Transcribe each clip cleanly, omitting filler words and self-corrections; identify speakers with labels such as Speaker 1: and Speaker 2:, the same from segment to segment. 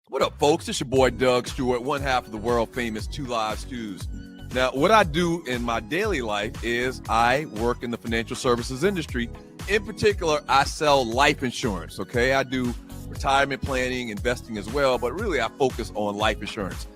Speaker 1: What up, folks? It's your boy Doug Stewart, one half of the world famous Two Live Stews. Now, what I do in my daily life is I work in the financial services industry. In particular, I sell life insurance, okay? I do retirement planning, investing as well, but really I focus on life insurance.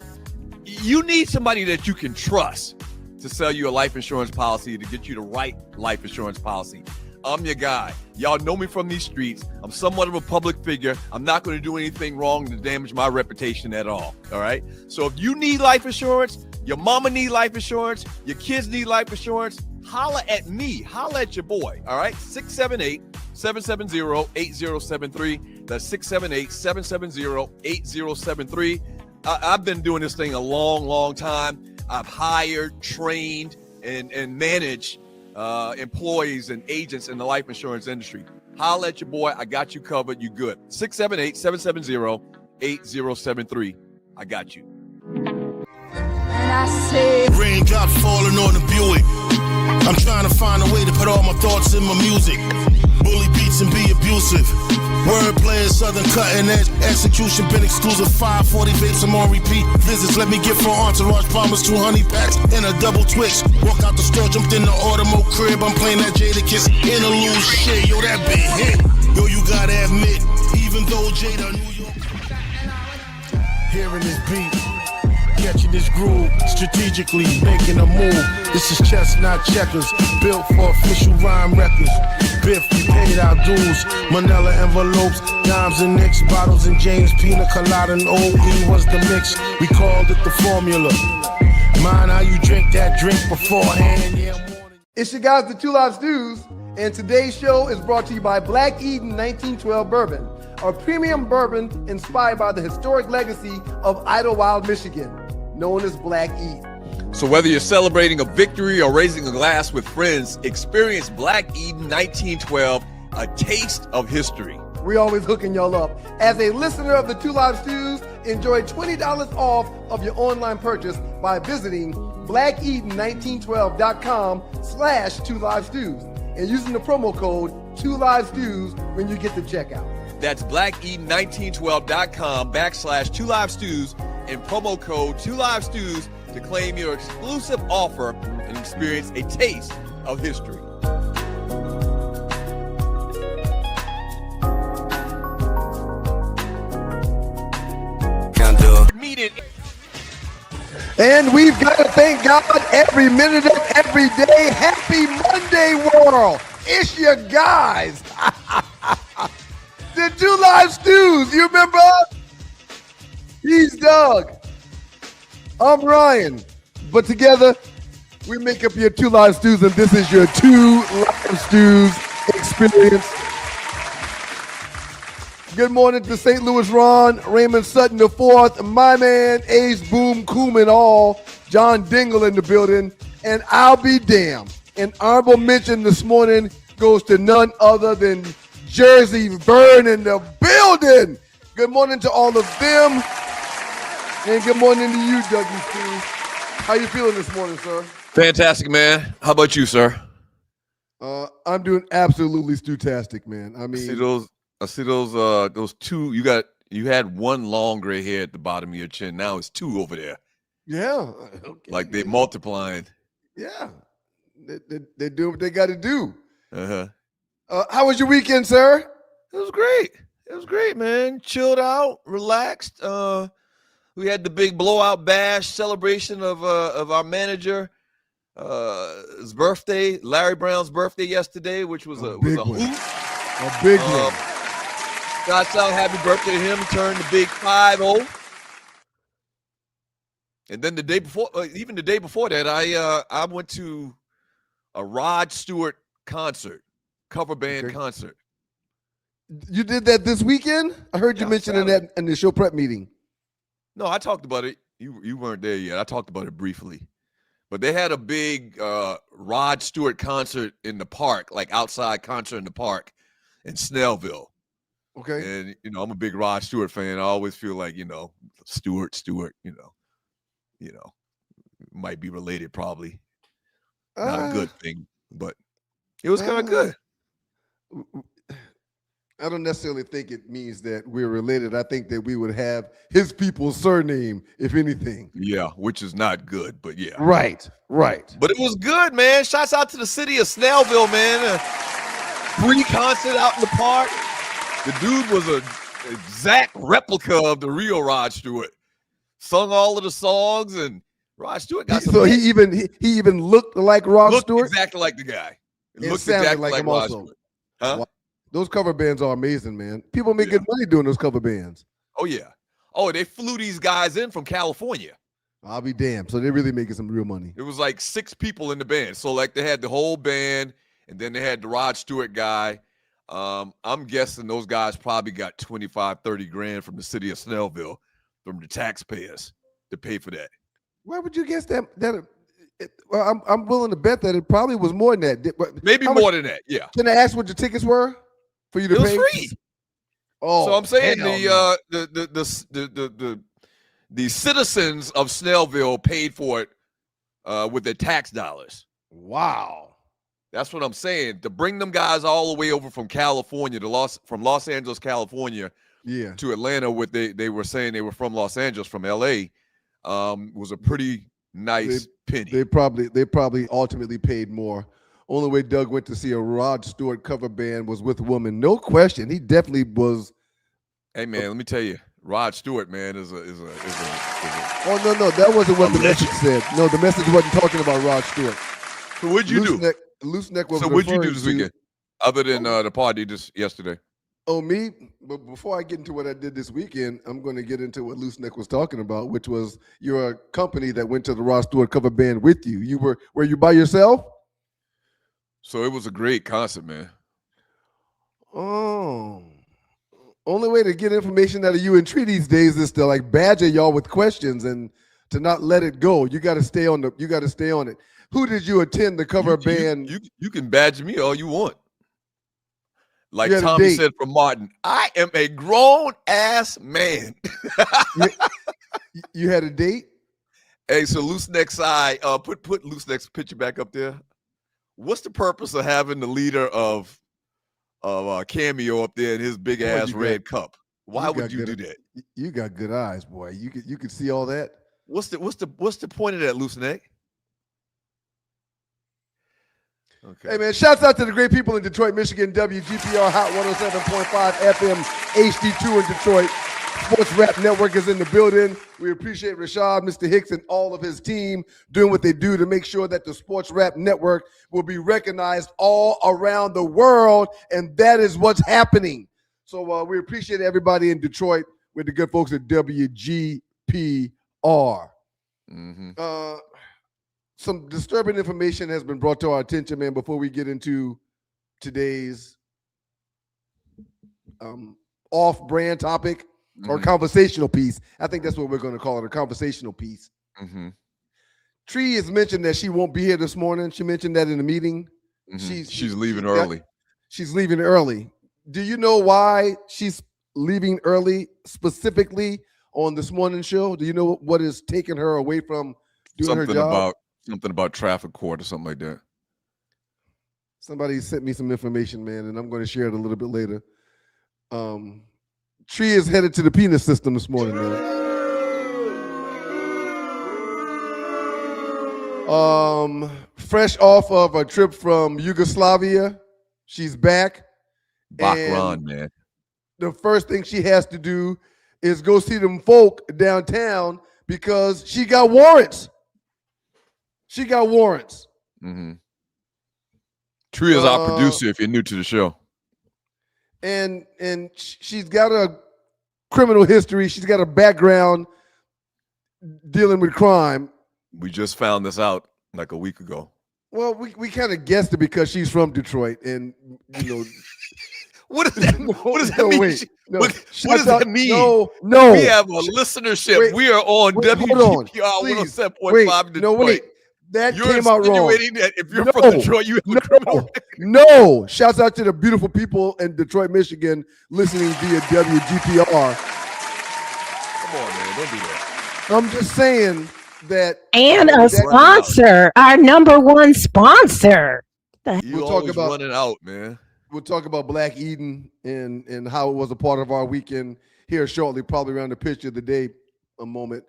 Speaker 1: You need somebody that you can trust to sell you a life insurance policy, to get you the right life insurance policy. I'm your guy. Y'all know me from these streets. I'm somewhat of a public figure. I'm not going to do anything wrong to damage my reputation at all right? So if you need life insurance, your mama need life insurance, your kids need life insurance, holla at me. Holla at your boy, all right? 678-770-8073. That's 678-770-8073. I've been doing this thing a long time. I've hired, trained, and managed employees and agents in the life insurance industry. Holla at your boy. I got you covered. You good. 678-770-8073. I got you.
Speaker 2: And I say,
Speaker 3: raindrops falling on the Buick. I'm trying to find a way to put all my thoughts in my music. Bully beats and be abusive. Wordplay is southern cutting edge. Execution been exclusive. 540 vapes, I'm on repeat. Visits let me get for entourage. Promise 2 honey packs and a double twix. Walk out the store, jumped in the Audemo crib. I'm playing that Jada Kiss interlude shit. Yo, that big hit. Yo, you gotta admit, even though Jada New York. Hearing this beat, catching this groove, strategically making a move. This is chess, not checkers. Built for official rhyme records. Biff, we paid our dues. Manila envelopes, dimes and nicks, bottles and James, pina colada and OE was the mix. We called it the formula. Mind how you drink that drink beforehand. Yeah,
Speaker 4: it's your guys, the Two Live Stews, and today's show is brought to you by Black Eden 1912 Bourbon, a premium bourbon inspired by the historic legacy of Idlewild, Michigan, known as Black Eden.
Speaker 1: So whether you're celebrating a victory or raising a glass with friends, experience Black Eden 1912, a taste of history.
Speaker 4: We always hooking y'all up. As a listener of the Two Live Stews, enjoy $20 off of your online purchase by visiting blackeden1912.com/2livestews and using the promo code 2livestews when you get to checkout.
Speaker 1: That's blackeden1912.com/2livestews and promo code 2livestews to claim your exclusive offer and experience a taste of history. Meet it.
Speaker 4: And we've got to thank God every minute of every day. Happy Monday, world. It's your guys. The Two Live Stews. You remember us? He's Doug. I'm Ryan. But together, we make up your Two Live Stews, and this is your Two Live Stews experience. Good morning to St. Louis Ron, Raymond Sutton IV, my man, Ace Boom Coom and all, John Dingle in the building, and I'll be damned. An honorable mention this morning goes to none other than Jersey Vern in the building. Good morning to all of them, and good morning to you, Dougie Stew. How you feeling this morning, sir?
Speaker 1: Fantastic, man. How about you, sir?
Speaker 4: I'm doing absolutely stewtastic, man. I mean,
Speaker 1: I see those two. You had one long gray hair at the bottom of your chin. Now it's two over there.
Speaker 4: Yeah. Okay.
Speaker 1: Like they're multiplying.
Speaker 4: Yeah. They do what they got to do.
Speaker 1: Uh-huh.
Speaker 4: How was your weekend, sir?
Speaker 1: It was great. It was great, man. Chilled out, relaxed. We had the big blowout bash celebration of our manager. His birthday, Larry Brown's birthday yesterday, which was a hoot.
Speaker 4: A big one.
Speaker 1: Shouts out, happy birthday to him. He turned the big 5-0. And then the day before that, I went to a Rod Stewart concert, cover band concert.
Speaker 4: You did that this weekend? I heard you mentioning that in the show prep meeting.
Speaker 1: No, I talked about it. You weren't there yet. I talked about it briefly. But they had a big Rod Stewart concert in the park, like outside concert in the park in Snellville.
Speaker 4: Okay.
Speaker 1: And, I'm a big Rod Stewart fan. I always feel like, Stewart, might be related probably. Not a good thing, but it was kind of good.
Speaker 4: I don't necessarily think it means that we're related. I think that we would have his people's surname, if anything.
Speaker 1: Yeah, which is not good, but yeah.
Speaker 4: Right.
Speaker 1: But it was good, man. Shouts out to the city of Snellville, man. Free concert out in the park. The dude was an exact replica of the real Rod Stewart. Sung all of the songs, and Rod Stewart got some.
Speaker 4: So he even looked like Rod Stewart?
Speaker 1: Exactly like the guy.
Speaker 4: It
Speaker 1: looked
Speaker 4: sounded
Speaker 1: exactly
Speaker 4: like him
Speaker 1: Rod
Speaker 4: also.
Speaker 1: Stewart. Huh?
Speaker 4: Wow. Those cover bands are amazing, man. People make good money doing those cover bands.
Speaker 1: Oh, yeah. Oh, they flew these guys in from California.
Speaker 4: I'll be damned. So they're really making some real money.
Speaker 1: It was like 6 people in the band. So, like, they had the whole band, and then they had the Rod Stewart guy. I'm guessing those guys probably got 25, 30 grand from the city of Snellville, from the taxpayers to pay for that.
Speaker 4: Why would you guess that? Well, I'm willing to bet that it probably was more than that.
Speaker 1: Maybe more than that, yeah.
Speaker 4: Can I ask what your tickets were for you to pay?
Speaker 1: It was free.
Speaker 4: Oh,
Speaker 1: so I'm saying the citizens of Snellville paid for it with their tax dollars.
Speaker 4: Wow.
Speaker 1: That's what I'm saying. To bring them guys all the way over from California from Los Angeles, California, to Atlanta, what they were saying they were from Los Angeles, from LA, was a pretty nice penny.
Speaker 4: They probably ultimately paid more. Only way Doug went to see a Rod Stewart cover band was with a woman. No question. He definitely was.
Speaker 1: Hey man, let me tell you, Rod Stewart, man, is a
Speaker 4: Oh no, that wasn't what the message said. No, the message wasn't talking about Rod Stewart.
Speaker 1: So what'd you do?
Speaker 4: Loose Neck was.
Speaker 1: So what'd you do this weekend, other than the party just yesterday?
Speaker 4: Oh, me? But before I get into what I did this weekend, I'm going to get into what Loose Neck was talking about, which was your company that went to the Rod Stewart cover band with you. Were you by yourself?
Speaker 1: So it was a great concert, man.
Speaker 4: Oh. Only way to get information out of you and Tree these days is to like badger y'all with questions and to not let it go. You got to stay on it. Who did you attend the cover band?
Speaker 1: You can badger me all you want. Like Tommy said from Martin, I am a grown ass man.
Speaker 4: You had a date?
Speaker 1: Hey, so Loose Neck's side, put Loose Neck's picture back up there. What's the purpose of having the leader of Cameo up there in his big ass red cup? Why would you do that?
Speaker 4: You got good eyes, boy. You could see all that.
Speaker 1: What's the point of that, Loose Neck? Okay.
Speaker 4: Hey, man, shouts out to the great people in Detroit, Michigan, WGPR Hot 107.5 FM, HD2 in Detroit. Sports Rap Network is in the building. We appreciate Rashad, Mr. Hicks, and all of his team doing what they do to make sure that the Sports Rap Network will be recognized all around the world, and that is what's happening. So we appreciate everybody in Detroit with the good folks at WGPR. Mm-hmm. Some disturbing information has been brought to our attention, man, before we get into today's off-brand topic or conversational piece. I think that's what we're going to call it, a conversational piece. Mm-hmm. Tree has mentioned that she won't be here this morning. She mentioned that in the meeting.
Speaker 1: Mm-hmm. She's leaving early.
Speaker 4: She's leaving early. Do you know why she's leaving early specifically on this morning show? Do you know what is taking her away from doing her job?
Speaker 1: Something about traffic court or something like that.
Speaker 4: Somebody sent me some information, man, and I'm going to share it a little bit later. Tree is headed to the penis system this morning, man. Fresh off of a trip from Yugoslavia, she's back.
Speaker 1: Bakran, man.
Speaker 4: The first thing she has to do is go see them folk downtown because she got warrants. She got warrants.
Speaker 1: Mm-hmm. Tree is our producer if you're new to the show.
Speaker 4: And she's got a criminal history. She's got a background dealing with crime.
Speaker 1: We just found this out like a week ago.
Speaker 4: Well, we kind of guessed it because she's from Detroit. And, you know.
Speaker 1: What does that mean? What does that mean? What does that mean?
Speaker 4: No.
Speaker 1: We have a listenership.
Speaker 4: Wait,
Speaker 1: we are on WGPR 107.5 in Detroit.
Speaker 4: No, wait. That came out wrong.
Speaker 1: That if you're from Detroit, you have a criminal record.
Speaker 4: No. Shouts out to the beautiful people in Detroit, Michigan, listening via WGPR.
Speaker 1: Come on, man. Don't do that.
Speaker 4: I'm just saying that.
Speaker 5: And a sponsor, our number one sponsor.
Speaker 1: You always running out, man.
Speaker 4: We'll talk about Black Eden and how it was a part of our weekend here shortly, probably around the picture of the day a moment.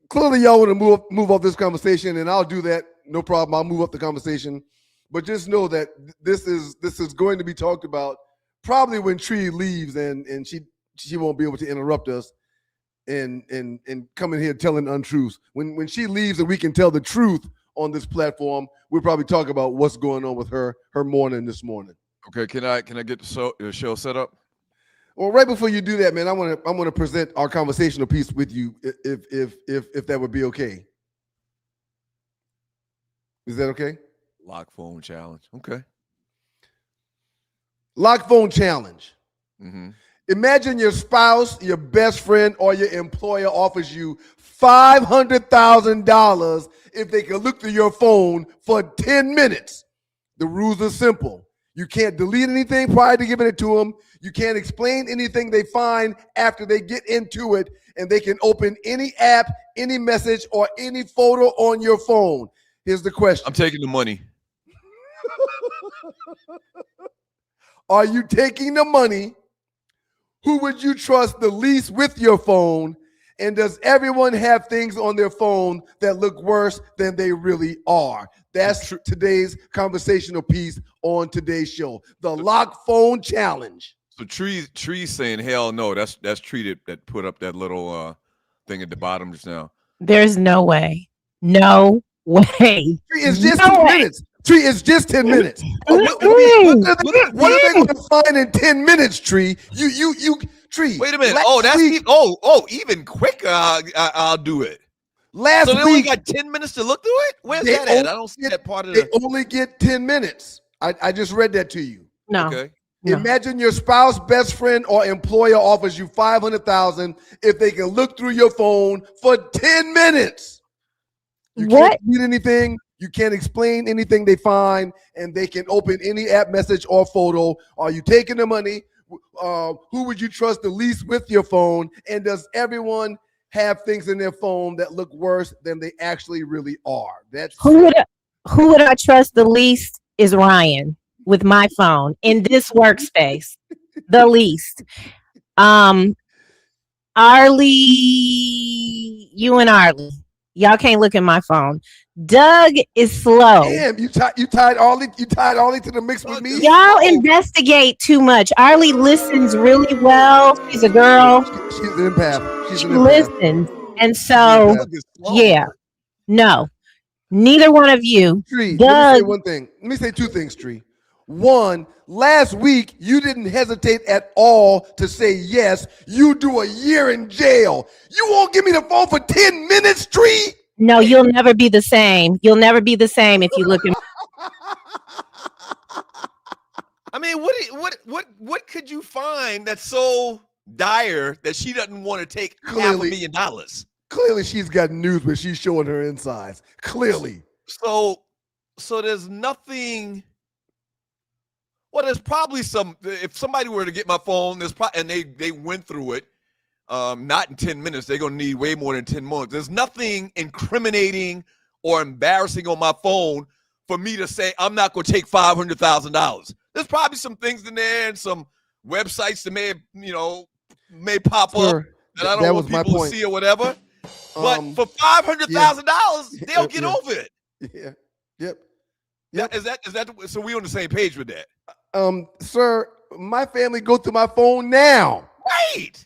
Speaker 4: Clearly, y'all want to move off this conversation, and I'll do that. No problem. I'll move up the conversation. But just know that this is going to be talked about probably when Tree leaves, and she won't be able to interrupt us and come in here telling untruths. When she leaves and we can tell the truth on this platform, we'll probably talk about what's going on with her morning this morning.
Speaker 1: Okay, can I get the show set up?
Speaker 4: Well, right before you do that, man, I want to present our conversational piece with you, if that would be okay. Is that okay?
Speaker 1: Lock phone challenge. Okay.
Speaker 4: Lock phone challenge.
Speaker 1: Mm-hmm.
Speaker 4: Imagine your spouse, your best friend, or your employer offers you $500,000 if they can look through your phone for 10 minutes. The rules are simple. You can't delete anything prior to giving it to them. You can't explain anything they find after they get into it, and they can open any app, any message, or any photo on your phone. Here's the question.
Speaker 1: I'm taking the money.
Speaker 4: Are you taking the money? Who would you trust the least with your phone? And does everyone have things on their phone that look worse than they really are? That's today's conversational piece on today's show. The Lock Phone Challenge.
Speaker 1: So Tree's saying hell no. That's Tree that put up that little thing at the bottom just now.
Speaker 5: There's no way. No way.
Speaker 4: Tree, it's just 10 minutes. Tree, it's just 10 minutes. What are they going to find in 10 minutes, Tree? You Tree.
Speaker 1: Wait a minute. Even quicker. I'll do it.
Speaker 4: Last
Speaker 1: so they
Speaker 4: week,
Speaker 1: only got 10 minutes to look through it? Where's that at? I don't see that part of it.
Speaker 4: They only get 10 minutes. I just read that to you.
Speaker 5: No.
Speaker 1: Okay.
Speaker 5: No.
Speaker 4: Imagine your spouse, best friend, or employer offers you $500,000 if they can look through your phone for 10 minutes. You can't read anything. You can't explain anything they find, and they can open any app, message, or photo. Are you taking the money? Who would you trust the least with your phone? And does everyone have things in their phone that look worse than they actually really are? That's
Speaker 5: who would I trust the least is Ryan with my phone in this workspace. The least. Arlie, you and Arlie. Y'all can't look at my phone. Doug is slow.
Speaker 4: Damn, you tied Arlie to the mix with me.
Speaker 5: Y'all investigate too much. Arlie listens really well. She's a girl.
Speaker 4: She's an empath.
Speaker 5: She listens. And so, yeah. No. Neither one of you.
Speaker 4: Tree,
Speaker 5: Doug,
Speaker 4: let me say one thing. Let me say two things, Tree. One, last week, you didn't hesitate at all to say yes. You do a year in jail. You won't give me the phone for 10 minutes, Tree?
Speaker 5: No, you'll never be the same. You'll never be the same if you look at.
Speaker 1: I mean, what could you find that's so dire that she doesn't want to take $500,000?
Speaker 4: Clearly, she's got news where she's showing her insides. Clearly.
Speaker 1: So there's nothing. Well, there's probably some. If somebody were to get my phone, and they went through it. Not in 10 minutes. They're going to need way more than 10 months. There's nothing incriminating or embarrassing on my phone for me to say I'm not going to take $500,000. There's probably some things in there and some websites that may pop up that I don't want people to see or whatever. But for $500,000, they'll get over it.
Speaker 4: Yeah. Yep.
Speaker 1: Is that so? We on the same page with that?
Speaker 4: Sir, my family go through my phone now.
Speaker 1: Right.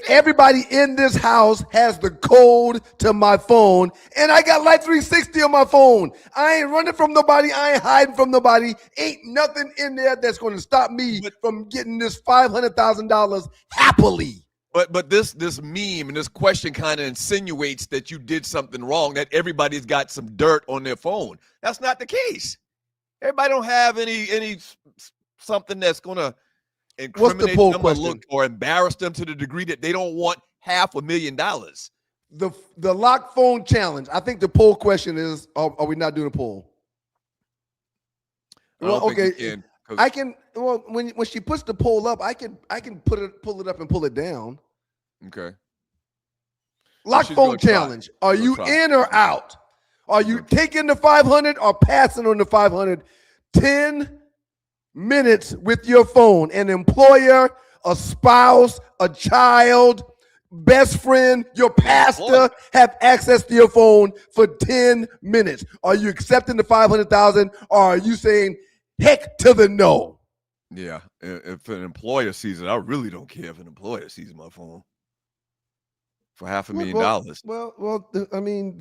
Speaker 4: Everybody in this house has the code to my phone, and I got Life 360 on my phone. I ain't running from nobody. I ain't hiding from nobody. Ain't nothing in there that's going to stop me from getting this $500,000 happily.
Speaker 1: But this meme and this question kind of insinuates that you did something wrong, that everybody's got some dirt on their phone. That's not the case. Everybody don't have any something that's going to incriminate them or embarrass them to the degree that they don't want $500,000.
Speaker 4: The lock phone challenge. I think the poll question is: Are we not doing a poll? Well, okay. I can. Well, when she puts the poll up, I can pull it up and pull it down.
Speaker 1: Okay.
Speaker 4: Lock phone challenge. Are you in or out? Are you taking the 500 or passing on the 500? 10 minutes with your phone. An employer, a spouse, a child, best friend, your pastor have access to your phone for 10 minutes. Are you accepting the 500,000 or are you saying heck to the no?
Speaker 1: Yeah, if an employer sees it, I really don't care if an employer sees my phone for $500,000.
Speaker 4: Well, I mean,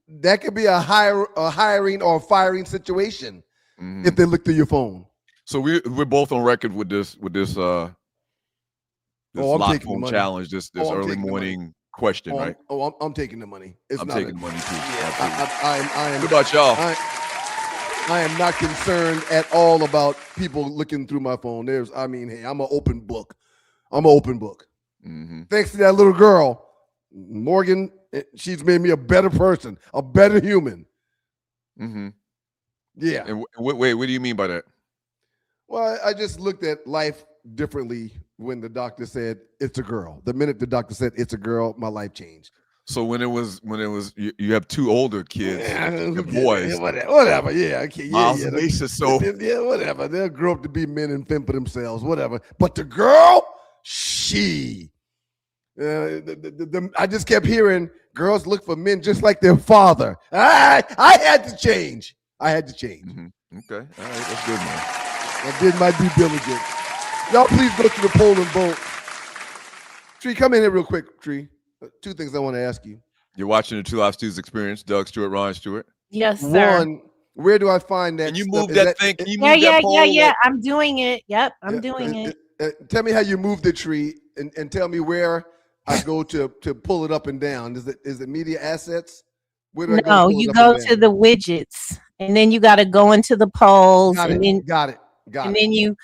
Speaker 4: that could be a hiring or firing situation if they look through your phone.
Speaker 1: So we're both on record with this lot phone challenge, this early morning question, right?
Speaker 4: I'm taking the money.
Speaker 1: I'm taking the money too.
Speaker 4: Yeah, I am.
Speaker 1: What about y'all?
Speaker 4: I am not concerned at all about people looking through my phone. Hey, I'm an open book. Thanks to that little girl, Morgan, she's made me a better person, a better human. Yeah.
Speaker 1: And wait, what do you mean by that?
Speaker 4: Well, I just looked at life differently when the doctor said it's a girl. The minute the doctor said it's a girl, my life changed.
Speaker 1: So when it was you have two older kids, boys,
Speaker 4: whatever. Yeah, okay,
Speaker 1: yeah,
Speaker 4: whatever. They'll grow up to be men and fend for themselves, whatever. But the girl, I just kept hearing girls look for men just like their father. I had to change.
Speaker 1: Okay, all right, that's good, man.
Speaker 4: I did my due diligence. Y'all please go to the poll and vote. Tree, come in here real quick, Tree. Two things I want to ask you.
Speaker 1: You're watching the Two Live Stews Experience. Doug Stewart, Ron Stewart.
Speaker 5: Yes, sir.
Speaker 4: One, where do I find that?
Speaker 1: Can you move that thing? Can you move
Speaker 5: that
Speaker 1: poll?
Speaker 5: Yeah. I'm doing it. Yep, I'm doing it.
Speaker 4: Tell me how you move the tree and tell me where I go to pull it up and down. Is it media assets? Where do I go
Speaker 5: you go to the widgets, and then you got to go into the polls.
Speaker 4: Got it.
Speaker 5: And then you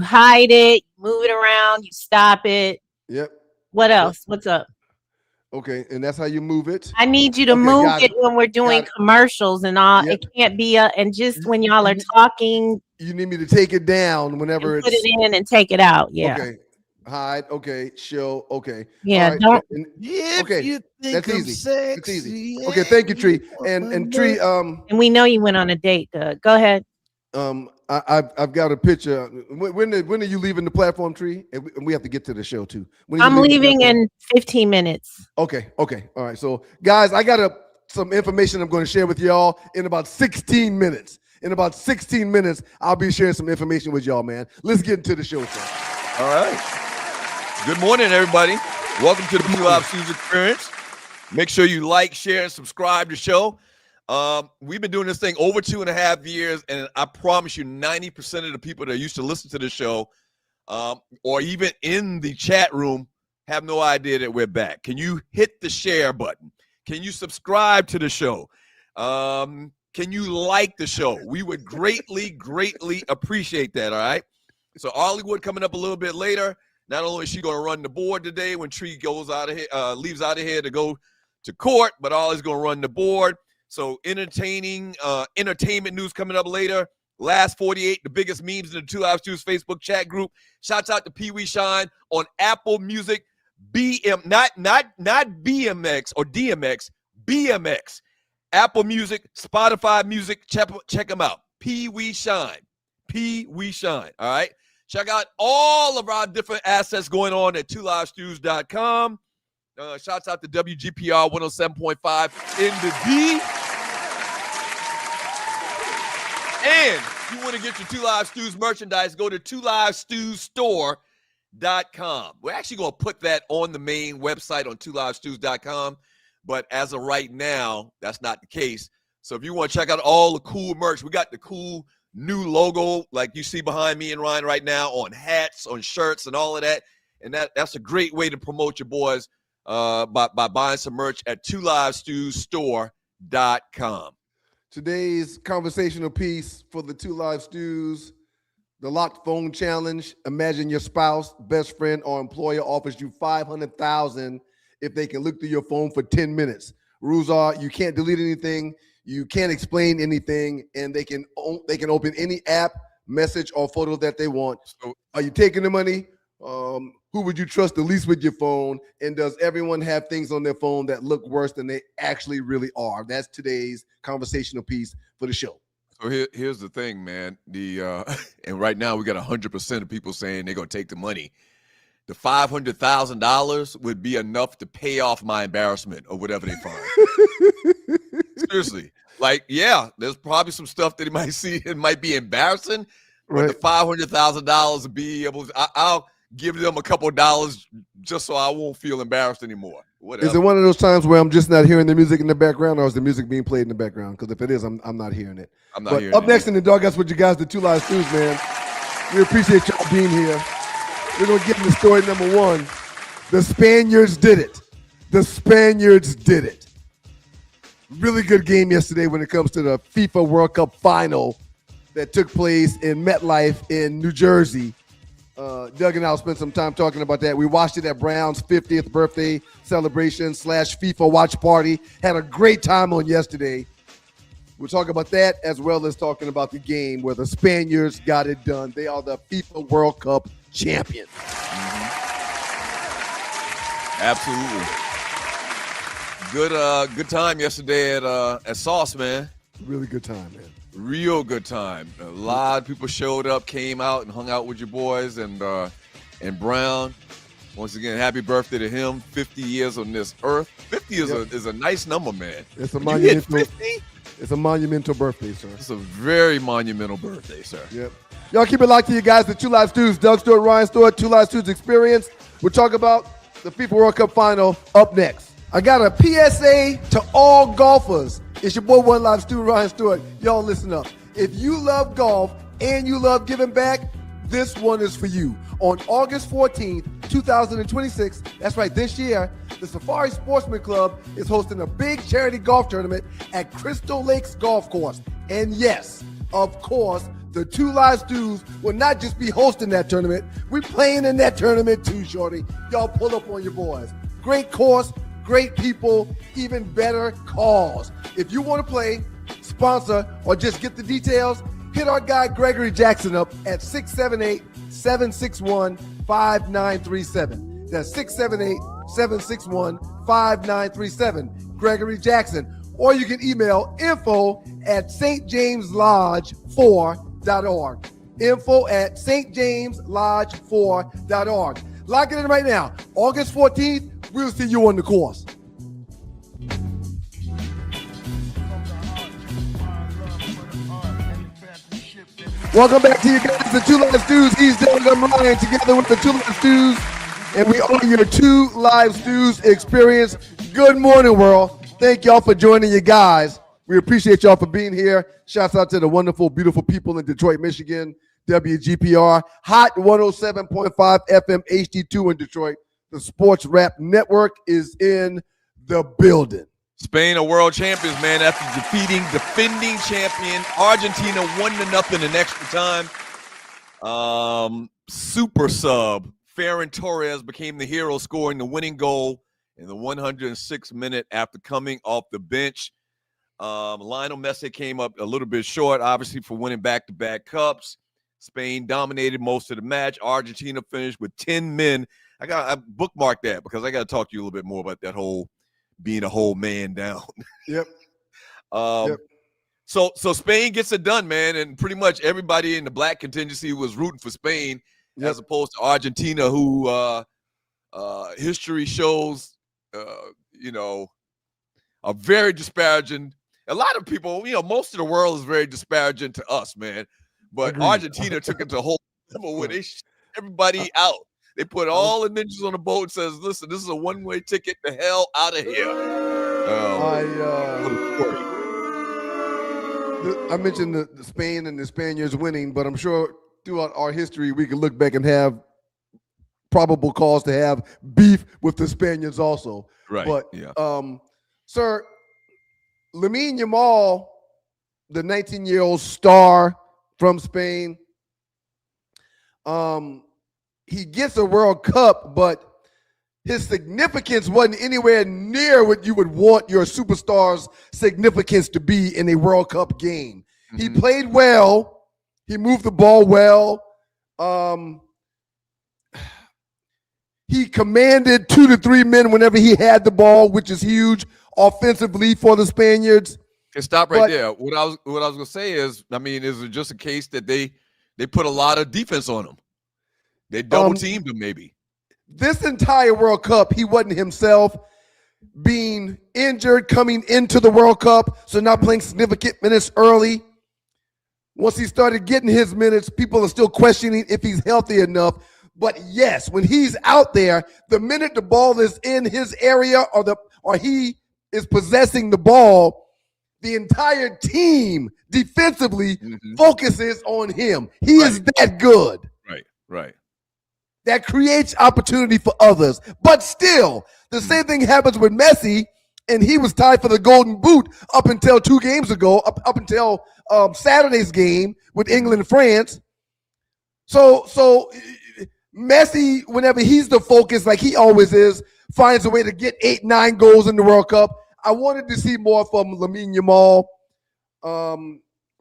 Speaker 5: hide it, move it around, you stop it.
Speaker 4: Yep.
Speaker 5: What else? What's up?
Speaker 4: Okay, and that's how you move it.
Speaker 5: I need you to move it when we're doing commercials and all. It can't be and just when y'all are talking.
Speaker 4: You need me to take it down whenever
Speaker 5: put it in and take it out. Yeah.
Speaker 4: Okay. Hide. Okay. Show. Okay.
Speaker 5: Yeah.
Speaker 4: Right.
Speaker 5: Don't.
Speaker 4: Okay. That's easy. That's easy. Okay. Thank you, Tree. And Tree.
Speaker 5: And we know you went on a date. Doug. Go ahead.
Speaker 4: I've got a picture. When are you leaving the platform, Tree? And we have to get to the show too.
Speaker 5: I'm leaving in 15 minutes.
Speaker 4: Okay. All right. So, guys, I got some information I'm going to share with y'all in about 16 minutes. In about 16 minutes, I'll be sharing some information with y'all, man. Let's get into the show, sir.
Speaker 1: All right. Good morning, everybody. Welcome to the Two Live Stews Experience. Make sure you like, share, and subscribe to the show. We've been doing this thing over 2.5 years, and I promise you 90% of the people that used to listen to the show or even in the chat room have no idea that we're back. Can you hit the share button? Can you subscribe to the show? Can you like the show? We would greatly appreciate that, all right? So Hollywood coming up a little bit later. Not only is she going to run the board today when Tree goes out of here, leaves out of here to go to court, but Ollie's going to run the board. So entertainment news coming up later. Last 48, the biggest memes in the Two Live Stews Facebook chat group. Shouts out to Pee Wee Shine on Apple Music, not BMX or DMX, BMX. Apple Music, Spotify Music, check them out. Pee Wee Shine. All right. Check out all of our different assets going on at twolivestews.com. Shouts out to WGPR 107.5 in the D. And if you want to get your Two Live Stews merchandise, go to twolivestewsstore.com. We're actually going to put that on the main website on twolivestewsstore.com. But as of right now, that's not the case. So if you want to check out all the cool merch, we got the cool new logo like you see behind me and Ryan right now on hats, on shirts, and all of that. And that's a great way to promote your boys by buying some merch at twolivestewsstore.com.
Speaker 4: Today's conversational piece for the Two Live Stews, the locked phone challenge. Imagine your spouse, best friend, or employer offers you $500,000 if they can look through your phone for 10 minutes. Rules are you can't delete anything, you can't explain anything, and they can open any app, message, or photo that they want. So are you taking the money? Who would you trust the least with your phone? And does everyone have things on their phone that look worse than they actually really are? That's today's conversational piece for the show.
Speaker 1: So here's the thing, man. And right now we got 100% of people saying they're gonna take the money. The $500,000 would be enough to pay off my embarrassment or whatever they find. Seriously, like, yeah, there's probably some stuff that he might see. It might be embarrassing, but
Speaker 4: Right.
Speaker 1: the $500,000 to be able, I'll give them a couple of dollars just so I won't feel embarrassed anymore. Whatever.
Speaker 4: Is it one of those times where I'm just not hearing the music in the background, or is the music being played in the background? Because if it is, I'm not hearing it.
Speaker 1: I'm not
Speaker 4: But
Speaker 1: hearing
Speaker 4: up
Speaker 1: it.
Speaker 4: next in the Doghouse with you guys, the Two Live Stews, man. We appreciate y'all being here. We're going to get into story number one. The Spaniards did it. The Spaniards did it. Really good game yesterday when it comes to the FIFA World Cup final that took place in MetLife in New Jersey. Doug and I will spend some time talking about that. We watched it at Brown's 50th birthday celebration / FIFA watch party. Had a great time on yesterday. We'll talk about that as well as talking about the game where the Spaniards got it done. They are the FIFA World Cup champions.
Speaker 1: Absolutely. Good time yesterday at Sauce, man.
Speaker 4: Really good time, man.
Speaker 1: Real good time. A lot of people showed up, came out, and hung out with your boys and Brown. Once again, happy birthday to him. 50 years on this earth. 50 is a nice number, man.
Speaker 4: It's a
Speaker 1: When you hit
Speaker 4: monumental.
Speaker 1: 50,
Speaker 4: It's a monumental birthday, sir.
Speaker 1: it's a very monumental birthday, sir.
Speaker 4: Yep. Y'all keep it locked to you guys. The Two Live Stews, Doug Stewart, Ryan Stewart, Two Live Stews Experience. We'll talk about the FIFA World Cup final up next. I got a PSA to all golfers. It's your boy One Live Stew, Ryan Stewart. Y'all listen up. If you love golf and you love giving back, this one is for you. On August 14th, 2026, that's right, this year, the Safari Sportsman Club is hosting a big charity golf tournament at Crystal Lakes Golf Course. And yes, of course, the Two Live Stews will not just be hosting that tournament. We're playing in that tournament too, shorty. Y'all pull up on your boys. Great course, great people, even better cause. If you want to play, sponsor, or just get the details, hit our guy Gregory Jackson up at 678-761-5937. That's 678-761-5937. Gregory Jackson. Or you can email info@stjameslodge4.org. info@stjameslodge4.org. Lock it in right now. August 14th, we'll see you on the course. Welcome back to you guys, the Two Live Stews. He's Doug, I'm Ryan, together with the Two Live Stews, and we are your Two Live Stews experience. Good morning, world. Thank y'all for joining you guys. We appreciate y'all for being here. Shouts out to the wonderful, beautiful people in Detroit, Michigan, WGPR, Hot 107.5 FM HD2 in Detroit. The Sports Rap Network is in the building.
Speaker 1: Spain are world champions, man, after defeating defending champion Argentina 1-0 in extra time. Super sub Ferran Torres became the hero, scoring the winning goal in the 106th minute after coming off the bench. Lionel Messi came up a little bit short, obviously, for winning back-to-back cups. Spain dominated most of the match. Argentina finished with 10 men. I bookmarked that because I got to talk to you a little bit more about that whole being a whole man down.
Speaker 4: Yep.
Speaker 1: So Spain gets it done, man, and pretty much everybody in the black contingency was rooting for Spain, as opposed to Argentina, who history shows, are very disparaging. A lot of people, most of the world is very disparaging to us, man. But
Speaker 4: Agreed.
Speaker 1: Argentina took it to a whole level where they everybody out. They put all the ninjas on the boat and says, listen, this is a one-way ticket the hell out of here.
Speaker 4: I mentioned the Spain and the Spaniards winning, but I'm sure throughout our history, we can look back and have probable cause to have beef with the Spaniards also.
Speaker 1: Right.
Speaker 4: But,
Speaker 1: yeah.
Speaker 4: Sir, Lamine Yamal, the 19-year-old star from Spain, he gets a World Cup, but his significance wasn't anywhere near what you would want your superstar's significance to be in a World Cup game. Mm-hmm. He played well. He moved the ball well. He commanded 2 to 3 men whenever he had the ball, which is huge offensively for the Spaniards.
Speaker 1: Okay, stop right
Speaker 4: But
Speaker 1: there. What I was gonna say is, I mean, is it just a case that they put a lot of defense on him? They double teamed him, maybe.
Speaker 4: this entire World Cup, he wasn't himself. Being injured coming into the World Cup, so not playing significant minutes early. Once he started getting his minutes, people are still questioning if he's healthy enough. But yes, when he's out there, the minute the ball is in his area or he is possessing the ball, the entire team defensively focuses on him. He is that good.
Speaker 1: Right.
Speaker 4: That creates opportunity for others. But still, the same thing happens with Messi, and he was tied for the Golden Boot up until 2 games ago, up until Saturday's game with England and France. So Messi, whenever he's the focus, like he always is, finds a way to get 8-9 goals in the World Cup. I wanted to see more from Lamine Yamal,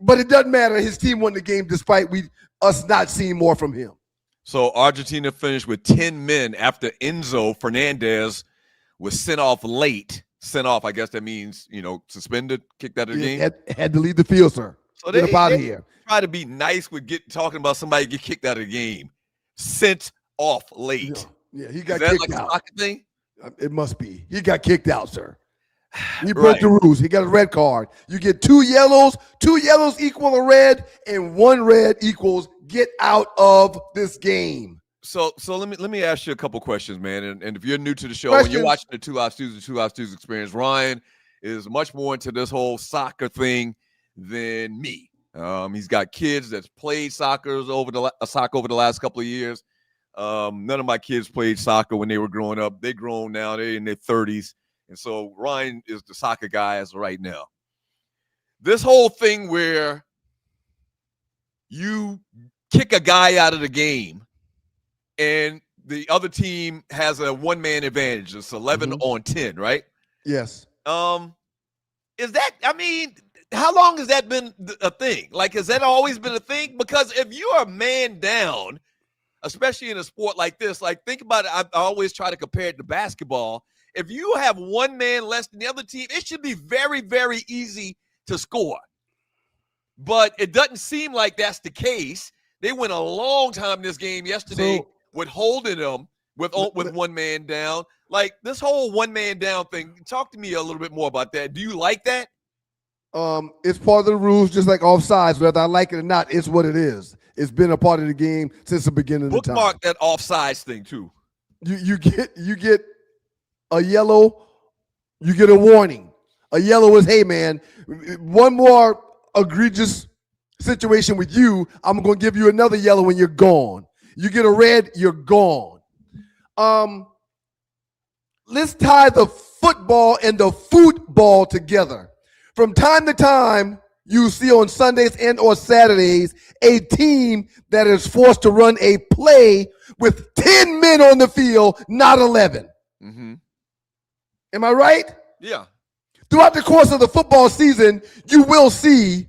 Speaker 4: but it doesn't matter. His team won the game despite us not seeing more from him.
Speaker 1: So Argentina finished with 10 men after Enzo Fernandez was sent off late. Sent off, I guess that means, suspended, kicked out of the game.
Speaker 4: Had to leave the field, sir.
Speaker 1: So
Speaker 4: get up out of here.
Speaker 1: Try to be nice with talking about somebody get kicked out of the game. Sent off late.
Speaker 4: Yeah, he got
Speaker 1: Is that
Speaker 4: kicked
Speaker 1: like
Speaker 4: out.
Speaker 1: A soccer thing?
Speaker 4: It must be. He got kicked out, sir. He broke the rules. He got a red card. You get 2 yellows. 2 yellows equal a red, and 1 red equals get out of this game.
Speaker 1: So let me ask you a couple questions, man. And if you're new to the show and you're watching the Two Live Stews experience, Ryan is much more into this whole soccer thing than me. He's got kids that's played soccer over the last couple of years. None of my kids played soccer when they were growing up. They're grown now. They're in their 30s. And so Ryan is the soccer guy as of right now. This whole thing where you kick a guy out of the game and the other team has a one-man advantage. It's 11 on 10, right?
Speaker 4: Yes.
Speaker 1: Is that, I mean, how long has that been a thing? Like, has that always been a thing? Because if you're a man down, especially in a sport like this, like think about it. I always try to compare it to basketball. If you have one man less than the other team, it should be very, very easy to score. But it doesn't seem like that's the case. They went a long time in this game yesterday with holding them with one man down. Like this whole one man down thing, talk to me a little bit more about that. Do you like that?
Speaker 4: It's part of the rules, just like offsides. Whether I like it or not, it's what it is. It's been a part of the game since the beginning of the time.
Speaker 1: Bookmark that offsides thing too.
Speaker 4: You get a yellow, you get a warning. A yellow is, hey man, one more egregious situation with you, I'm going to give you another yellow when you're gone. You get a red, you're gone. Let's tie the football and the football together. From time to time, you see on Sundays and or Saturdays a team that is forced to run a play with 10 men on the field, not 11.
Speaker 1: Mm-hmm.
Speaker 4: Am I right?
Speaker 1: Yeah.
Speaker 4: Throughout the course of the football season, you will see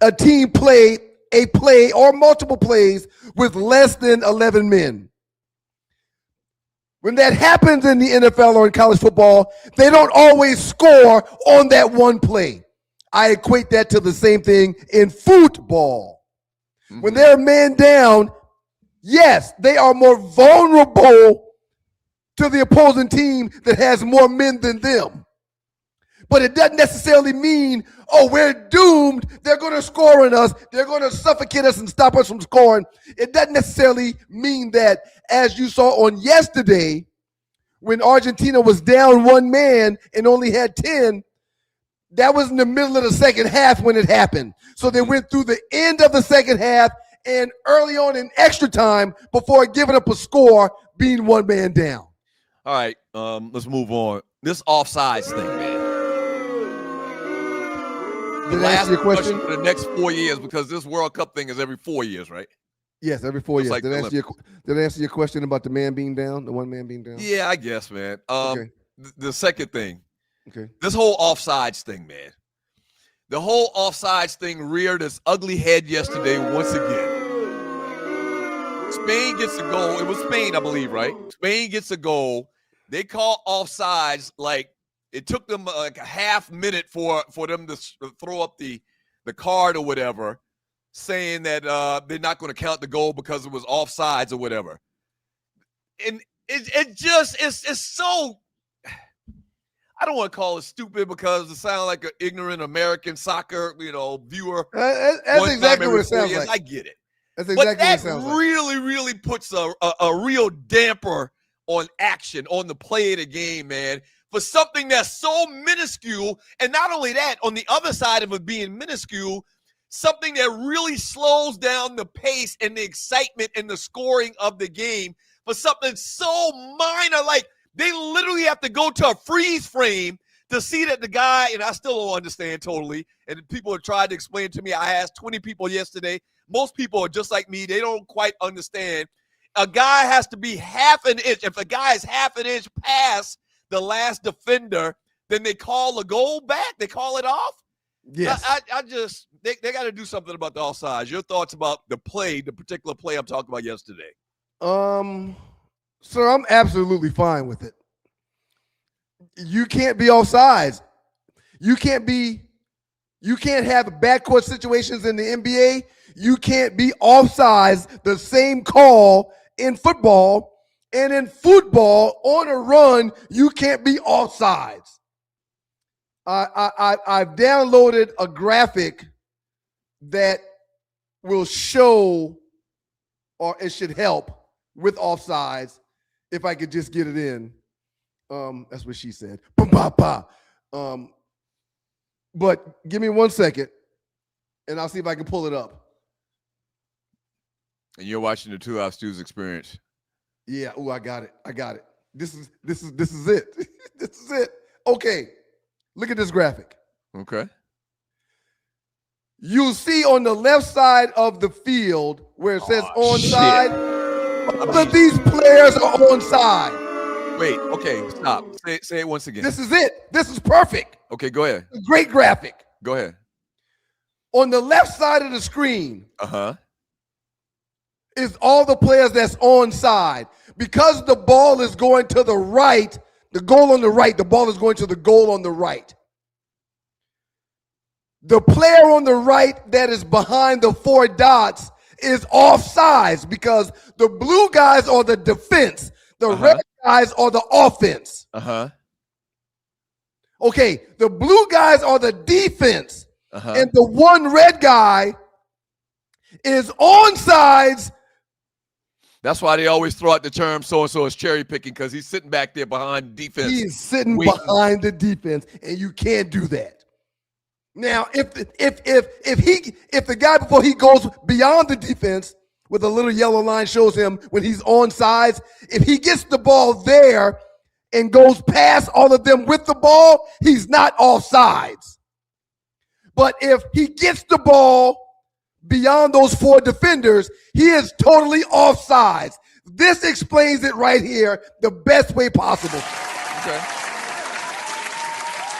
Speaker 4: a team play a play or multiple plays with less than 11 men. When that happens in the NFL or in college football, they don't always score on that one play. I equate that to the same thing in football. Mm-hmm. When they're man down, yes, they are more vulnerable to the opposing team that has more men than them. But it doesn't necessarily mean, oh, we're doomed. They're going to score on us. They're going to suffocate us and stop us from scoring. It doesn't necessarily mean that, as you saw on yesterday, when Argentina was down one man and only had 10, that was in the middle of the second half when it happened. So they went through the end of the second half and early on in extra time before giving up a score, being one man down.
Speaker 1: All right, let's move on. This offsides thing, man.
Speaker 4: Did I ask you a question?
Speaker 1: For the next 4 years, because this World Cup thing is every 4 years, right?
Speaker 4: Yes, every 4 years.
Speaker 1: Like
Speaker 4: did I answer your question about the man being down, the one man being down?
Speaker 1: Yeah, I guess, man.
Speaker 4: Okay.
Speaker 1: The second thing,
Speaker 4: okay,
Speaker 1: this whole offsides thing, man. The whole offsides thing reared its ugly head yesterday once again. Spain gets a goal. It was Spain, I believe, right? Spain gets a goal. They call offsides like It took them like a half minute for them to throw up the card or whatever, saying that they're not going to count the goal because it was offsides or whatever. And it's so, I don't want to call it stupid because it sounds like an ignorant American soccer, viewer.
Speaker 4: That's exactly what it sounds like.
Speaker 1: I get it.
Speaker 4: That's exactly what it sounds
Speaker 1: But
Speaker 4: like.
Speaker 1: that really puts a real damper on action, on the play of the game, man, for something that's so minuscule. And not only that, on the other side of it being minuscule, something that really slows down the pace and the excitement and the scoring of the game for something so minor. Like, they literally have to go to a freeze frame to see that the guy, and I still don't understand totally, and people have tried to explain it to me. I asked 20 people yesterday. Most people are just like me. They don't quite understand. A guy has to be half an inch. If a guy is half an inch past the last defender, then they call the goal back. They call it off.
Speaker 4: Yes.
Speaker 1: They got to do something about the offsides. Your thoughts about the particular play I'm talking about yesterday?
Speaker 4: Sir, I'm absolutely fine with it. You can't be offsides. You can't have backcourt situations in the NBA. You can't be offsides, the same call in football. And in football, on a run, you can't be offsides. I've downloaded a graphic that will show, or it should help with offsides, if I could just get it in. That's what she said. But give me 1 second, and I'll see if I can pull it up.
Speaker 1: And you're watching the 2 Live Stews experience.
Speaker 4: Yeah. Oh, I got it. This is it. This is it. Okay. Look at this graphic.
Speaker 1: Okay.
Speaker 4: You'll see on the left side of the field where it says onside. All of these players are onside.
Speaker 1: Wait. Okay. Stop. Say it once again.
Speaker 4: This is it. This is perfect.
Speaker 1: Okay. Go ahead.
Speaker 4: A great graphic.
Speaker 1: Go ahead.
Speaker 4: On the left side of the screen
Speaker 1: Uh-huh.
Speaker 4: is all the players that's onside. Because the ball is going to the right, the goal on the right, the ball is going to the goal on the right. The player on the right that is behind the 4 dots is offsides because the blue guys are the defense. The red guys are the offense.
Speaker 1: Uh-huh.
Speaker 4: Okay, the blue guys are the defense.
Speaker 1: Uh-huh.
Speaker 4: And the one red guy is onside.
Speaker 1: That's why they always throw out the term so-and-so is cherry picking, because he's sitting back there behind defense.
Speaker 4: He's sitting
Speaker 1: waiting.
Speaker 4: behind the defense, and you can't do that. Now, if the guy before he goes beyond the defense with a little yellow line shows him when he's onside, if he gets the ball there and goes past all of them with the ball, he's not offsides. But if he gets the ball beyond those 4 defenders, he is totally offsides. This explains it right here the best way possible.
Speaker 1: Okay.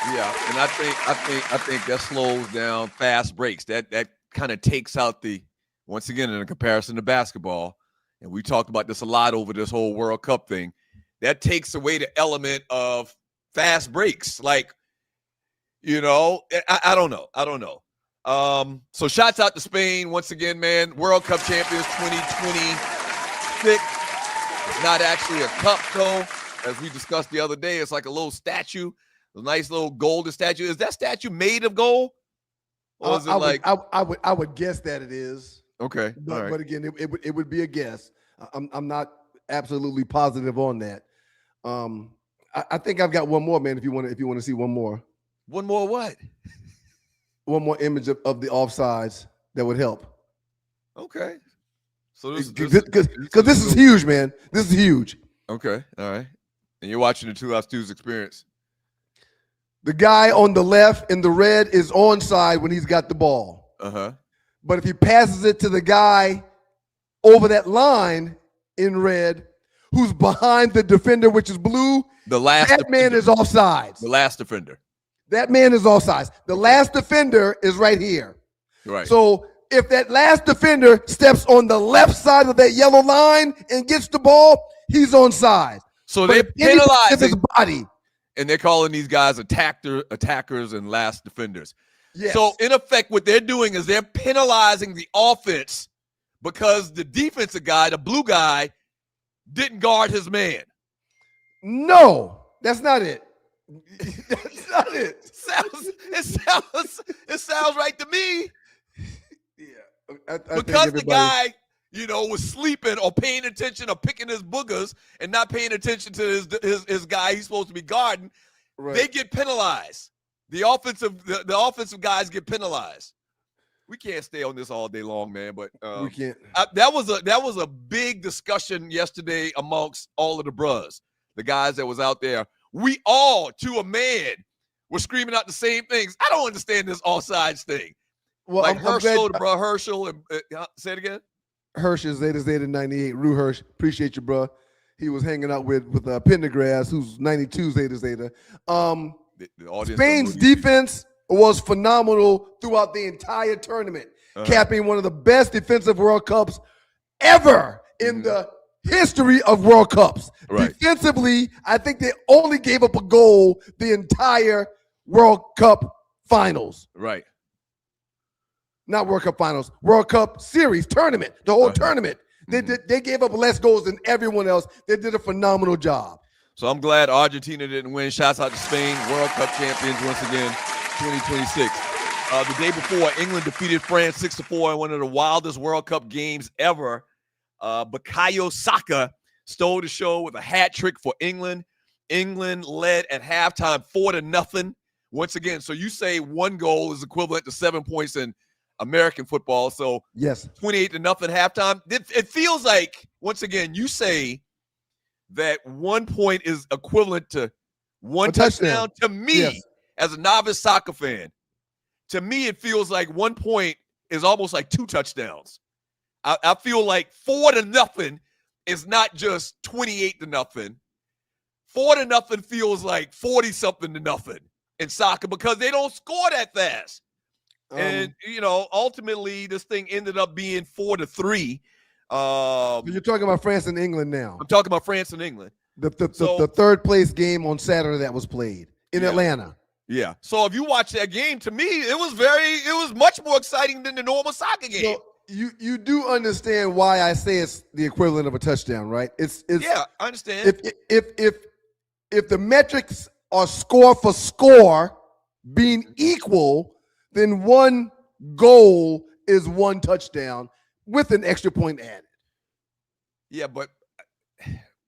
Speaker 1: Yeah, and I think that slows down fast breaks. That kind of takes out once again, in a comparison to basketball, and we talked about this a lot over this whole World Cup thing, that takes away the element of fast breaks. Like, I don't know. So shouts out to Spain once again, man. World Cup champions 2026. It's not actually a cup, though. As we discussed the other day, it's like a little statue, a nice little golden statue. Is that statue made of gold? Or is it
Speaker 4: I would guess that it is.
Speaker 1: Okay.
Speaker 4: But,
Speaker 1: all right.
Speaker 4: but again, it would be a guess. I'm not absolutely positive on that. I think I've got one more, man. If you want to see one more.
Speaker 1: One more what?
Speaker 4: One more image of the offsides that would help.
Speaker 1: Okay. So
Speaker 4: because this is huge, man. This is huge.
Speaker 1: Okay. All right. And you're watching the 2 Live Stews experience.
Speaker 4: The guy on the left in the red is onside when he's got the ball.
Speaker 1: Uh-huh.
Speaker 4: But if he passes it to the guy over that line in red, who's behind the defender, which is blue, that man is offsides.
Speaker 1: The last defender.
Speaker 4: That man is offsides. The last defender is right here.
Speaker 1: Right.
Speaker 4: So if that last defender steps on the left side of that yellow line and gets the ball, he's onside.
Speaker 1: So
Speaker 4: But
Speaker 1: they're
Speaker 4: if anybody
Speaker 1: penalizing
Speaker 4: his body.
Speaker 1: and they're calling these guys attackers and last defenders.
Speaker 4: Yes.
Speaker 1: So in effect, what they're doing is they're penalizing the offense because the defensive guy, the blue guy, didn't guard his man.
Speaker 4: No, that's not it. That's not it.
Speaker 1: It sounds right to me.
Speaker 4: Yeah, I
Speaker 1: because the guy, was sleeping or paying attention or picking his boogers and not paying attention to his guy he's supposed to be guarding,
Speaker 4: right.
Speaker 1: They get penalized. The offensive guys get penalized. We can't stay on this all day long, man. But
Speaker 4: we can't.
Speaker 1: That was a big discussion yesterday amongst all of the bros, the guys that was out there. We all, to a man, were screaming out the same things. I don't understand this offsides thing.
Speaker 4: Well,
Speaker 1: like
Speaker 4: I'm
Speaker 1: Herschel,
Speaker 4: glad,
Speaker 1: bro, Herschel, and say it again.
Speaker 4: Hirsch is Zeta 98. Rue Hirsch, appreciate you, bro. He was hanging out with Pendergrass, who's 92 Zeta.
Speaker 1: The
Speaker 4: Spain's defense was phenomenal throughout the entire tournament, capping one of the best defensive World Cups ever in the history of World Cups.
Speaker 1: Right.
Speaker 4: Defensively, I think they only gave up a goal the entire World Cup finals.
Speaker 1: Right.
Speaker 4: Not World Cup finals, World Cup series tournament, the whole tournament. They gave up less goals than everyone else. They did a phenomenal job.
Speaker 1: So I'm glad Argentina didn't win. Shouts out to Spain, World Cup champions once again, 2026. The day before, England defeated France 6-4 in one of the wildest World Cup games ever. Bukayo Saka stole the show with a hat trick for England. England led at halftime 4-0. Once again, so you say one goal is equivalent to 7 points in American football. So
Speaker 4: yes,
Speaker 1: 28-0 halftime. It feels like, once again, you say that 1 point is equivalent to one touchdown. To me, as a novice soccer fan, to me, it feels like 1 point is almost like two touchdowns. I feel like 4-0 is not just 28-0. 4-0 feels like 40-something to nothing in soccer because they don't score that fast. And, ultimately, this thing ended up being 4-3.
Speaker 4: You're talking about France and England now.
Speaker 1: I'm talking about France and England.
Speaker 4: The third place game on Saturday that was played in Atlanta.
Speaker 1: Yeah. So if you watch that game, to me, it was much more exciting than the normal soccer game.
Speaker 4: So you do understand why I say it's the equivalent of a touchdown, right? It's
Speaker 1: I understand.
Speaker 4: If the metrics are score for score being equal, then one goal is one touchdown with an extra point added.
Speaker 1: Yeah, but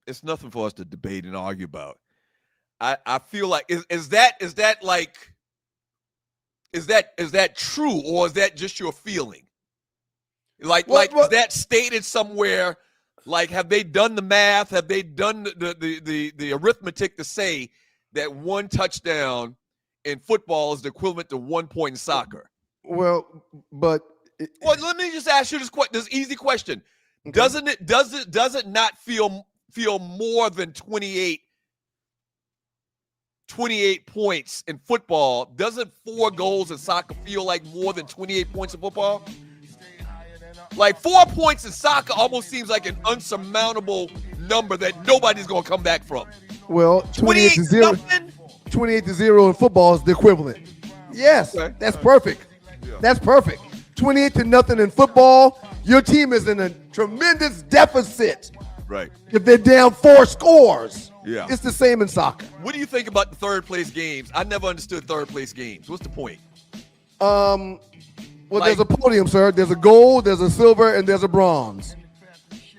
Speaker 1: it's nothing for us to debate and argue about. I feel like is that true, or is that just your feeling? Like is that stated somewhere? Like, have they done the math? Have they done the arithmetic to say that one touchdown in football is the equivalent to 1 point in soccer?
Speaker 4: Well, but
Speaker 1: let me just ask you this easy question. Okay. Does it not feel more than 28 points in football? Doesn't 4 goals in soccer feel like more than 28 points in football? Like 4 points in soccer almost seems like an unsurmountable number that nobody's going to come back from.
Speaker 4: Well, 28-0. 28-0 in football is the equivalent. Yes, okay. That's perfect. Yeah. That's perfect. 28-0 in football, your team is in a tremendous deficit.
Speaker 1: Right.
Speaker 4: If they're down 4 scores.
Speaker 1: Yeah.
Speaker 4: It's the same in soccer.
Speaker 1: What do you think about the third place games? I never understood third place games. What's the point?
Speaker 4: Well, there's a podium, sir. There's a gold, there's a silver, and there's a bronze.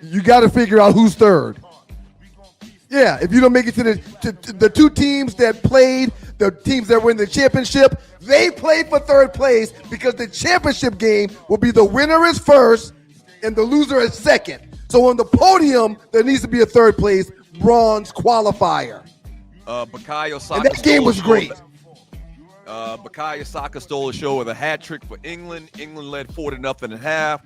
Speaker 4: You got to figure out who's third. Yeah, if you don't make it to the two teams that played, the teams that were in the championship, they played for third place because the championship game will be the winner is first and the loser is second. So on the podium, there needs to be a third place bronze qualifier.
Speaker 1: Bukayo Saka.
Speaker 4: And that game was great.
Speaker 1: Bukayo Saka stole the show with a hat trick for England. England led 4-0 at half.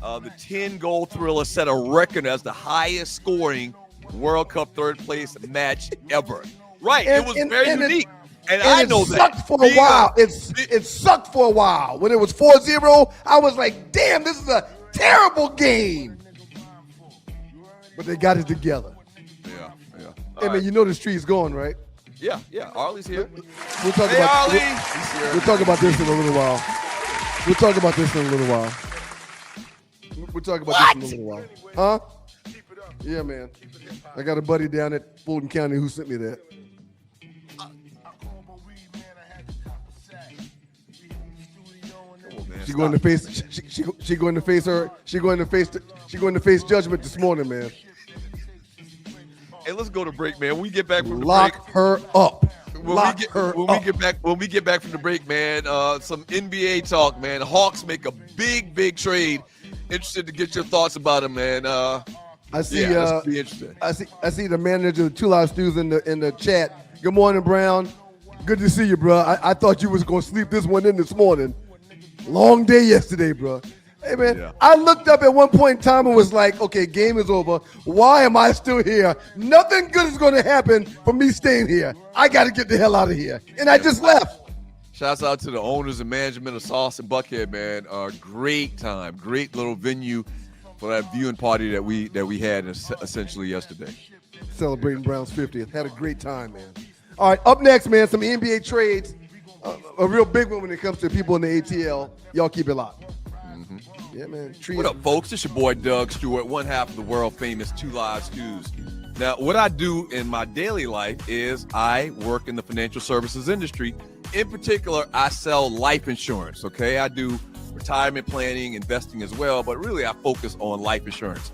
Speaker 1: The 10-goal thriller set a record as the highest scoring World Cup third place match ever. Right. It was very unique. And I know that.
Speaker 4: It sucked for a while. It sucked for a while. When it was 4-0, I was like, damn, this is a terrible game. But they got it together.
Speaker 1: Yeah.
Speaker 4: Hey, man, you know the street's going, right?
Speaker 1: Yeah. Arlie's here.
Speaker 4: We'll talk
Speaker 1: Hey,
Speaker 4: about
Speaker 1: Arlie. He's here.
Speaker 4: we'll talk about this in a little while. We'll talk about this in a little while. We'll talk about this in a little while. Huh? Yeah, man. I got a buddy down at Fulton County who sent me that.
Speaker 1: Come on, man.
Speaker 4: She going to face. She going to face her. She going to face judgment this morning, man.
Speaker 1: Hey, let's go to break, man. When we get back from the
Speaker 4: Lock
Speaker 1: break,
Speaker 4: her up.
Speaker 1: when we get back from the break, man, some NBA talk, man. Hawks make a big trade. Interested to get your thoughts about it, man.
Speaker 4: I see.
Speaker 1: That's be interesting.
Speaker 4: I see the manager of the Two Live Stews in the chat. Good morning, Brown. Good to see you, bro. I thought you was gonna sleep this one in this morning. Long day yesterday, bro. Hey, man,
Speaker 1: Yeah.
Speaker 4: I looked up at one point in time and was like, okay, game is over. Why am I still here? Nothing good is going to happen for me staying here. I got to get the hell out of here. And I just left.
Speaker 1: Shouts out to the owners and management of Sauce and Buckhead, man. Great time, great little venue for that viewing party that we had essentially yesterday.
Speaker 4: Celebrating Brown's 50th. Had a great time, man. All right, up next, man, some NBA trades. A real big one when it comes to people in the ATL. Y'all keep it locked. Yeah, man.
Speaker 1: What up, folks? It's your boy Doug Stewart, one half of the world famous Two Live Stews. Now, what I do in my daily life is I work in the financial services industry. In particular, I sell life insurance, okay? I do retirement planning, investing as well, but really I focus on life insurance.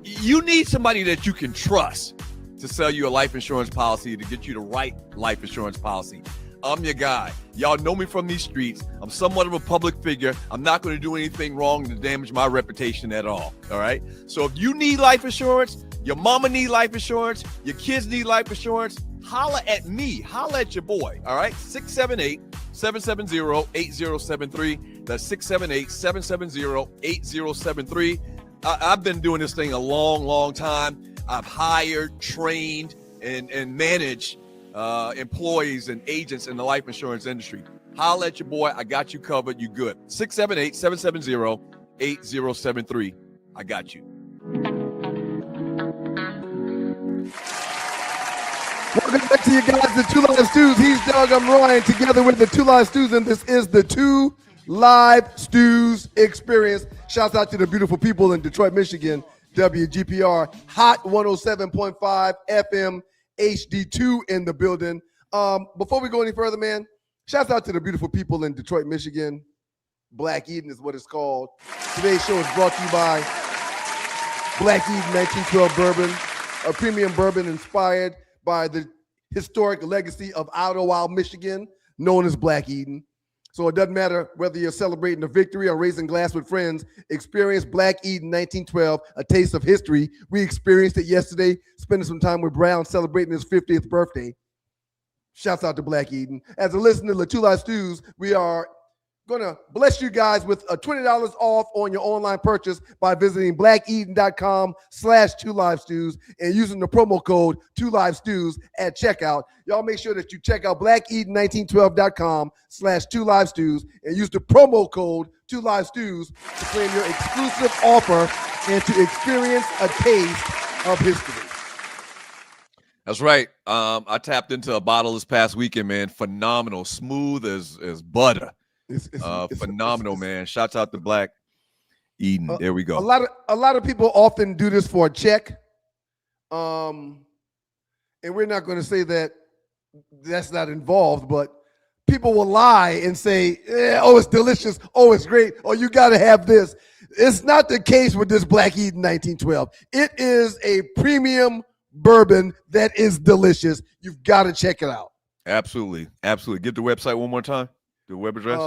Speaker 1: You need somebody that you can trust to sell you a life insurance policy, to get you the right life insurance policy. I'm your guy. Y'all know me from these streets. I'm somewhat of a public figure. I'm not going to do anything wrong to damage my reputation at all right? So if you need life insurance, your mama need life insurance, your kids need life insurance, holla at me. Holla at your boy, all right? 678-770-8073. That's 678-770-8073. I've been doing this thing a long time. I've hired, trained, and managed employees and agents in the life insurance industry. Holla at your boy. I got you covered. You good. 678-770-8073. I got you.
Speaker 4: Welcome back to you guys, the Two Live Stews. He's Doug, I'm Ryan, together with the Two Live Stews, and this is the Two Live Stews experience. Shouts out to the beautiful people in Detroit, Michigan, WGPR, Hot 107.5 FM, HD2 in the building. Before we go any further, man, shouts out to the beautiful people in Detroit, Michigan. Black Eden is what it's called. Today's show is brought to you by Black Eden 1912 Bourbon, a premium bourbon inspired by the historic legacy of Idlewild, Michigan, known as Black Eden. So it doesn't matter whether you're celebrating a victory or raising glass with friends, experience Black Eden 1912, a taste of history. We experienced it yesterday, spending some time with Brown celebrating his 50th birthday. Shouts out to Black Eden. As a listener to the Two Live Stews, we are going to bless you guys with a $20 off on your online purchase by visiting blackeden.com/2livestews and using the promo code 2livestews at checkout. Y'all make sure that you check out blackeden1912.com/2livestews and use the promo code 2livestews to claim your exclusive offer and to experience a taste of history.
Speaker 1: That's right. I tapped into a bottle this past weekend, man. Phenomenal. Smooth as butter. It's phenomenal, man. Shouts out to Black Eden. There we go.
Speaker 4: A lot of people often do this for a check. And we're not going to say that that's not involved, but people will lie and say, oh, it's delicious. Oh, it's great. Oh, you got to have this. It's not the case with this Black Eden 1912. It is a premium bourbon that is delicious. You've got to check it out.
Speaker 1: Absolutely. Give the website one more time. The web address?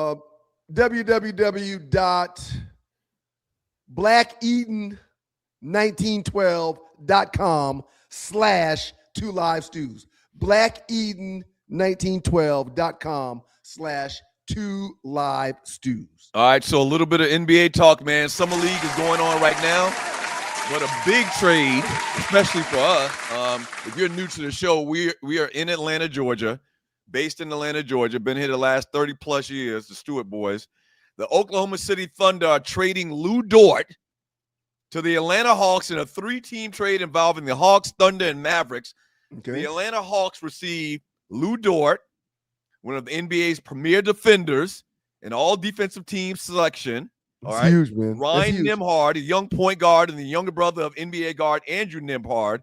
Speaker 4: www.blackeden1912.com/2livestews. blackeden1912.com/2livestews.
Speaker 1: All right, so a little bit of NBA talk, man. Summer League is going on right now. But a big trade, especially for us. If you're new to the show, we are in Atlanta, Georgia. Based in Atlanta, Georgia, been here the last 30-plus years, the Stewart boys. The Oklahoma City Thunder are trading Lou Dort to the Atlanta Hawks in a 3-team trade involving the Hawks, Thunder, and Mavericks.
Speaker 4: Okay.
Speaker 1: The Atlanta Hawks receive Lou Dort, one of the NBA's premier defenders in all defensive team selection. All
Speaker 4: That's
Speaker 1: right.
Speaker 4: huge, man. That's
Speaker 1: Ryan
Speaker 4: huge.
Speaker 1: Nembhard, a young point guard and the younger brother of NBA guard Andrew Nembhard.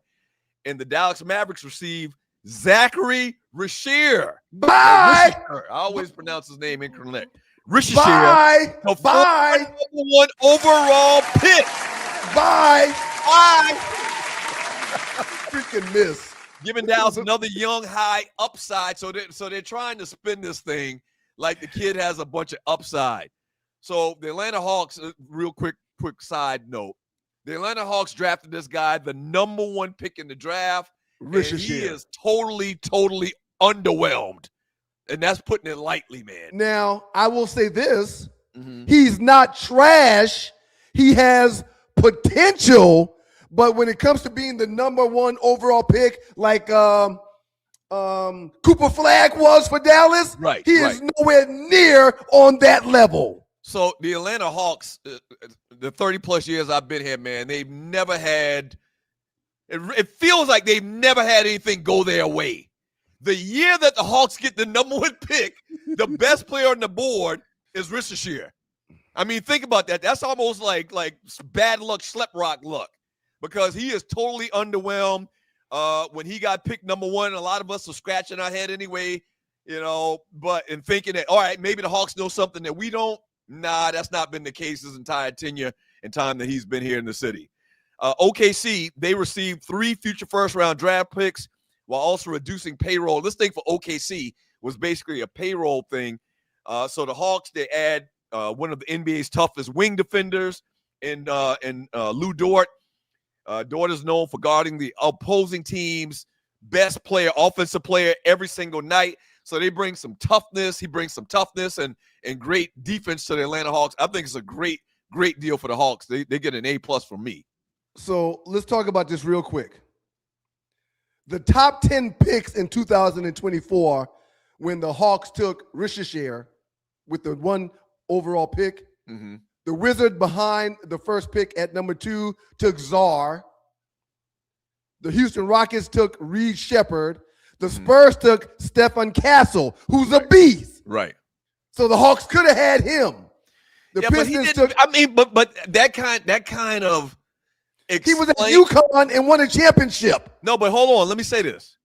Speaker 1: And the Dallas Mavericks receive Zachary Rishier.
Speaker 4: Bye.
Speaker 1: I always pronounce his name incorrect. Rishier.
Speaker 4: Bye.
Speaker 1: The
Speaker 4: Bye.
Speaker 1: number one overall pick.
Speaker 4: Bye.
Speaker 1: Bye.
Speaker 4: Freaking miss.
Speaker 1: Giving Dallas another young high upside. So they're trying to spin this thing like the kid has a bunch of upside. So the Atlanta Hawks, real quick side note. The Atlanta Hawks drafted this guy, the number one pick in the draft. And he is totally underwhelmed. And that's putting it lightly, man.
Speaker 4: Now, I will say this. He's not trash. He has potential. But when it comes to being the number one overall pick, like Cooper Flagg was for Dallas, he is nowhere near on that level.
Speaker 1: So the Atlanta Hawks, the 30-plus years I've been here, man, they've never had – it feels like they've never had anything go their way. The year that the Hawks get the number one pick, the best player on the board is Rishier. I mean, think about that. That's almost like bad luck, schlep rock luck, because he is totally underwhelmed. When he got picked number one, a lot of us are scratching our head anyway, and thinking that, all right, maybe the Hawks know something that we don't. Nah, that's not been the case his entire tenure and time that he's been here in the city. OKC, they received 3 future first-round draft picks while also reducing payroll. This thing for OKC was basically a payroll thing. So the Hawks, they add one of the NBA's toughest wing defenders in Lou Dort. Dort is known for guarding the opposing team's best player, offensive player, every single night. So they bring some toughness. He brings some toughness and great defense to the Atlanta Hawks. I think it's a great deal for the Hawks. They get an A+ from me.
Speaker 4: So let's talk about this real quick. The top 10 picks in 2024, when the Hawks took Rishier with the 1 overall pick, the Wizard behind the first pick at number 2 took Czar. The Houston Rockets took Reed Shepherd. The Spurs took Stephen Castle, who's a beast.
Speaker 1: Right.
Speaker 4: So the Hawks could have had him. The Pistons took.
Speaker 1: I mean, but that kind of.
Speaker 4: He was at UConn and won a championship.
Speaker 1: No, but hold on. Let me say this.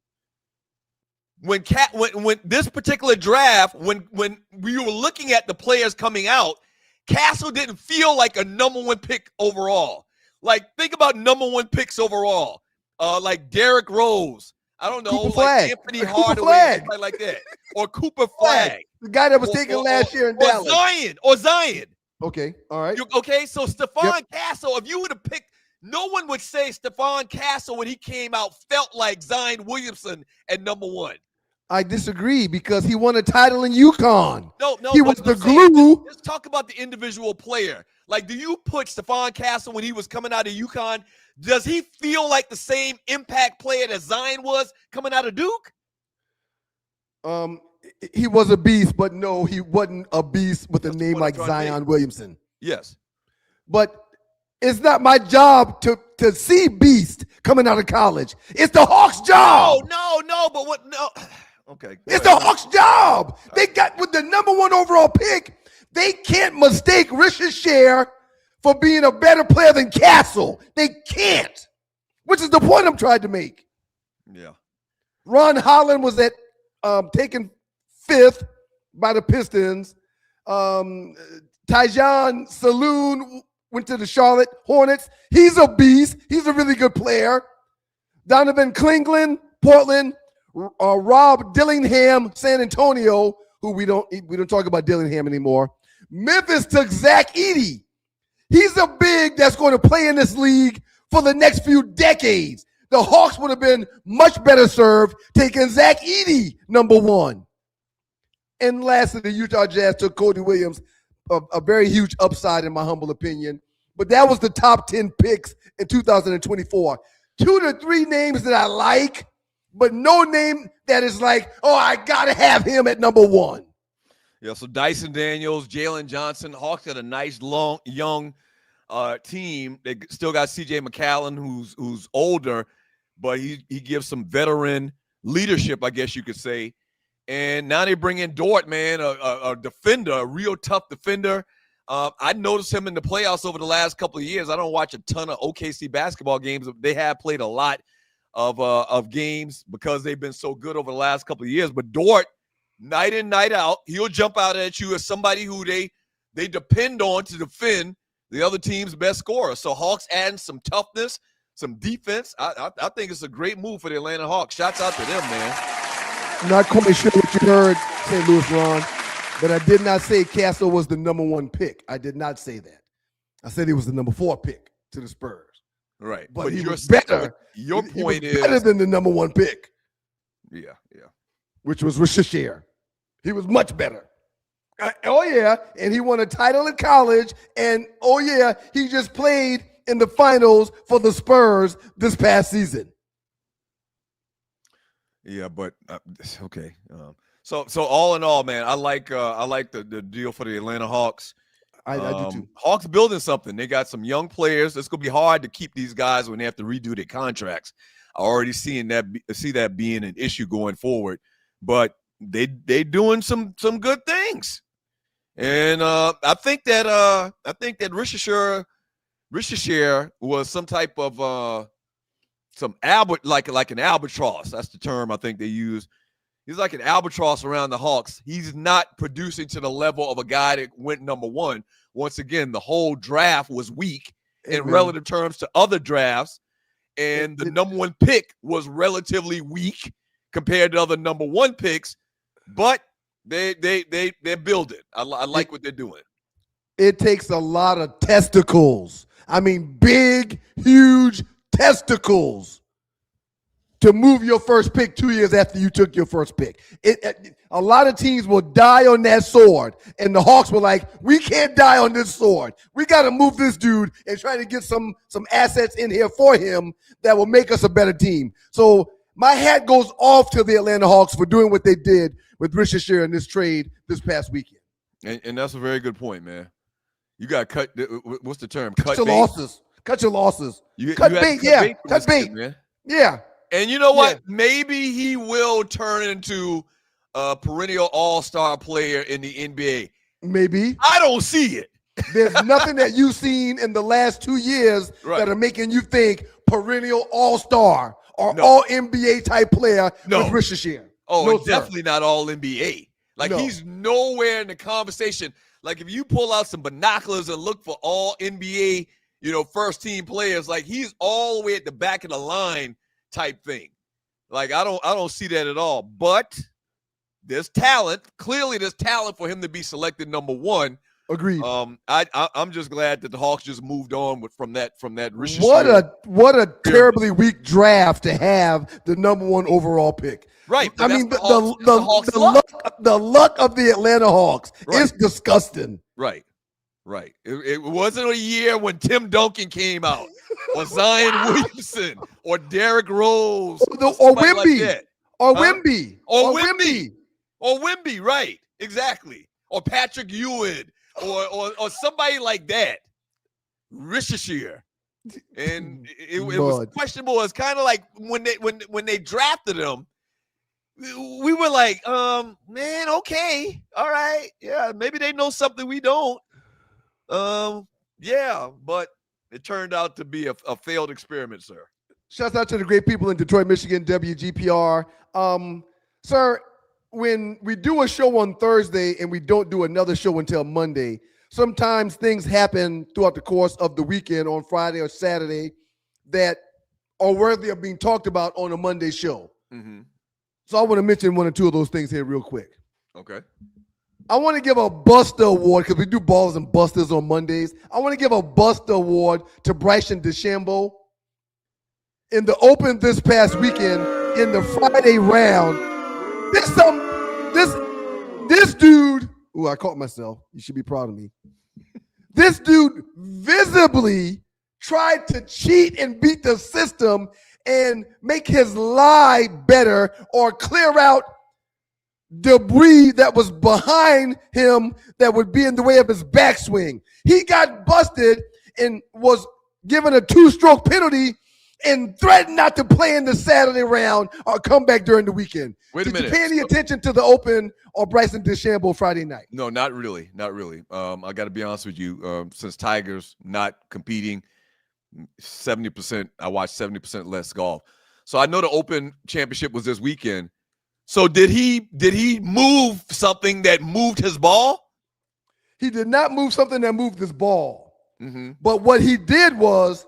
Speaker 1: When this particular draft, when we were looking at the players coming out, Castle didn't feel like a number one pick overall. Like, think about number one picks overall. Like Derrick Rose. I don't know, like Anthony Hardaway, somebody like that. Or Cooper Flagg.
Speaker 4: The guy that was taken last year in Dallas.
Speaker 1: Zion.
Speaker 4: Okay, all right.
Speaker 1: Okay, so Stephon Castle, if you would have picked, no one would say Stephon Castle when he came out felt like Zion Williamson at number 1.
Speaker 4: I disagree because he won a title in UConn.
Speaker 1: No.
Speaker 4: He was the glue.
Speaker 1: Let's talk about the individual player. Like, do you put Stephon Castle when he was coming out of UConn? Does he feel like the same impact player that Zion was coming out of Duke?
Speaker 4: He was a beast, but no, he wasn't a beast with a name like Zion Williamson.
Speaker 1: Yes.
Speaker 4: But it's not my job to see beast coming out of college. It's the Hawks' job.
Speaker 1: No, but what? No. Okay.
Speaker 4: It's the Hawks' job. They got with the number 1 overall pick. They can't mistake Rishier for being a better player than Castle. They can't, which is the point I'm trying to make.
Speaker 1: Yeah.
Speaker 4: Ron Holland was taken 5th by the Pistons. Tyjon Saloon went to the Charlotte Hornets. He's a beast. He's a really good player. Donovan Cleveland, Portland. Rob Dillingham, San Antonio, who we don't talk about Dillingham anymore. Memphis took Zach Edey. He's a big that's going to play in this league for the next few decades. The Hawks would have been much better served taking Zach Edey, number 1. And lastly, the Utah Jazz took Cody Williams, a very huge upside in my humble opinion. But that was the top 10 picks in 2024. 2 to 3 names that I like, but no name that is like, oh, I got to have him at number 1.
Speaker 1: Yeah, so Dyson Daniels, Jalen Johnson, Hawks got a nice, long, young team. They still got C.J. McCollum, who's older, but he gives some veteran leadership, I guess you could say. And now they bring in Dort, man, a defender, a real tough defender. I noticed him in the playoffs over the last couple of years. I don't watch a ton of OKC basketball games. They have played a lot of games because they've been so good over the last couple of years. But Dort, night in, night out, he'll jump out at you as somebody who they depend on to defend the other team's best scorer. So Hawks adding some toughness, some defense. I think it's a great move for the Atlanta Hawks. Shouts out to them, man.
Speaker 4: Not quite sure what you heard, St. Louis, Ron, but I did not say Castle was the number 1 pick. I did not say that. I said he was the number 4 pick to the Spurs.
Speaker 1: Right.
Speaker 4: But he was better.
Speaker 1: Your point is
Speaker 4: better than the number 1 pick.
Speaker 1: Yeah.
Speaker 4: Which was Rishishier. He was much better. And he won a title in college. And he just played in the finals for the Spurs this past season.
Speaker 1: Yeah, but okay. So all in all, man, I like the deal for the Atlanta Hawks.
Speaker 4: I do too.
Speaker 1: Hawks building something. They got some young players. It's gonna be hard to keep these guys when they have to redo their contracts. I already see that being an issue going forward. But they doing some good things, and I think that Rishishier was some type of like an albatross. That's the term I think they use. He's like an albatross around the Hawks. He's not producing to the level of a guy that went number 1. Once again, the whole draft was weak in relative terms to other drafts, and the number 1 pick was relatively weak compared to other number 1 picks. But they're building. I like what they're doing.
Speaker 4: It takes a lot of testicles. I mean, big, huge testicles to move your first pick 2 years after you took your first pick. A lot of teams will die on that sword, and the Hawks were like, we can't die on this sword. We got to move this dude and try to get some assets in here for him that will make us a better team. So my hat goes off to the Atlanta Hawks for doing what they did with Rishishier in this trade this past weekend.
Speaker 1: And that's a very good point, man. You got to cut. What's the term?
Speaker 4: Cut your losses. Cut your losses. Cut bait. Cut bait.
Speaker 1: Man.
Speaker 4: Yeah.
Speaker 1: And you know what? Yeah. Maybe he will turn into a perennial all-star player in the NBA.
Speaker 4: Maybe.
Speaker 1: I don't see it.
Speaker 4: There's nothing that you've seen in the last 2 years that are making you think perennial all-star or all-NBA type player with Rishishier.
Speaker 1: Oh, definitely not all-NBA. Like, he's nowhere in the conversation. Like, if you pull out some binoculars and look for all-NBA, first-team players, like, he's all the way at the back of the line type thing. Like, I don't see that at all. But there's talent. Clearly, there's talent for him to be selected number 1.
Speaker 4: Agreed.
Speaker 1: I'm just glad that the Hawks just moved on from that Rishishier.
Speaker 4: What a terribly weak draft to have the number 1 overall pick.
Speaker 1: Right.
Speaker 4: I mean, the luck of the Atlanta Hawks is disgusting.
Speaker 1: Right. It wasn't a year when Tim Duncan came out, or Zion Williamson, or Derrick Rose,
Speaker 4: or Wemby, or Wemby.
Speaker 1: Right? Exactly. Or Patrick Ewing, or somebody like that. Rishishier. And it was questionable. It's kind of like when they drafted him. We were like, man, okay, all right, yeah, maybe they know something we don't. Yeah, but it turned out to be a failed experiment, sir.
Speaker 4: Shouts out to the great people in Detroit, Michigan, WGPR. Sir, when we do a show on Thursday and we don't do another show until Monday, sometimes things happen throughout the course of the weekend on Friday or Saturday that are worthy of being talked about on a Monday show.
Speaker 1: Mm-hmm.
Speaker 4: So I want to mention 1 or 2 of those things here real quick.
Speaker 1: Okay.
Speaker 4: I want to give a Buster Award because we do Ballers and Busters on Mondays. I want to give a Buster Award to Bryson DeChambeau. In the Open this past weekend, in the Friday round, this dude, I caught myself. You should be proud of me. This dude visibly tried to cheat and beat the system and make his lie better or clear out debris that was behind him that would be in the way of his backswing. He got busted and was given a 2-stroke penalty and threatened not to play in the Saturday round or come back during the weekend.
Speaker 1: Wait a minute.
Speaker 4: Did you pay any attention to the Open or Bryson DeChambeau Friday night?
Speaker 1: No, not really. Not really. I got to be honest with you. Since Tiger's not competing, 70%, I watched 70% less golf. So I know the Open Championship was this weekend. So did he move something that moved his ball?
Speaker 4: He did not move something that moved his ball.
Speaker 1: Mm-hmm.
Speaker 4: But what he did was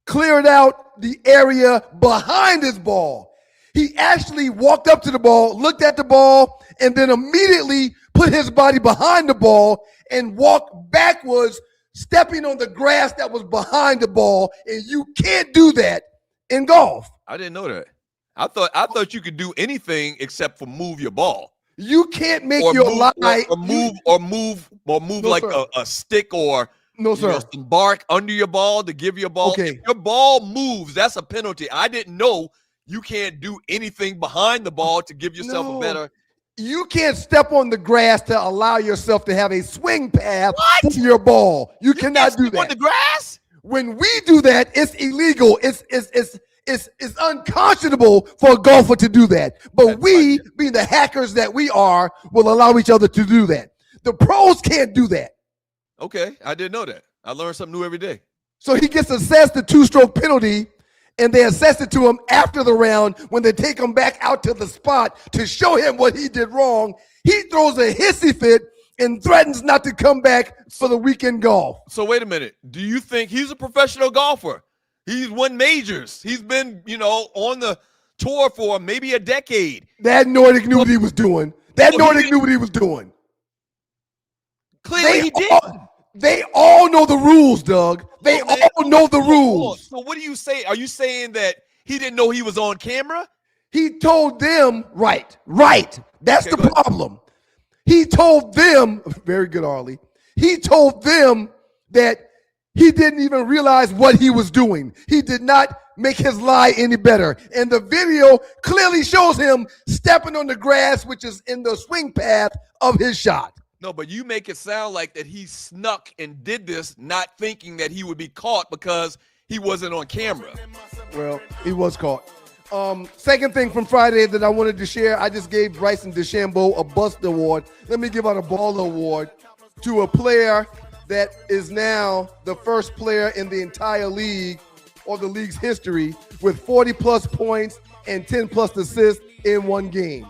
Speaker 4: cleared out the area behind his ball. He actually walked up to the ball, looked at the ball, and then immediately put his body behind the ball and walked backwards, stepping on the grass that was behind the ball. And you can't do that in golf.
Speaker 1: I didn't know that. I thought you could do anything except for move your ball.
Speaker 4: You can't make
Speaker 1: Or
Speaker 4: your
Speaker 1: move,
Speaker 4: lie.
Speaker 1: or move
Speaker 4: No,
Speaker 1: like
Speaker 4: sir.
Speaker 1: a stick or
Speaker 4: No, sir.
Speaker 1: some bark under your ball to give your ball.
Speaker 4: Okay.
Speaker 1: If your ball moves, that's a penalty. I didn't know you can't do anything behind the ball to give yourself
Speaker 4: No.
Speaker 1: a better.
Speaker 4: You can't step on the grass to allow yourself to have a swing path for your ball. You cannot do
Speaker 1: On
Speaker 4: that.
Speaker 1: the grass?
Speaker 4: When we do that, it's illegal. It's unconscionable for a golfer to do that. But
Speaker 1: That's
Speaker 4: we,
Speaker 1: right.
Speaker 4: being the hackers that we are, will allow each other to do that. The pros can't do that.
Speaker 1: Okay, I didn't know that. I learn something new every day.
Speaker 4: So he gets assessed the 2-stroke penalty, and they assess it to him after the round when they take him back out to the spot to show him what he did wrong. He throws a hissy fit and threatens not to come back for the weekend golf.
Speaker 1: So wait a minute. Do you think he's a professional golfer? He's won majors. He's been, on the tour for maybe a decade.
Speaker 4: That Nordic knew what he was doing. That Nordic knew what he was doing.
Speaker 1: Clearly he did.
Speaker 4: They all know the rules, Doug. They all know the rules.
Speaker 1: So what do you say? Are you saying that he didn't know he was on camera?
Speaker 4: He told them, right. That's
Speaker 1: Okay,
Speaker 4: the
Speaker 1: go ahead.
Speaker 4: problem. He told them, very good, Arlie. He told them that he didn't even realize what he was doing. He did not make his lie any better. And the video clearly shows him stepping on the grass, which is in the swing path of his shot.
Speaker 1: No, but you make it sound like that he snuck and did this not thinking that he would be caught because he wasn't on camera.
Speaker 4: Well, he was caught. Second thing from Friday that I wanted to share, I just gave Bryson DeChambeau a Bust Award. Let me give out a Baller Award to a player that is now the first player in the entire league or the league's history with 40-plus points and 10-plus assists in one game.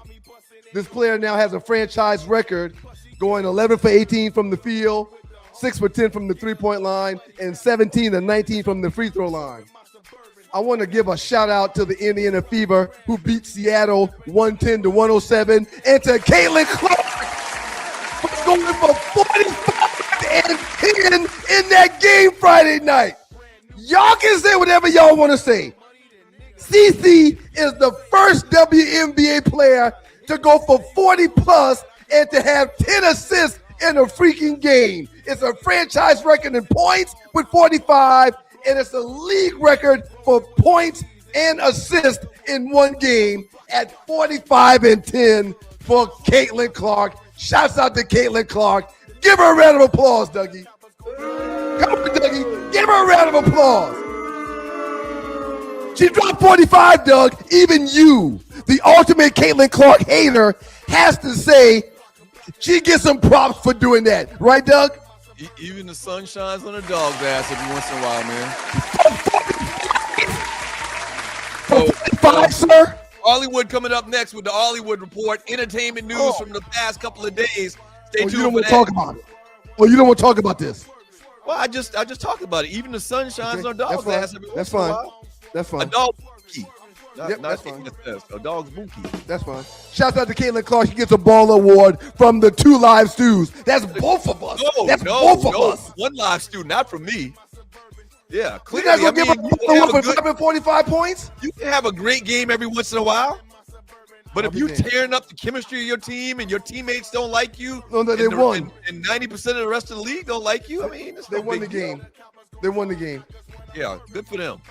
Speaker 4: This player now has a franchise record going 11 for 18 from the field, 6 for 10 from the three-point line, and 17 and 19 from the free throw line. I want to give a shout out to the Indiana Fever who beat Seattle 110-107, and to Caitlin Clark for going for 45 and 10 in that game Friday night. Y'all can say whatever y'all want to say. CeCe is the first WNBA player to go for 40 plus and to have 10 assists in a freaking game. It's a franchise record in points with 45, and it's a league record for points and assists in one game at 45 and 10 for Caitlin Clark. Shouts out to Caitlin Clark. Give her a round of applause, Dougie. Come on, Dougie. Give her a round of applause. She dropped 45, Doug. Even you, the ultimate Caitlin Clark hater, has to say she gets some props for doing that. Right, Doug?
Speaker 1: Even the sun shines on a dog's ass every once in a while, man.
Speaker 4: 45, sir.
Speaker 1: Hollywood coming up next with the Hollywood Report. Entertainment news from the past couple of days. Stay
Speaker 4: Oh,
Speaker 1: tuned
Speaker 4: you don't
Speaker 1: for
Speaker 4: want
Speaker 1: that.
Speaker 4: to talk about it. Oh, you don't want to talk about this.
Speaker 1: Well, I just talked about it. Even the sun shines
Speaker 4: Okay,
Speaker 1: on a dog's
Speaker 4: that's
Speaker 1: ass every
Speaker 4: fine.
Speaker 1: once
Speaker 4: That's
Speaker 1: in a
Speaker 4: fine.
Speaker 1: while.
Speaker 4: That's
Speaker 1: A
Speaker 4: fine.
Speaker 1: dog bookie.
Speaker 4: Yep, that's fine.
Speaker 1: A dog's bookie.
Speaker 4: That's fine. Shouts out to Caitlin Clark. She gets a ball award from the Two Live Stews. That's both of us. That's both of us.
Speaker 1: One live student, not from me. Yeah,
Speaker 4: You're
Speaker 1: clearly.
Speaker 4: not going to
Speaker 1: I
Speaker 4: give
Speaker 1: mean,
Speaker 4: her
Speaker 1: you
Speaker 4: a
Speaker 1: can have
Speaker 4: award
Speaker 1: a
Speaker 4: for
Speaker 1: good-
Speaker 4: dropping 45 points?
Speaker 1: you can have a great game every once in a while. But if
Speaker 4: I'll
Speaker 1: you
Speaker 4: be damned.
Speaker 1: tearing up the chemistry of your team and your teammates don't like you,
Speaker 4: No, they
Speaker 1: and
Speaker 4: won.
Speaker 1: and 90% of the rest of the league don't like you, I mean, it's
Speaker 4: They
Speaker 1: no
Speaker 4: won the
Speaker 1: big deal.
Speaker 4: game. They won the game.
Speaker 1: Yeah, good for them.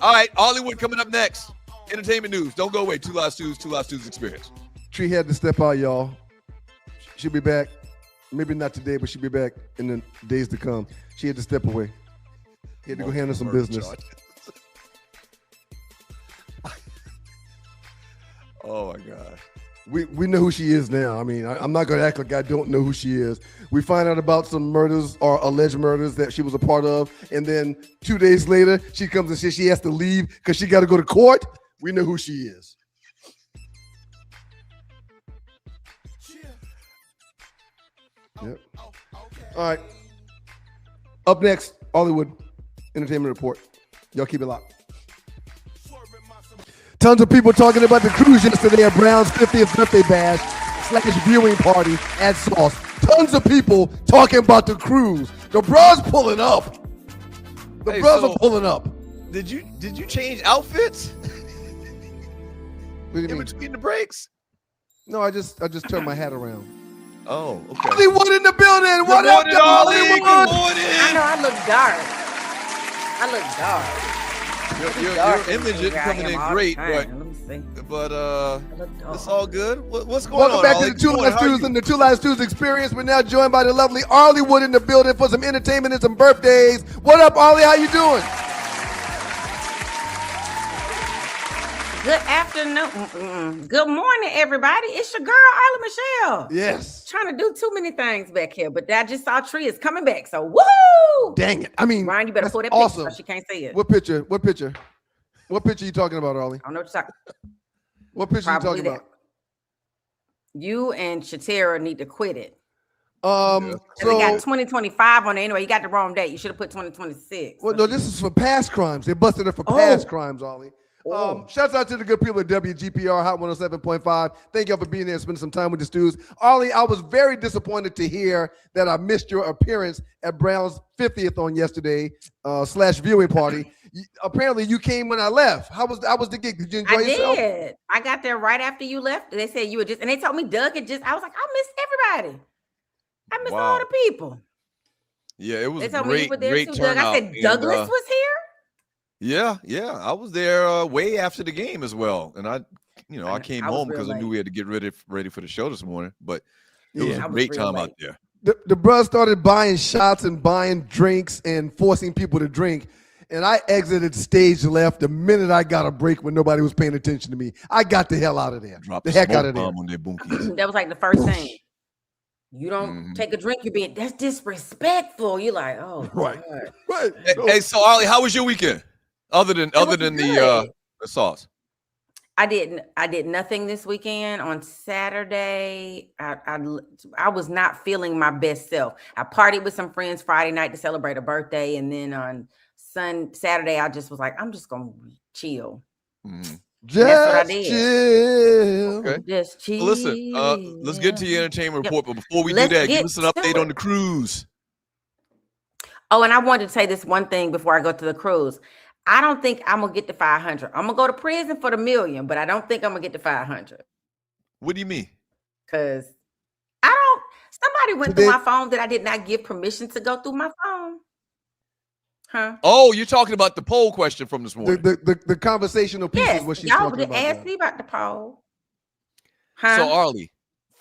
Speaker 1: All right, Hollywood coming up next. Entertainment news. Don't go away. Two Live Stews experience.
Speaker 4: Tree had to step out, y'all. She'll be back. Maybe not today, but she'll be back in the days to come. She had to step away. He had to go handle some business.
Speaker 1: Oh my God.
Speaker 4: We know who she is now. I mean, I'm not going to act like I don't know who she is. We find out about some murders or alleged murders that she was a part of, and then 2 days later, she comes and says she has to leave because she got to go to court. We know who she is. Yep. All right. Up next, Hollywood Entertainment Report. Y'all keep it locked. Tons of people talking about the cruise yesterday at Brown's 50th birthday bash / viewing party at Sauce. Tons of people talking about the cruise. The bros pulling up. The bros are pulling up.
Speaker 1: Did you change outfits
Speaker 4: What do you
Speaker 1: in
Speaker 4: mean?
Speaker 1: between the breaks?
Speaker 4: No, I just turned my hat around.
Speaker 1: Oh, okay.
Speaker 4: Hollywood in the building. What up,
Speaker 1: Good morning, Ollie. Good
Speaker 4: Hollywood?
Speaker 1: morning.
Speaker 6: I know I look dark. I look dark.
Speaker 1: Your image isn't coming in great,
Speaker 6: Let me see.
Speaker 1: but
Speaker 6: I look dark.
Speaker 1: it's all good. What's going
Speaker 4: Welcome
Speaker 1: on?
Speaker 4: back
Speaker 1: Ollie?
Speaker 4: to the Two
Speaker 1: Good
Speaker 4: Live
Speaker 1: morning. How are
Speaker 4: Stews
Speaker 1: you?
Speaker 4: and the Two Live Stews experience. We're now joined by the lovely Hollywood in the building for some entertainment and some birthdays. What up, Ollie? How you doing?
Speaker 6: Good afternoon. Good morning, everybody. It's your girl, Arlie Michelle.
Speaker 4: Yes.
Speaker 6: Trying to do too many things back here, but I just saw Tree is coming back. So woohoo!
Speaker 4: Dang it. I mean,
Speaker 6: Ryan, you better
Speaker 4: that's
Speaker 6: pull that
Speaker 4: awesome.
Speaker 6: picture so she can't see it.
Speaker 4: What picture? What picture? What picture you talking about, Ollie?
Speaker 6: I don't know what you're talking.
Speaker 4: What picture you
Speaker 6: Probably
Speaker 4: talking
Speaker 6: that.
Speaker 4: about?
Speaker 6: You and Shatera need to quit it.
Speaker 1: Yeah.
Speaker 6: They
Speaker 4: So,
Speaker 6: got 2025 on it anyway. You got the wrong date. You should have put 2026.
Speaker 4: well, no, this is for past crimes. They busted her for past crimes, Ollie. Shouts out to the good people at WGPR Hot 107.5. Thank y'all for being there and spending some time with the Stews. Ollie, I was very disappointed to hear that I missed your appearance at Brown's 50th on yesterday / viewing party. Apparently, you came when I left. How was the gig? Did you enjoy yourself?
Speaker 6: I did. I got there right after you left. They said you were just, and they told me Doug had just. I was like, I missed everybody. I missed all the people.
Speaker 1: Yeah, it was
Speaker 6: They told me you
Speaker 1: great,
Speaker 6: were there
Speaker 1: great
Speaker 6: too, Doug.
Speaker 1: turnout.
Speaker 6: I said Douglas was here.
Speaker 1: Yeah, I was there way after the game as well, and I came
Speaker 6: I was
Speaker 1: home
Speaker 6: real
Speaker 1: because I knew
Speaker 6: late.
Speaker 1: we had to get ready for the show this morning. But it was
Speaker 4: Yeah.
Speaker 1: a
Speaker 6: I was
Speaker 1: great
Speaker 6: real
Speaker 1: time out
Speaker 6: late.
Speaker 1: there.
Speaker 4: The bros started buying shots and buying drinks and forcing people to drink. And I exited stage left the minute I got a break when nobody was paying attention to me. I got the hell out of there.
Speaker 1: Dropped
Speaker 4: The
Speaker 1: the
Speaker 4: heck
Speaker 1: smoke
Speaker 4: out of there.
Speaker 1: bomb on their bunkies.
Speaker 6: That was like the first thing. You don't
Speaker 1: Mhm.
Speaker 6: take a drink, that's disrespectful. You're like, oh,
Speaker 4: Right.
Speaker 6: God.
Speaker 4: Right.
Speaker 1: Hey, so Ollie, how was your weekend? Other than
Speaker 6: was
Speaker 1: the
Speaker 6: good.
Speaker 1: sauce.
Speaker 6: I did nothing this weekend. On Saturday, I was not feeling my best self. I partied with some friends Friday night to celebrate a birthday, and then on Saturday, I just was like, I'm just gonna chill.
Speaker 1: Mhm.
Speaker 6: That's what I
Speaker 4: Just
Speaker 6: did.
Speaker 4: chill.
Speaker 1: Okay.
Speaker 6: Just chill.
Speaker 1: So listen, let's get to your entertainment
Speaker 6: Yep.
Speaker 1: report. But before we
Speaker 6: Let's
Speaker 1: do that,
Speaker 6: get
Speaker 1: give us an
Speaker 6: to
Speaker 1: update
Speaker 6: it.
Speaker 1: on the cruise.
Speaker 6: Oh, and I wanted to say this one thing before I go to the cruise. I don't think I'm gonna get to 500. I'm gonna go to prison for the million, but I don't think I'm gonna get to 500
Speaker 1: What do you mean?
Speaker 6: because I don't. Somebody went
Speaker 4: Today-
Speaker 6: through my phone that I did not give permission to go through my phone. Huh?
Speaker 1: Oh, you're talking about the poll question from this morning.
Speaker 4: The conversational piece
Speaker 6: Yes,
Speaker 4: is what she's
Speaker 6: y'all
Speaker 4: talking
Speaker 6: did
Speaker 4: about.
Speaker 6: ask
Speaker 4: now.
Speaker 6: me about the poll. Huh?
Speaker 1: So Arlie,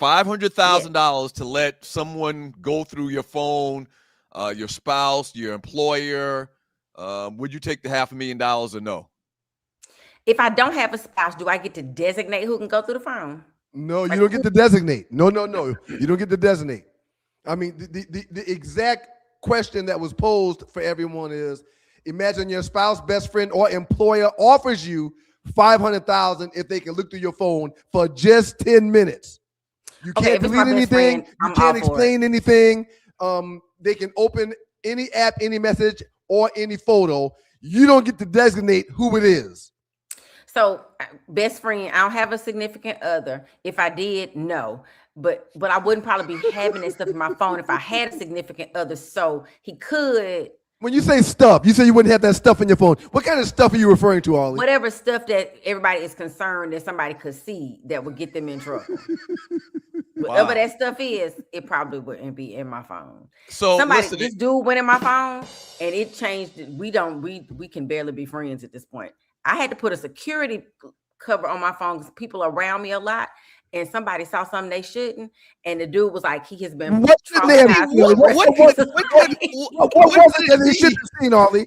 Speaker 1: $500,000 to let someone go through your phone, your spouse, your employer. Would you take the $500,000 or no?
Speaker 6: If I don't have a spouse, do I get to designate who can go through the phone?
Speaker 4: No, you don't get to designate. No. You don't get to designate. I mean, the exact question that was posed for everyone is: imagine your spouse, best friend, or employer offers you $500,000 if they can look through your phone for just 10 minutes. You
Speaker 6: Okay,
Speaker 4: can't
Speaker 6: if it's my
Speaker 4: delete
Speaker 6: best
Speaker 4: anything.
Speaker 6: friend,
Speaker 4: You
Speaker 6: I'm
Speaker 4: can't
Speaker 6: all for
Speaker 4: explain anything. They can open any app, any message, or any photo. You don't get to designate who it is.
Speaker 6: So, best friend, I don't have a significant other. If I did, no. But I wouldn't probably be having that stuff in my phone if I had a significant other. So he could,
Speaker 4: When you say stuff, you say you wouldn't have that stuff in your phone. What kind of stuff are you referring to, Ollie?
Speaker 6: whatever stuff that everybody is concerned that somebody could see that would get them in trouble. Whatever
Speaker 1: Wow.
Speaker 6: that stuff is, it probably wouldn't be in my phone.
Speaker 1: So
Speaker 6: Somebody,
Speaker 1: listen,
Speaker 6: this dude went in my phone and it changed. We can barely be friends at this point. I had to put a security cover on my phone because people around me a lot. And somebody saw something they shouldn't, and the dude was like, "He has been
Speaker 4: What should they have
Speaker 6: traumatized
Speaker 4: seen?
Speaker 6: for the rest of his life."
Speaker 4: What was it that they should have seen, Ollie?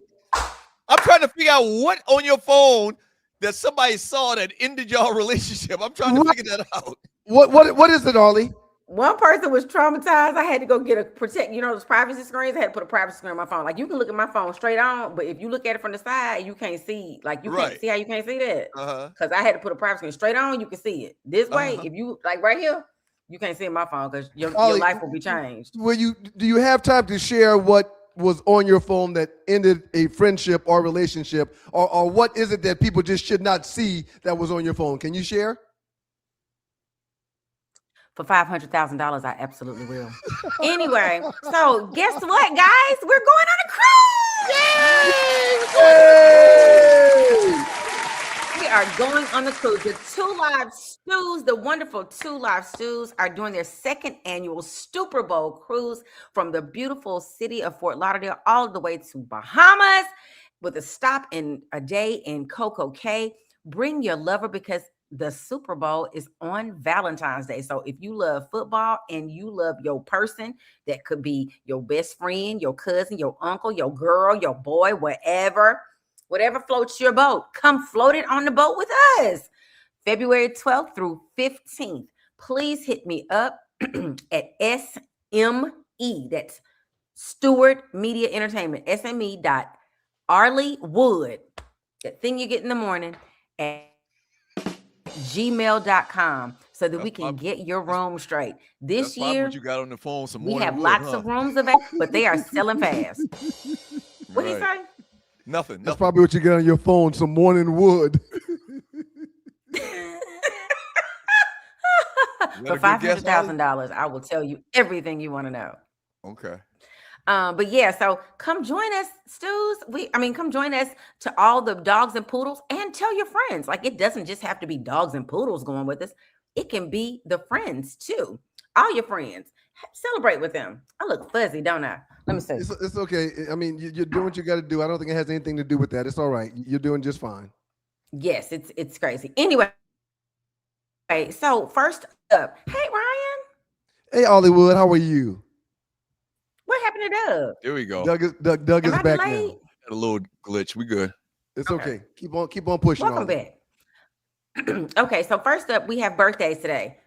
Speaker 1: I'm trying to figure out what on your phone that somebody saw that ended y'all relationship? I'm trying to figure that out.
Speaker 4: What is it, Ollie?
Speaker 6: One person was traumatized. I had to go get those privacy screens. I had to put a privacy screen on my phone. Like, you can look at my phone straight on, but if you look at it from the side, you can't see. Like, you can't see how you can't see that. Because I had to put a privacy screen straight on. You can see it this way. If you like right here, you can't see in my phone because your life will be changed.
Speaker 4: Do you have time to share what was on your phone that ended a friendship or relationship, or what is it that people just should not see that was on your phone? Can you share?
Speaker 6: For $500,000, I absolutely will. Anyway, so guess what, guys? We're going on a cruise! Yay! We are going on the cruise. The Two Live Stews, the wonderful Two Live Stews, are doing their second annual Super Bowl cruise from the beautiful city of Fort Lauderdale all the way to Bahamas with a stop in a day in Coco Cay. Bring your lover because the Super Bowl is on Valentine's Day. So if you love football and you love your person, that could be your best friend, your cousin, your uncle, your girl, your boy, whatever floats your boat, come float it on the boat with us. February 12th through 15th. Please hit me up at SME. That's Stewart Media Entertainment, SME.ArleyWood. That thing you get in the morning at gmail.com so that we can get your room straight. This year,
Speaker 1: what you got on the phone,
Speaker 6: we have lots of rooms available, but they are selling fast. What did he say?
Speaker 1: Nothing.
Speaker 4: That's probably what you get on your phone, some morning wood.
Speaker 6: For $500,000, I will tell you everything you want to know.
Speaker 1: Okay.
Speaker 6: But yeah, so come join us, Stews. Come join us to all the dogs and poodles, and tell your friends. Like, it doesn't just have to be dogs and poodles going with us. It can be the friends too. All your friends. Celebrate with them. I look fuzzy, don't I? Let me see.
Speaker 4: It's okay. I mean, you're doing what you got to do. I don't think it has anything to do with that. It's all right. You're doing just fine.
Speaker 6: Yes, it's crazy. Anyway, so first up, hey Ryan.
Speaker 4: Hey Hollywood, how are you?
Speaker 6: What happened to Doug?
Speaker 1: Here we go.
Speaker 4: Doug is back now.
Speaker 1: Had a little glitch. We good.
Speaker 4: It's okay. Keep on pushing.
Speaker 6: Welcome back. Okay, so first up, we have birthdays today.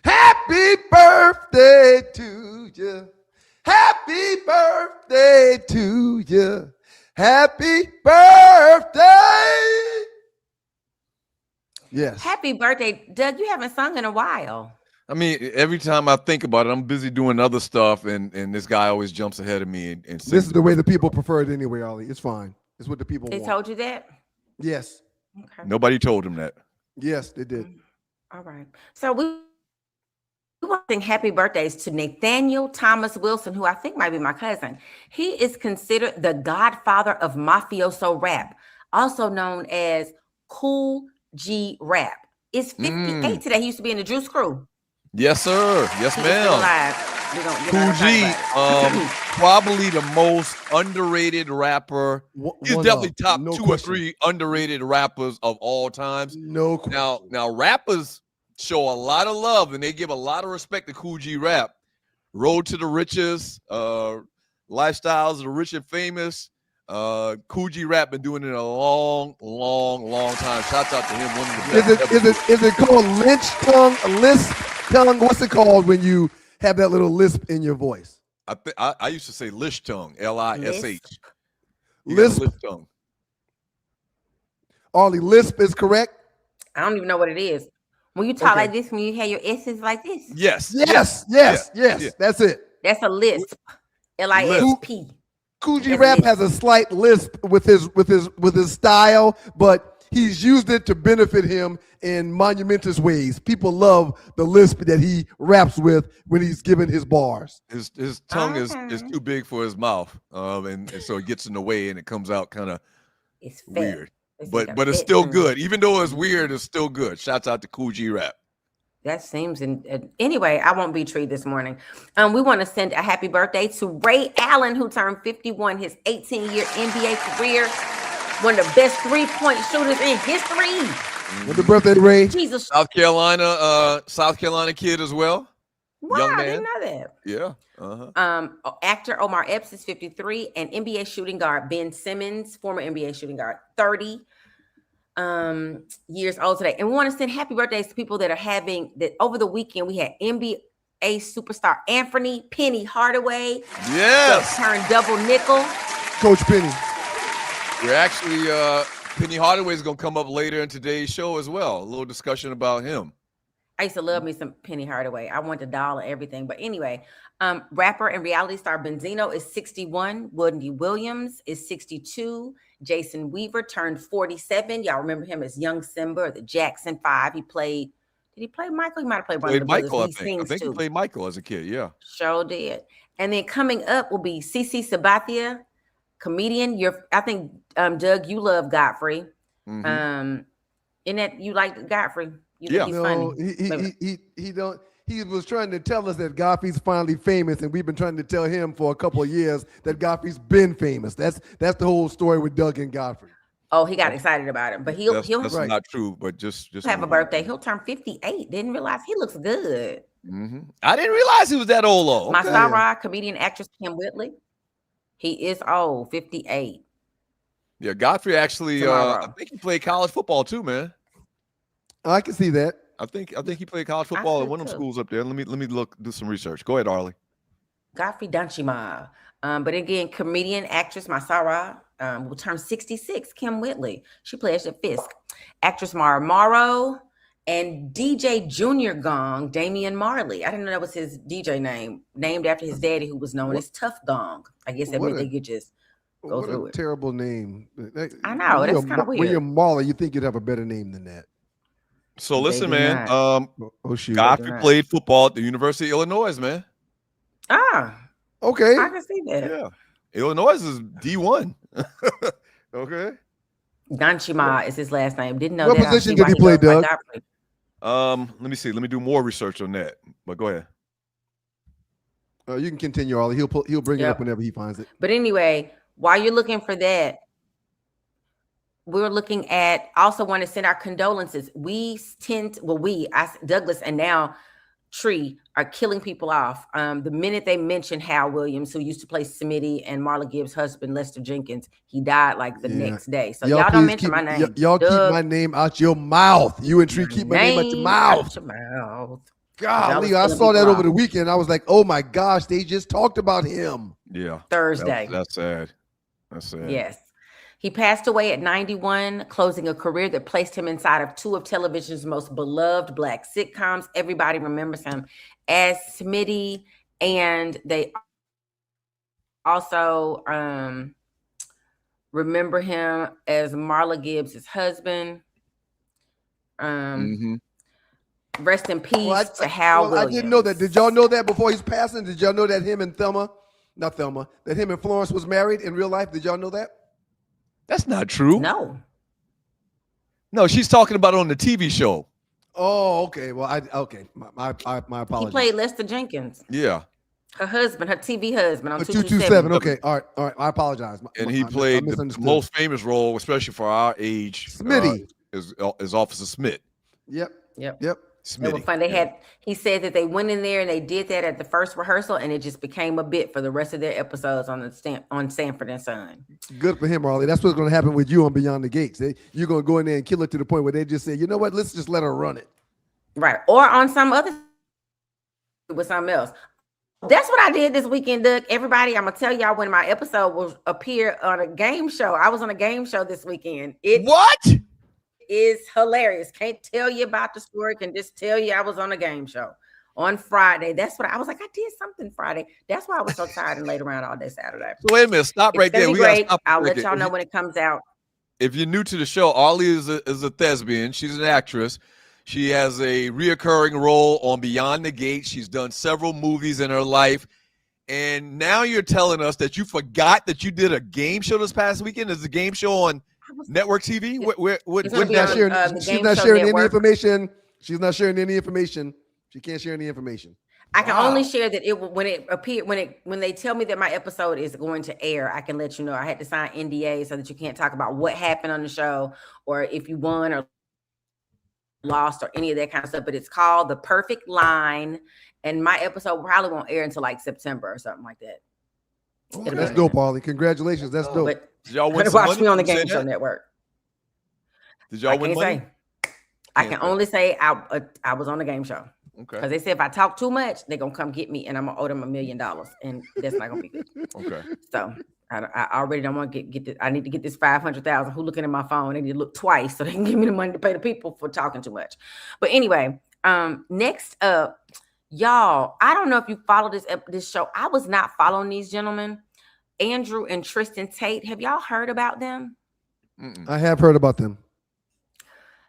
Speaker 4: Happy birthday to you. Happy birthday to you. Happy birthday. Yes.
Speaker 6: Happy birthday, Doug. You haven't sung in a while.
Speaker 1: I mean, every time I think about it, I'm busy doing other stuff, and this guy always jumps ahead of me. And
Speaker 4: this is the way the people prefer it anyway, Ollie. It's fine. It's what the people want.
Speaker 6: They told you that?
Speaker 4: Yes.
Speaker 6: Okay.
Speaker 1: Nobody told him that.
Speaker 4: Yes, they did.
Speaker 6: All right. So we want to sing happy birthdays to Nathaniel Thomas Wilson, who I think might be my cousin. He is considered the godfather of mafioso rap, also known as Cool G Rap. Is 58 today. He used to be in the Juice Crew.
Speaker 1: Yes, sir. Yes, ma'am. Cool G, probably the most underrated rapper. He's definitely top two or three underrated rappers of all times.
Speaker 4: No question.
Speaker 1: Now rappers show a lot of love and they give a lot of respect to Cool G Rap. Road to the Riches, Lifestyles of the Rich and Famous. Cool G Rap been doing it a long time. Shouts out to him. One of the best.
Speaker 4: Is it called lynch tongue? Lisp tongue? What's it called when you have that little lisp in your voice?
Speaker 1: I used to say lish tongue. Lish.
Speaker 4: Lisp
Speaker 1: tongue.
Speaker 4: Ollie, lisp is correct.
Speaker 6: I don't even know what it is. When you talk like this, when you have your S's like this.
Speaker 1: Yes.
Speaker 4: That's it.
Speaker 6: That's a lisp. Lisp.
Speaker 4: Cool G Rap has a slight lisp with his style, but he's used it to benefit him in monumentous ways. People love the lisp that he raps with when he's giving his bars.
Speaker 1: His tongue is too big for his mouth, and so it gets in the way and it comes out kind of weird. But it's still good. Even though it's weird, it's still good. Shouts out to Cool G Rap.
Speaker 6: That seems anyway, I won't be treated this morning. We want to send a happy birthday to Ray Allen, who turned 51, his 18-year NBA career. One of the best three-point shooters in history.
Speaker 4: Happy birthday, Ray.
Speaker 6: Jesus.
Speaker 1: South Carolina kid as well.
Speaker 6: Wow,
Speaker 1: Young man.
Speaker 6: I didn't know that.
Speaker 1: Yeah.
Speaker 6: Actor Omar Epps is 53, and NBA shooting guard Ben Simmons, former NBA shooting guard, 30. years old today. And we want to send happy birthdays to people that are having that over the weekend. We had NBA superstar Anthony Penny Hardaway.
Speaker 1: Yes.
Speaker 6: That turned double nickel.
Speaker 4: Coach Penny.
Speaker 1: We're actually Penny Hardaway is going to come up later in today's show as well. A little discussion about him.
Speaker 6: I used to love me some Penny Hardaway. I want the doll and everything. But anyway, rapper and reality star Benzino is 61. Wendy Williams is 62. Jason Weaver turned 47. Y'all remember him as young Simba or the Jackson 5. Did he play Michael? He might have played one of the
Speaker 1: Michael,
Speaker 6: brothers.
Speaker 1: I think he played Michael as a kid, yeah.
Speaker 6: Sure did. And then coming up will be CC Sabathia, comedian. I think, Doug, you love Godfrey.
Speaker 1: Mm-hmm.
Speaker 6: In that you like Godfrey. You think he's funny.
Speaker 4: He was trying to tell us that Godfrey's finally famous, and we've been trying to tell him for a couple of years that Godfrey's been famous. That's the whole story with Doug and Godfrey.
Speaker 6: Oh, he got excited about it, but he'll
Speaker 1: that's
Speaker 6: right.
Speaker 1: not true. But just
Speaker 6: have a birthday. He'll turn 58. Didn't realize he looks good.
Speaker 1: Mm-hmm. I didn't realize he was that old. Though.
Speaker 6: My Sarah, comedian, actress Kim Whitley. He is old, 58.
Speaker 1: Yeah, Godfrey actually. I think he played college football too, man.
Speaker 4: I can see that.
Speaker 1: I think he played college football at one of them schools up there. Let me do some research. Go ahead, Arlie.
Speaker 6: Godfrey Danchima. But again, comedian, actress Masara will turn 66. Kim Whitley. She plays at Fisk. Actress Mara Morrow and DJ Junior Gong, Damian Marley. I didn't know that was his DJ name, named after his daddy, who was known as Tough Gong. I guess that meant they could just go through it.
Speaker 4: Terrible name.
Speaker 6: I know. That's kind of weird.
Speaker 4: When you're Marley, you think you'd have a better name than that.
Speaker 1: So listen, man.
Speaker 4: Shoot.
Speaker 1: Godfrey played football at the University of Illinois, man.
Speaker 4: Okay.
Speaker 6: I can see that.
Speaker 1: Yeah. Illinois is D1. Okay.
Speaker 6: Danchima is his last name. Didn't know
Speaker 4: what
Speaker 6: that.
Speaker 4: What position did he play, Doug?
Speaker 1: Let me see. Let me do more research on that. But go ahead.
Speaker 4: You can continue, Ollie. He'll bring it up whenever he finds it.
Speaker 6: But anyway, while you're looking for that, we're looking at, also want to send our condolences. Douglas and now Tree are killing people off. The minute they mention Hal Williams, who used to play Smitty and Marla Gibbs' husband, Lester Jenkins, he died like the next day. So y'all don't mention my name.
Speaker 4: Y'all keep my name out your mouth. You and Tree keep my name out your mouth. Golly, I saw that over the weekend. I was like, oh my gosh, they just talked about him.
Speaker 1: Yeah.
Speaker 6: Thursday.
Speaker 1: That's sad. That's sad.
Speaker 6: Yes. He passed away at 91, closing a career that placed him inside of two of television's most beloved Black sitcoms. Everybody remembers him as Smitty, and they also remember him as Marla Gibbs' husband. Rest in peace to Hal Williams.
Speaker 4: I didn't know that. Did y'all know that before he's passing? Did y'all know that him and that him and Florence was married in real life? Did y'all know that?
Speaker 1: That's not true.
Speaker 6: No,
Speaker 1: she's talking about it on the TV show.
Speaker 4: Oh, okay. Well, my apologies.
Speaker 6: He played Lester Jenkins.
Speaker 1: Yeah.
Speaker 6: Her husband, her TV husband on
Speaker 4: 227. Okay. All right. I apologize.
Speaker 1: And he played the most famous role, especially for our age.
Speaker 4: Smitty.
Speaker 1: Is Officer Smith.
Speaker 6: Yep.
Speaker 1: Smitty.
Speaker 6: They were fun. He said that they went in there and they did that at the first rehearsal, and it just became a bit for the rest of their episodes on Sanford and Son.
Speaker 4: Good for him, Arlie. That's what's going to happen with you on Beyond the Gates. You're going to go in there and kill it to the point where they just say, you know what, let's just let her run it.
Speaker 6: Right. Or on some other with something else. That's what I did this weekend, Doug. Everybody, I'm going to tell y'all when my episode will appear on a game show. I was on a game show this weekend.
Speaker 1: What?
Speaker 6: Is hilarious. Can't tell you about the story. Can just tell you I was on a game show on Friday. That's what I was like. I did something Friday. That's why I was so tired and laid around all day Saturday.
Speaker 1: So wait a minute. Stop right there.
Speaker 6: I'll let y'all know when it comes out.
Speaker 1: If you're new to the show, Arlie is a thespian. She's an actress. She has a reoccurring role on Beyond the Gate. She's done several movies in her life. And now you're telling us that you forgot that you did a game show this past weekend. Is the game show on network TV?
Speaker 4: She's not sharing any information. She's not sharing any information. She can't share any information.
Speaker 6: I can only share that when they tell me that my episode is going to air, I can let you know. I had to sign NDA so that you can't talk about what happened on the show or if you won or lost or any of that kind of stuff. But it's called The Perfect Line, and my episode probably won't air until like September or something like that.
Speaker 4: Okay. That's dope, Arlie. Congratulations. That's dope.
Speaker 6: But y'all watch me on the Game Show Network.
Speaker 1: Did y'all win money?
Speaker 6: I can only say I was on the game show.
Speaker 1: Okay.
Speaker 6: Because they said if I talk too much, they're gonna come get me, and I'm gonna owe them $1 million, and that's not gonna be good.
Speaker 1: Okay.
Speaker 6: So I already don't want to get this. I need to get this 500,000. Who looking at my phone? They need to look twice so they can give me the money to pay the people for talking too much. But anyway, next up, y'all. I don't know if you follow this show. I was not following these gentlemen, Andrew and Tristan Tate. Have y'all heard about them?
Speaker 4: I have heard about them.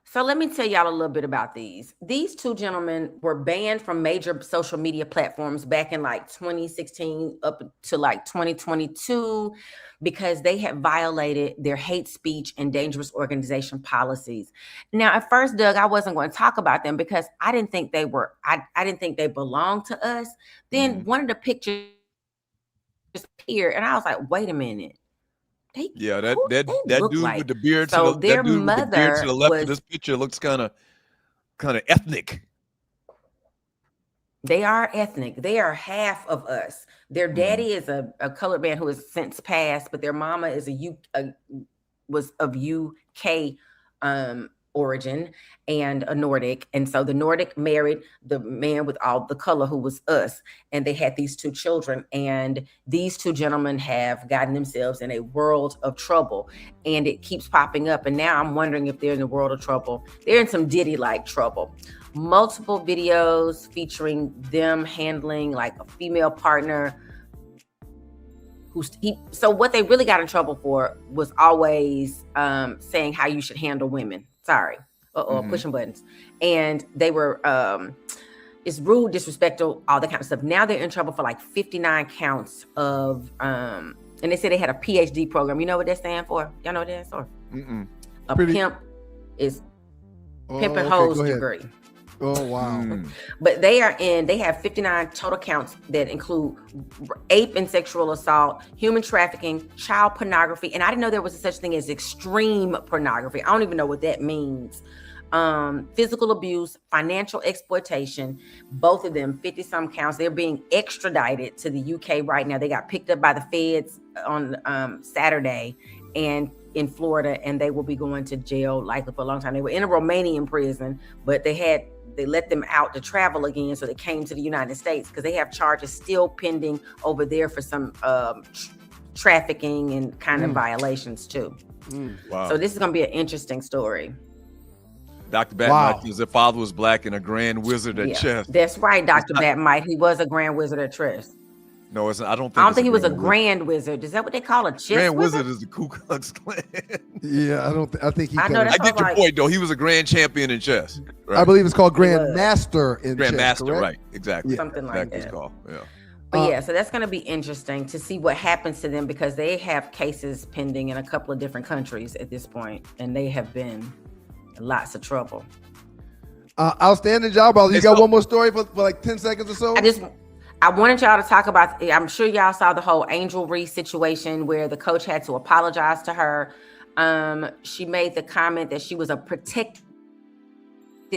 Speaker 6: So let me tell y'all a little bit about these. These two gentlemen were banned from major social media platforms back in like 2016 up to like 2022 because they had violated their hate speech and dangerous organization policies. Now, at first, Doug, I wasn't going to talk about them because I didn't think they were, I didn't think they belonged to us. Then one of the pictures appeared and I was like, wait a minute.
Speaker 1: That dude
Speaker 6: like?
Speaker 1: with the beard
Speaker 6: So
Speaker 1: to
Speaker 6: their
Speaker 1: that dude with the beard to the left
Speaker 6: mother
Speaker 1: of this picture looks kind of ethnic.
Speaker 6: They are ethnic. They are half of us. Their daddy is a colored man who has since passed, but their mama is was of UK origin and a Nordic. And so the Nordic married the man with all the color who was us. And they had these two children. And these two gentlemen have gotten themselves in a world of trouble. And it keeps popping up. And now I'm wondering if they're in the world of trouble. They're in some Diddy-like trouble. Multiple videos featuring them handling like a female partner. So what they really got in trouble for was always saying how you should handle women. Sorry. Pushing buttons. And they were, it's rude, disrespectful, all that kind of stuff. Now they're in trouble for like 59 counts of, and they said they had a PhD program. You know what that stands for? Y'all know what that stands for? Pimp is pimp and hoes degree.
Speaker 4: Oh, wow.
Speaker 6: But they have 59 total counts that include rape and sexual assault, human trafficking, child pornography. And I didn't know there was such thing as extreme pornography. I don't even know what that means. Physical abuse, financial exploitation, both of them 50 some counts. They're being extradited to the UK right now. They got picked up by the feds on Saturday and in Florida, and they will be going to jail likely for a long time. They were in a Romanian prison, but they let them out to travel again. So they came to the United States because they have charges still pending over there for some trafficking and kind of violations too.
Speaker 1: Wow.
Speaker 6: So this is going to be an interesting story.
Speaker 1: Dr. Batmite, their father was black and a grand wizard at chess.
Speaker 6: That's right, Dr. Batmite. He was a grand wizard at chess.
Speaker 1: No, it's not. I don't
Speaker 6: think he was a grand wizard. Is that what they call a chess
Speaker 1: grand wizard? Is the Ku Klux Klan.
Speaker 4: Yeah, I think he.
Speaker 1: I get your point, though. He was a grand champion in chess. Right?
Speaker 4: I believe it's called Grand Master in chess.
Speaker 1: Grand Master,
Speaker 4: correct?
Speaker 1: right? Exactly.
Speaker 6: Something like that.
Speaker 1: It's called. Yeah.
Speaker 6: But so that's going to be interesting to see what happens to them because they have cases pending in a couple of different countries at this point, and they have been in lots of trouble.
Speaker 4: Outstanding job, brother. You got one more story for like 10 seconds or so?
Speaker 6: I wanted y'all to talk about, I'm sure y'all saw the whole Angel Reese situation where the coach had to apologize to her. She made the comment that she was a protected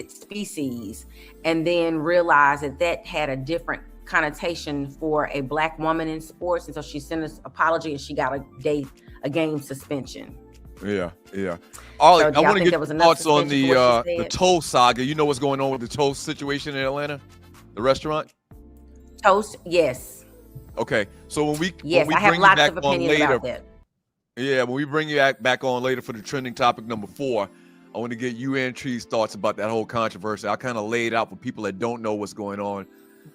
Speaker 6: species and then realized that had a different connotation for a black woman in sports. And so she sent us an apology and she got a game suspension.
Speaker 1: Yeah. Ollie, I want to get your thoughts on the Toast saga. You know what's going on with the Toast situation in Atlanta, the restaurant?
Speaker 6: Toast, yes.
Speaker 1: Okay, so when we
Speaker 6: I have lots of opinions about that.
Speaker 1: Yeah, when we bring you back on later for the trending topic number 4, I want to get you and Tree's thoughts about that whole controversy. I kind of laid out for people that don't know what's going on.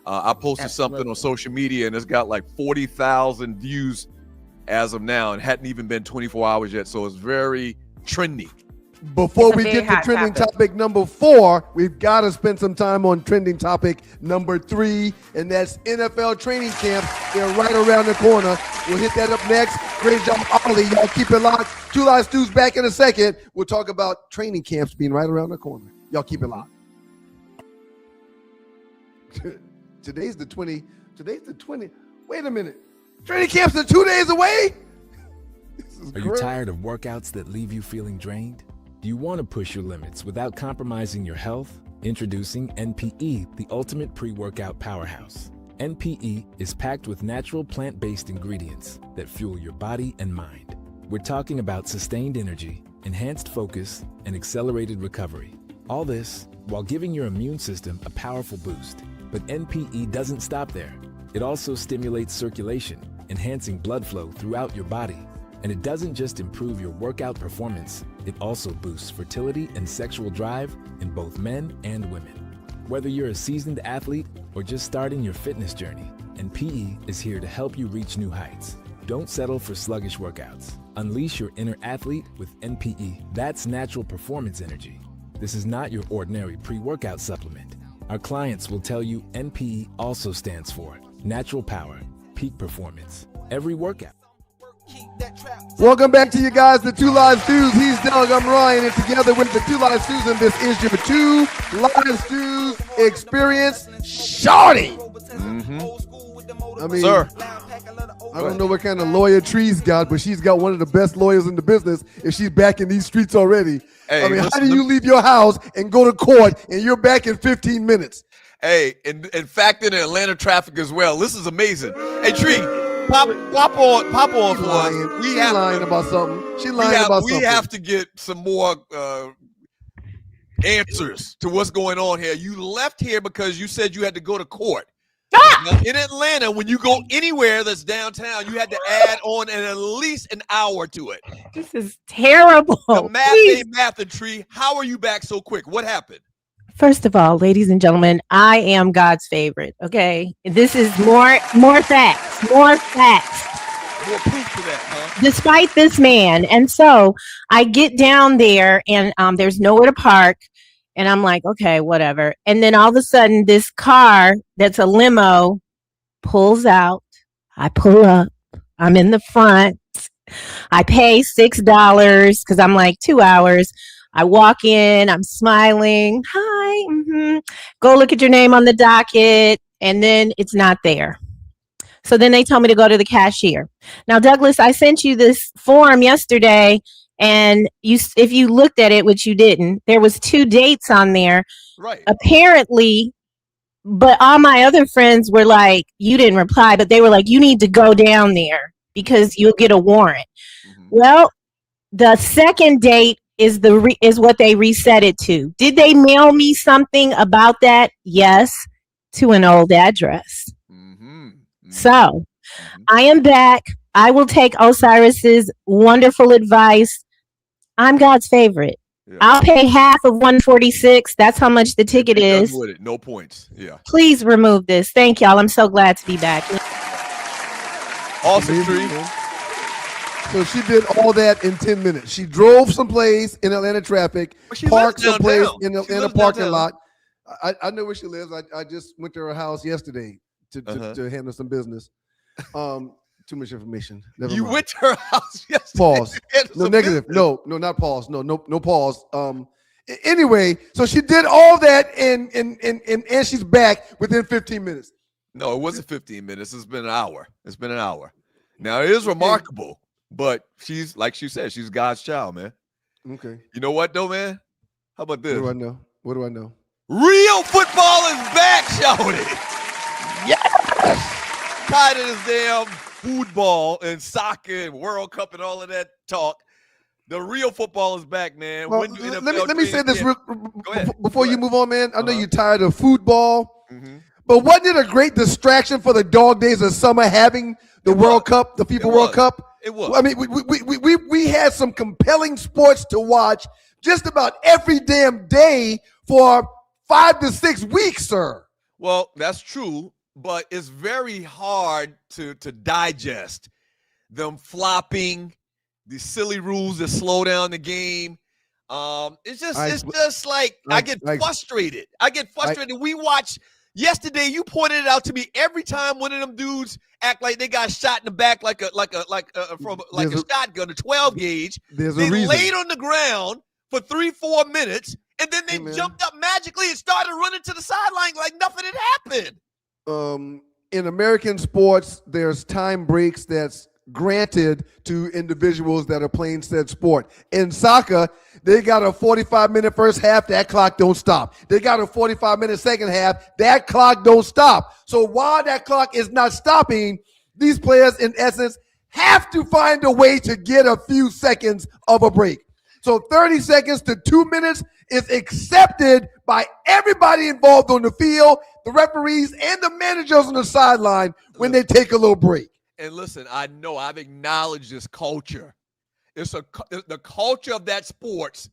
Speaker 1: I posted something on social media and it's got like 40,000 views as of now and hadn't even been 24 hours yet, so it's very trendy.
Speaker 4: Before we get to trending topic number 4, we've got to spend some time on trending topic number 3, and that's NFL training camps. They're right around the corner. We'll hit that up next. Great job, Ollie. Y'all keep it locked. Two Live Stews back in a second. We'll talk about training camps being right around the corner. Y'all keep it locked. Today's the 20. Wait a minute. Training camps are 2 days away?
Speaker 7: Are you tired of workouts that leave you feeling drained? Do you want to push your limits without compromising your health? Introducing NPE, the ultimate pre-workout powerhouse. NPE is packed with natural plant-based ingredients that fuel your body and mind. We're talking about sustained energy, enhanced focus, and accelerated recovery. All this while giving your immune system a powerful boost. But NPE doesn't stop there. It also stimulates circulation, enhancing blood flow throughout your body. And it doesn't just improve your workout performance, it also boosts fertility and sexual drive in both men and women. Whether you're a seasoned athlete or just starting your fitness journey, NPE is here to help you reach new heights. Don't settle for sluggish workouts. Unleash your inner athlete with NPE. That's natural performance energy. This is not your ordinary pre-workout supplement. Our clients will tell you NPE also stands for natural power, peak performance, every workout.
Speaker 4: Welcome back to you guys, the Two Live Stews. He's Doug, I'm Ryan, and together with the Two Live Stews, and this is your Two Live Stews experience. Shorty! I mean,
Speaker 1: Sir.
Speaker 4: I don't know what kind of lawyer Tree's got, but she's got one of the best lawyers in the business if she's back in these streets already.
Speaker 1: Hey,
Speaker 4: I mean,
Speaker 1: listen,
Speaker 4: how do you leave your house and go to court and you're back in 15 minutes?
Speaker 1: Hey, and fact in Atlanta traffic as well. This is amazing. Hey, Tree, pop on for us.
Speaker 4: She's lying about something. She's lying about something.
Speaker 1: We have to get some more answers to what's going on here. You left here because you said you had to go to court. Now, in Atlanta, when you go anywhere that's downtown, you had to add on at least an hour to it.
Speaker 5: This is terrible.
Speaker 1: The math
Speaker 5: Please.
Speaker 1: ain't math, and Tree. How are you back so quick? What happened?
Speaker 5: First of all, ladies and gentlemen, I am God's favorite. Okay, this is more facts.
Speaker 1: More proof to that, huh?
Speaker 5: Despite this man, and so I get down there, and there's nowhere to park, and I'm like, okay, whatever. And then all of a sudden, this car that's a limo pulls out. I pull up. I'm in the front. I pay $6 because I'm like 2 hours. I walk in, I'm smiling. Hi. Go look at your name on the docket. And then it's not there. So then they tell me to go to the cashier. Now, Douglas, I sent you this form yesterday. And if you looked at it, which you didn't, there was 2 dates on there.
Speaker 1: Right.
Speaker 5: Apparently, but all my other friends were like, you didn't reply, but they were like, you need to go down there because you'll get a warrant. Well, the second date is what they reset it to. Did they mail me something about that? Yes, to an old address. So I am back. I will take Osiris's wonderful advice. I'm God's favorite. Yeah. I'll pay half of 146. That's how much the ticket is.
Speaker 1: With it. No points. Yeah.
Speaker 5: Please remove this. Thank y'all. I'm so glad to be back.
Speaker 1: Awesome, Tree.
Speaker 4: So she did all that in 10 minutes. She drove someplace in Atlanta traffic, parked someplace in a parking lot. I know where she lives. I just went to her house yesterday to handle some business. Too much information. Never mind.
Speaker 1: Went to her house yesterday.
Speaker 4: Pause. No, negative. Business. No, not pause. No pause. Anyway, so she did all that and she's back within 15 minutes.
Speaker 1: No, it wasn't 15 minutes. It's been an hour. Now, it is remarkable, but she's, like she said, she's God's child, man.
Speaker 4: Okay.
Speaker 1: You know what, though, man? How about this?
Speaker 4: What do I know?
Speaker 1: Real football is back, shawty. Yes. Tired of this damn football and soccer and World Cup and all of that talk. The real football is back, man.
Speaker 4: Well, let me say this before you move on, man. I know you're tired of football, but wasn't it a great distraction for the dog days of summer having the World Cup, the FIFA World Cup?
Speaker 1: It was.
Speaker 4: I mean, we had some compelling sports to watch just about every damn day for 5 to 6 weeks, sir.
Speaker 1: Well, that's true, but it's very hard to digest them flopping, the silly rules that slow down the game. It's just like I get frustrated. We watch yesterday. You pointed it out to me every time one of them dudes act like they got shot in the back like a shotgun, a 12 gauge. They laid on the ground for 3-4 minutes, and then they jumped up magically and started running to the sideline like nothing had happened.
Speaker 4: In American sports, there's time breaks that's granted to individuals that are playing said sport. In soccer, they got a 45-minute first half, that clock don't stop. They got a 45-minute second half, that clock don't stop. So while that clock is not stopping, these players, in essence, have to find a way to get a few seconds of a break. So 30 seconds to 2 minutes is accepted by everybody involved on the field, the referees and the managers on the sideline when they take a little break.
Speaker 1: And listen, I know I've acknowledged this culture. The culture of that sport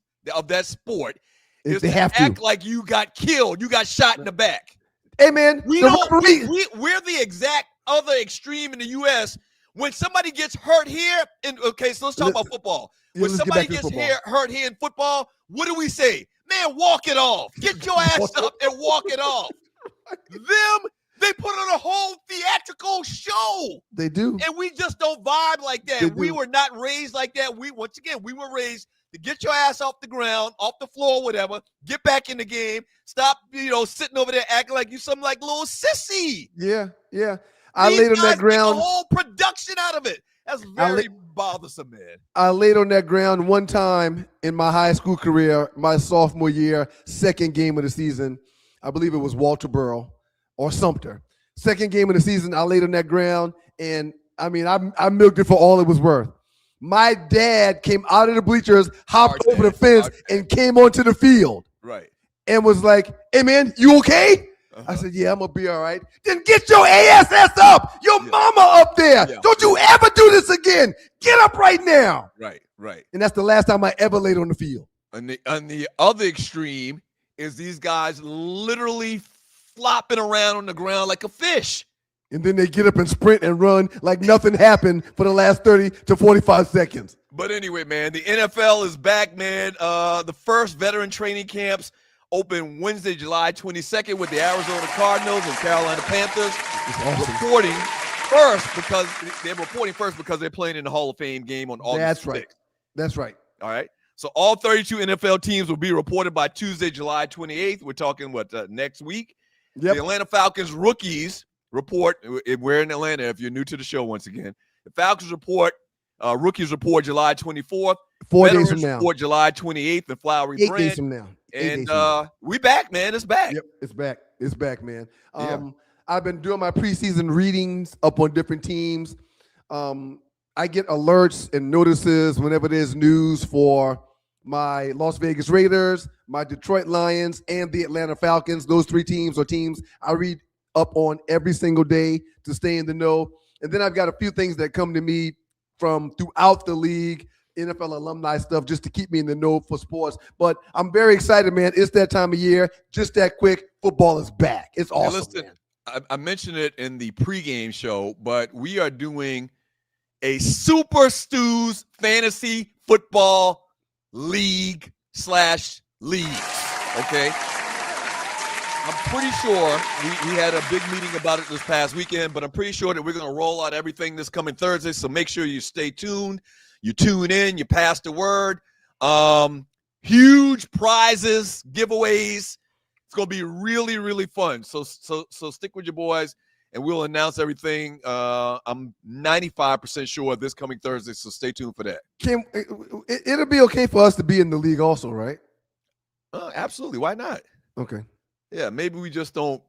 Speaker 1: is to act like you got killed, you got shot in the back.
Speaker 4: Hey man,
Speaker 1: we're the exact other extreme in the U.S. When somebody gets hurt here, so let's talk about football. When somebody gets hurt here in football, what do we say? Man, walk it off. Get your ass up and walk it off. They put on a whole theatrical show.
Speaker 4: They do.
Speaker 1: And we just don't vibe like that. We were not raised like that. We were raised to get your ass off the ground, off the floor, whatever, get back in the game, stop, sitting over there acting like you some like little sissy.
Speaker 4: Yeah. I laid on that ground.
Speaker 1: Make a whole production out of it. That's very bothersome, man.
Speaker 4: I laid on that ground one time in my high school career, my sophomore year, second game of the season. I believe it was Walterboro or Sumter. Second game of the season, I laid on that ground, and I mean, I milked it for all it was worth. My dad came out of the bleachers, hopped over the fence, and came onto the field.
Speaker 1: Right.
Speaker 4: And was like, "Hey, man, you okay?" I said, "Yeah, I'm going to be all right." Then get your ass up. Your mama up there. Yeah. Don't you ever do this again. Get up right now.
Speaker 1: Right.
Speaker 4: And that's the last time I ever laid on the field.
Speaker 1: On the other extreme is these guys literally flopping around on the ground like a fish.
Speaker 4: And then they get up and sprint and run like nothing happened for the last 30 to 45 seconds.
Speaker 1: But anyway, man, the NFL is back, man. The first veteran training camps open Wednesday, July 22nd with the Arizona Cardinals and Carolina Panthers. Reporting first because they're playing in the Hall of Fame game on August 6th.
Speaker 4: That's right.
Speaker 1: All right. So all 32 NFL teams will be reported by Tuesday, July 28th. We're talking next week. Yep. The Atlanta Falcons rookies report. We're in Atlanta. If you're new to the show, once again, the Falcons rookies report July 24th.
Speaker 4: 4 days from now.
Speaker 1: Report July 28th in Flowery Branch.
Speaker 4: 8 days from now.
Speaker 1: And we back, man. It's back.
Speaker 4: Yep, it's back, man. I've been doing my preseason readings up on different teams. I get alerts and notices whenever there's news for my Las Vegas Raiders, my Detroit Lions, and the Atlanta Falcons. Those three teams are teams I read up on every single day to stay in the know. And then I've got a few things that come to me from throughout the league, NFL alumni stuff, just to keep me in the know for sports. But I'm very excited, man. It's that time of year. Just that quick. Football is back. It's awesome.
Speaker 1: Hey, listen, I mentioned it in the pregame show, but we are doing a Super Stews Fantasy Football League / leagues. Okay. I'm pretty sure we had a big meeting about it this past weekend, but I'm pretty sure that we're going to roll out everything this coming Thursday. So make sure you stay tuned. You tune in, you pass the word. Huge prizes, giveaways. It's going to be really, really fun. So stick with your boys, and we'll announce everything. I'm 95% sure this coming Thursday, so stay tuned for that.
Speaker 4: It'll be okay for us to be in the league also, right?
Speaker 1: Absolutely. Why not?
Speaker 4: Okay.
Speaker 1: Yeah, maybe we just don't,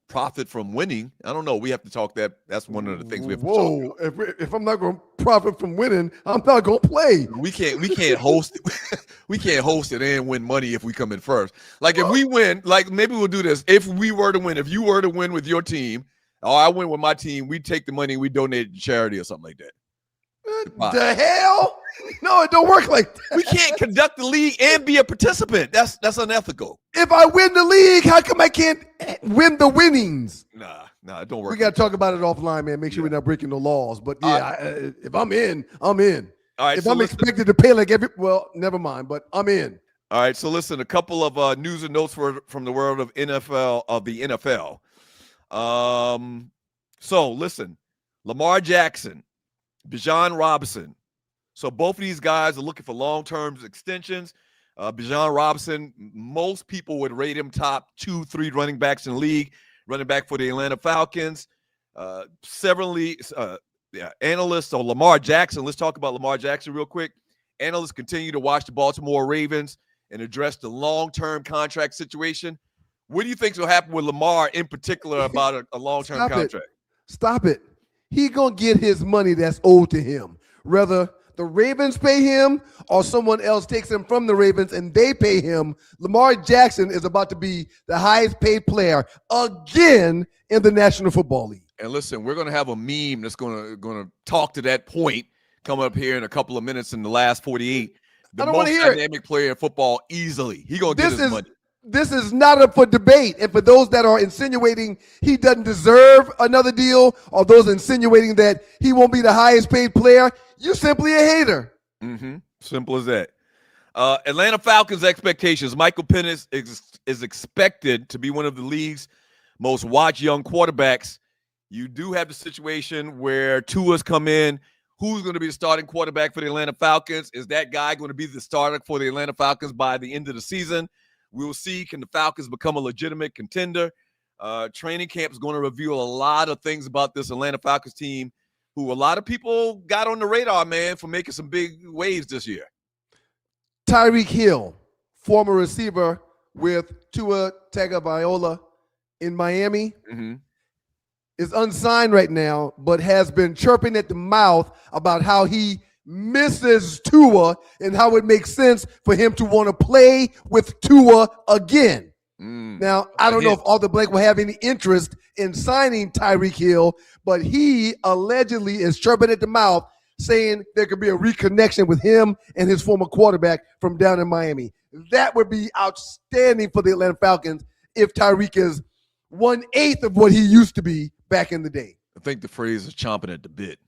Speaker 1: profit from winning. I don't know. We have to talk that. That's one of the things we have to talk about.
Speaker 4: If I'm not going to profit from winning, I'm not going to play.
Speaker 1: We can't host it. We can't host it and win money if we come in first. Like if we win, like maybe we'll do this. If we were to win, if you were to win with your team, or I win with my team, we take the money and we donate it to charity or something like that.
Speaker 4: The hell? No, it don't work like that.
Speaker 1: We can't conduct the league and be a participant. That's unethical.
Speaker 4: If I win the league, how come I can't win the winnings?
Speaker 1: Nah, it don't work.
Speaker 4: We got to talk about it offline, man. Make sure we're not breaking the laws. But if I'm in, I'm in.
Speaker 1: All right.
Speaker 4: If I'm expected to pay never mind. But I'm in.
Speaker 1: All right. So listen, a couple of news and notes from the world of the NFL. So listen, Lamar Jackson, Bijan Robinson. So both of these guys are looking for long-term extensions. Bijan Robinson, most people would rate him top 2-3 running backs in the league. Running back for the Atlanta Falcons. Analysts on Lamar Jackson. Let's talk about Lamar Jackson real quick. Analysts continue to watch the Baltimore Ravens and address the long-term contract situation. What do you think will happen with Lamar in particular about a long-term contract?
Speaker 4: Stop it. He going to get his money that's owed to him. Whether the Ravens pay him or someone else takes him from the Ravens and they pay him, Lamar Jackson is about to be the highest paid player again in the National Football League.
Speaker 1: And listen, we're going to have a meme that's going to talk to that point coming up here in a couple of minutes in the last 48. The most dynamic player in football easily. He going to get his money.
Speaker 4: This is not up for debate. And for those that are insinuating he doesn't deserve another deal, or those insinuating that he won't be the highest paid player, you simply a hater.
Speaker 1: Mm-hmm. Simple as that. Atlanta Falcons expectations. Michael Penix is expected to be one of the league's most watched young quarterbacks. You do have the situation where Tua's come in. Who's going to be the starting quarterback for the Atlanta Falcons? Is that guy going to be the starter for the Atlanta Falcons by the end of the season? We'll see. Can the Falcons become a legitimate contender? Training camp is going to reveal a lot of things about this Atlanta Falcons team, who a lot of people got on the radar, man, for making some big waves this year.
Speaker 4: Tyreek Hill, former receiver with Tua Tagovailoa in Miami, is unsigned right now, but has been chirping at the mouth about how he misses Tua and how it makes sense for him to want to play with Tua again. Now, I don't know if Arthur Blank will have any interest in signing Tyreek Hill, but he allegedly is chirping at the mouth saying there could be a reconnection with him and his former quarterback from down in Miami. That would be outstanding for the Atlanta Falcons if Tyreek is 1/8 of what he used to be back in the day.
Speaker 1: I think the phrase is chomping at the bit,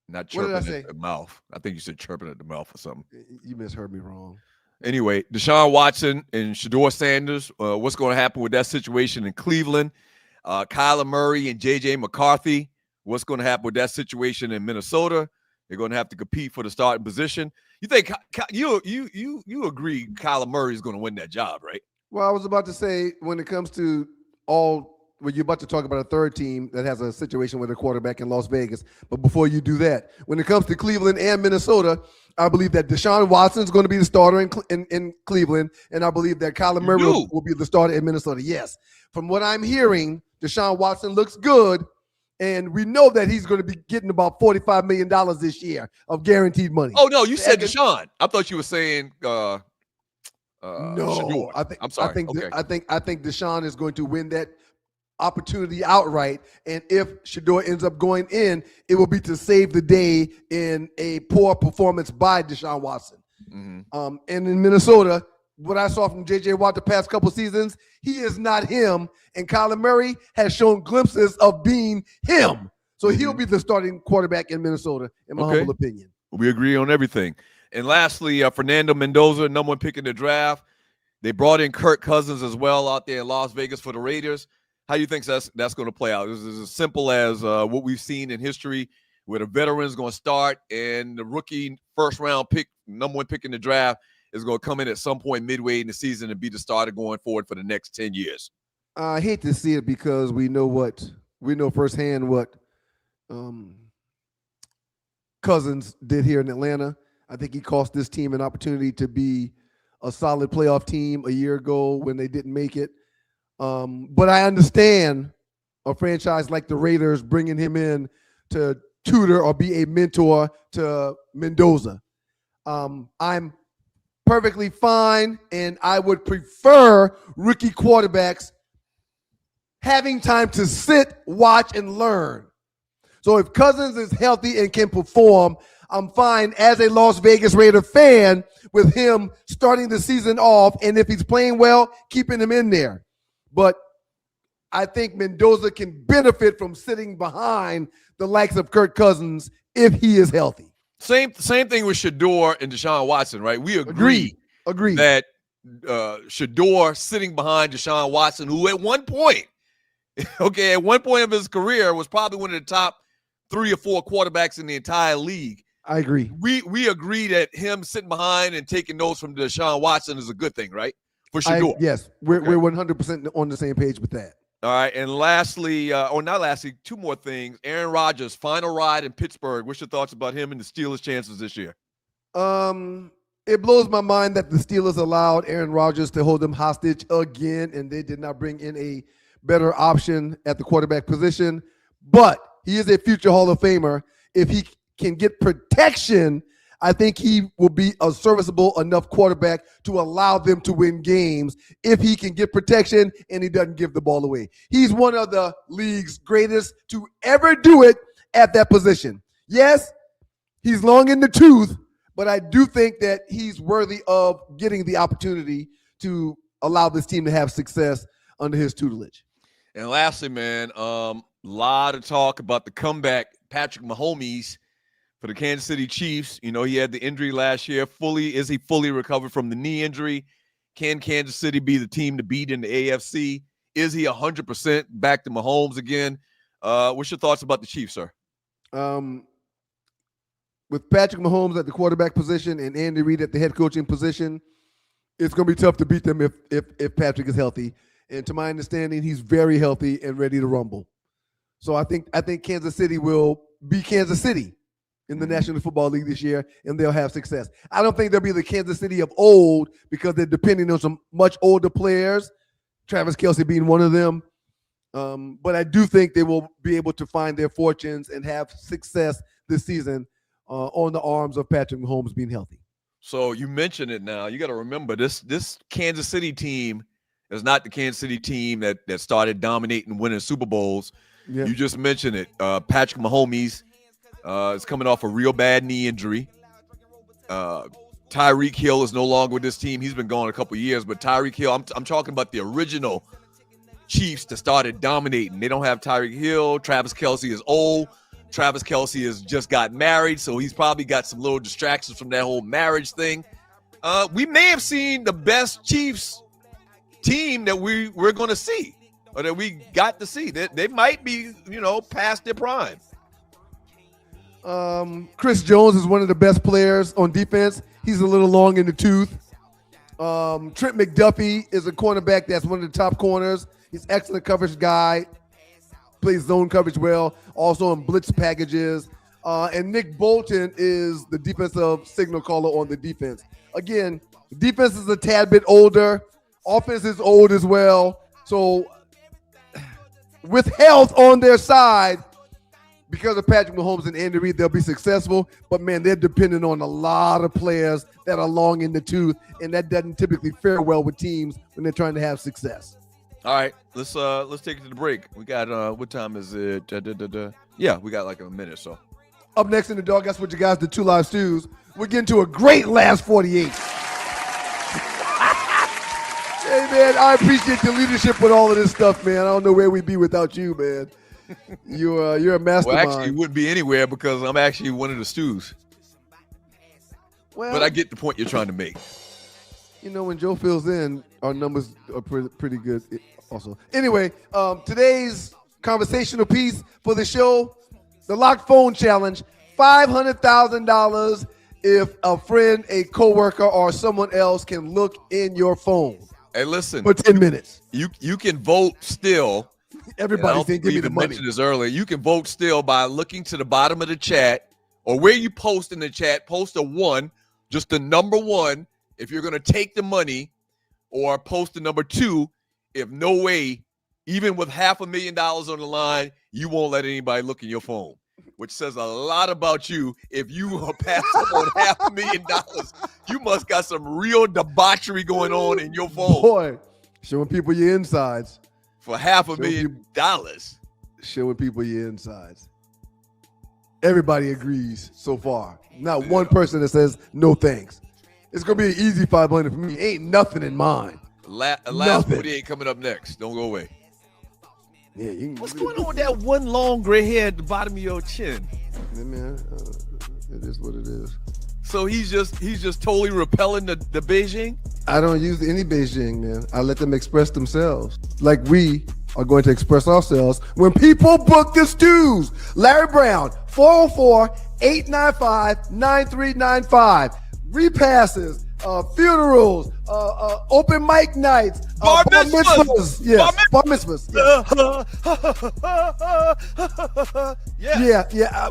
Speaker 1: not chirping at the mouth. I think you said chirping at the mouth or something.
Speaker 4: You misheard me wrong.
Speaker 1: Anyway, Deshaun Watson and Shedeur Sanders, what's going to happen with that situation in Cleveland? Kyler Murray and J.J. McCarthy, what's going to happen with that situation in Minnesota? They're going to have to compete for the starting position. You think you agree Kyler Murray is going to win that job, right?
Speaker 4: Well, I was about to say when it comes to when you're about to talk about a third team that has a situation with a quarterback in Las Vegas. But before you do that, when it comes to Cleveland and Minnesota, I believe that Deshaun Watson is going to be the starter in Cleveland, and I believe that Kyler Murray will be the starter in Minnesota. Yes. From what I'm hearing, Deshaun Watson looks good, and we know that he's going to be getting about $45 million this year of guaranteed money.
Speaker 1: Oh, no, you said Deshaun. I thought you were saying
Speaker 4: no.
Speaker 1: Shedeur. I'm sorry.
Speaker 4: I think Deshaun is going to win that opportunity outright, and if Shedeur ends up going in, it will be to save the day in a poor performance by Deshaun Watson. And in Minnesota, what I saw from J.J. Watt the past couple seasons, he is not him, and Kyler Murray has shown glimpses of being him. So he'll be the starting quarterback in Minnesota, in my humble opinion.
Speaker 1: We agree on everything. And lastly, Fernando Mendoza, number one pick in the draft. They brought in Kirk Cousins as well out there in Las Vegas for the Raiders. How do you think that's going to play out? Is it as simple as what we've seen in history, where the veteran's going to start and the rookie first-round pick, number one pick in the draft, is going to come in at some point midway in the season and be the starter going forward for the next 10 years?
Speaker 4: I hate to see it because we know firsthand what Cousins did here in Atlanta. I think he cost this team an opportunity to be a solid playoff team a year ago when they didn't make it. But I understand a franchise like the Raiders bringing him in to tutor or be a mentor to Mendoza. I'm perfectly fine, and I would prefer rookie quarterbacks having time to sit, watch, and learn. So if Cousins is healthy and can perform, I'm fine as a Las Vegas Raider fan with him starting the season off, and if he's playing well, keeping him in there. But I think Mendoza can benefit from sitting behind the likes of Kirk Cousins if he is healthy.
Speaker 1: Same thing with Shedeur and Deshaun Watson, right? We agree that Shedeur sitting behind Deshaun Watson, who at one point of his career was probably one of the top 3 or 4 quarterbacks in the entire league.
Speaker 4: I agree.
Speaker 1: We agree that him sitting behind and taking notes from Deshaun Watson is a good thing, right? For Shedeur.
Speaker 4: Yes, we're 100% on the same page with that.
Speaker 1: All right, and lastly, not lastly, 2 more things. Aaron Rodgers, final ride in Pittsburgh. What's your thoughts about him and the Steelers' chances this year?
Speaker 4: It blows my mind that the Steelers allowed Aaron Rodgers to hold them hostage again, and they did not bring in a better option at the quarterback position. But he is a future Hall of Famer. If he can get protection I think he will be a serviceable enough quarterback to allow them to win games if he can get protection and he doesn't give the ball away. He's one of the league's greatest to ever do it at that position. Yes, he's long in the tooth, but I do think that he's worthy of getting the opportunity to allow this team to have success under his tutelage.
Speaker 1: And lastly, man, lot of talk about the comeback, Patrick Mahomes for the Kansas City Chiefs. You know, he had the injury last year. Is he fully recovered from the knee injury? Can Kansas City be the team to beat in the AFC? Is he 100% back to Mahomes again? What's your thoughts about the Chiefs, sir?
Speaker 4: With Patrick Mahomes at the quarterback position and Andy Reid at the head coaching position, it's going to be tough to beat them if Patrick is healthy. And to my understanding, he's very healthy and ready to rumble. So I think Kansas City will be Kansas City in the National Football League this year, and they'll have success. I don't think they'll be the Kansas City of old because they're depending on some much older players, Travis Kelce being one of them. But I do think they will be able to find their fortunes and have success this season on the arms of Patrick Mahomes being healthy.
Speaker 1: So you mentioned it now. You got to remember this Kansas City team is not the Kansas City team that started dominating and winning Super Bowls. Yeah. You just mentioned it. Patrick Mahomes is coming off a real bad knee injury. Tyreek Hill is no longer with this team. He's been gone a couple of years, but Tyreek Hill, I'm talking about the original Chiefs that started dominating. They don't have Tyreek Hill. Travis Kelce is old. Travis Kelce has just got married, so he's probably got some little distractions from that whole marriage thing. We may have seen the best Chiefs team that we're going to see, or that we got to see. They might be, past their prime.
Speaker 4: Chris Jones is one of the best players on defense. He's a little long in the tooth. Trent McDuffie is a cornerback that's one of the top corners. He's an excellent coverage guy. Plays zone coverage well, also in blitz packages. And Nick Bolton is the defensive signal caller on the defense. Again, defense is a tad bit older. Offense is old as well. So with health on their side, because of Patrick Mahomes and Andy Reid, they'll be successful. But, man, they're dependent on a lot of players that are long in the tooth, and that doesn't typically fare well with teams when they're trying to have success.
Speaker 1: All right, let's take it to the break. We got what time is it? Yeah, we got like a minute. So
Speaker 4: up next in the Doghouse with you guys, the Two Live Stews. We're getting to a great last 48. Hey man, I appreciate your leadership with all of this stuff, man. I don't know where we'd be without you, man. You're a mastermind.
Speaker 1: Well, actually, you wouldn't be anywhere because I'm actually one of the stews. Well, but I get the point you're trying to make.
Speaker 4: When Joe fills in, our numbers are pretty good also. Anyway, today's conversational piece for the show, the Locked Phone Challenge, $500,000 if a friend, a coworker, or someone else can look in your phone.
Speaker 1: Hey, listen.
Speaker 4: For 10 minutes.
Speaker 1: You can vote still.
Speaker 4: Everybody think give me the money.
Speaker 1: Mentioned this earlier. You can vote still by looking to the bottom of the chat or where you post in the chat. Post a 1, just the number 1 if you're going to take the money, or post the number 2 if no way, even with $500,000 on the line, you won't let anybody look in your phone, which says a lot about you. If you are pass up on $500,000, you must got some real debauchery going on in your phone.
Speaker 4: Boy, showing people your insides.
Speaker 1: For $500,000.
Speaker 4: Showing people your insides. Everybody agrees so far. Not one person that says no thanks. It's going to be an easy $500 for me. Ain't nothing in mine.
Speaker 1: Last 48 coming up next. Don't go away.
Speaker 4: Yeah,
Speaker 1: what's going on with that one long gray hair at the bottom of your chin?
Speaker 4: Yeah, man, it is what it is.
Speaker 1: So he's just totally repelling the Beijing?
Speaker 4: I don't use any Beijing, man. I let them express themselves like we are going to express ourselves when people book the stews. Larry Brown, 404-895-9395. Repasses, funerals, open mic nights,
Speaker 1: bar mitzvahs.
Speaker 4: Yes, bar mitzvahs. Yes. Yeah.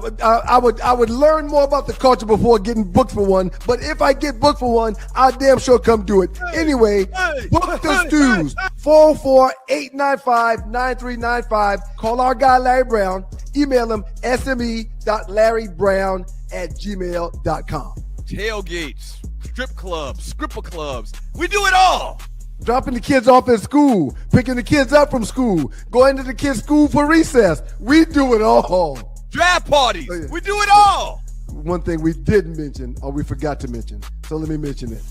Speaker 4: I would learn more about the culture before getting booked for one. But if I get booked for one, I'll damn sure come do it. Anyway, book the stews. 404-895-9395. Call our guy Larry Brown. Email him sme.larrybrown@gmail.com.
Speaker 1: tailgates, strip clubs, scripper clubs. We do it all.
Speaker 4: Dropping the kids off at school, picking the kids up from school, going to the kids' school for recess. We do it all.
Speaker 1: Draft parties.
Speaker 4: Oh, yeah.
Speaker 1: We do it all.
Speaker 4: One thing we didn't mention, or we forgot to mention, so let me mention it.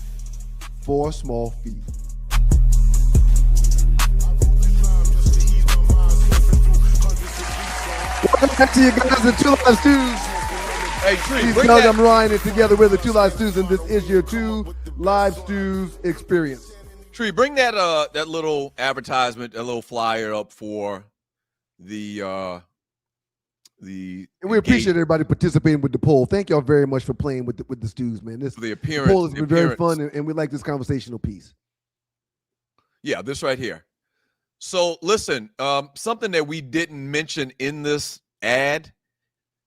Speaker 4: 4 small feet. Welcome back to you guys, the Two Live Stews.
Speaker 1: Hey, Tree,
Speaker 4: He's
Speaker 1: bring
Speaker 4: Doug,
Speaker 1: that.
Speaker 4: I'm Ryan, and together we're the Two Live Stews, and this is your Two Live Stews experience.
Speaker 1: Tree, bring that that little advertisement, a little flyer up for the
Speaker 4: And we appreciate everybody participating with the poll. Thank y'all very much for playing with the Stews, man. This
Speaker 1: the appearance.
Speaker 4: poll has been very
Speaker 1: appearance.
Speaker 4: fun, and we like this conversational piece.
Speaker 1: Yeah, this right here. So listen, something that we didn't mention in this ad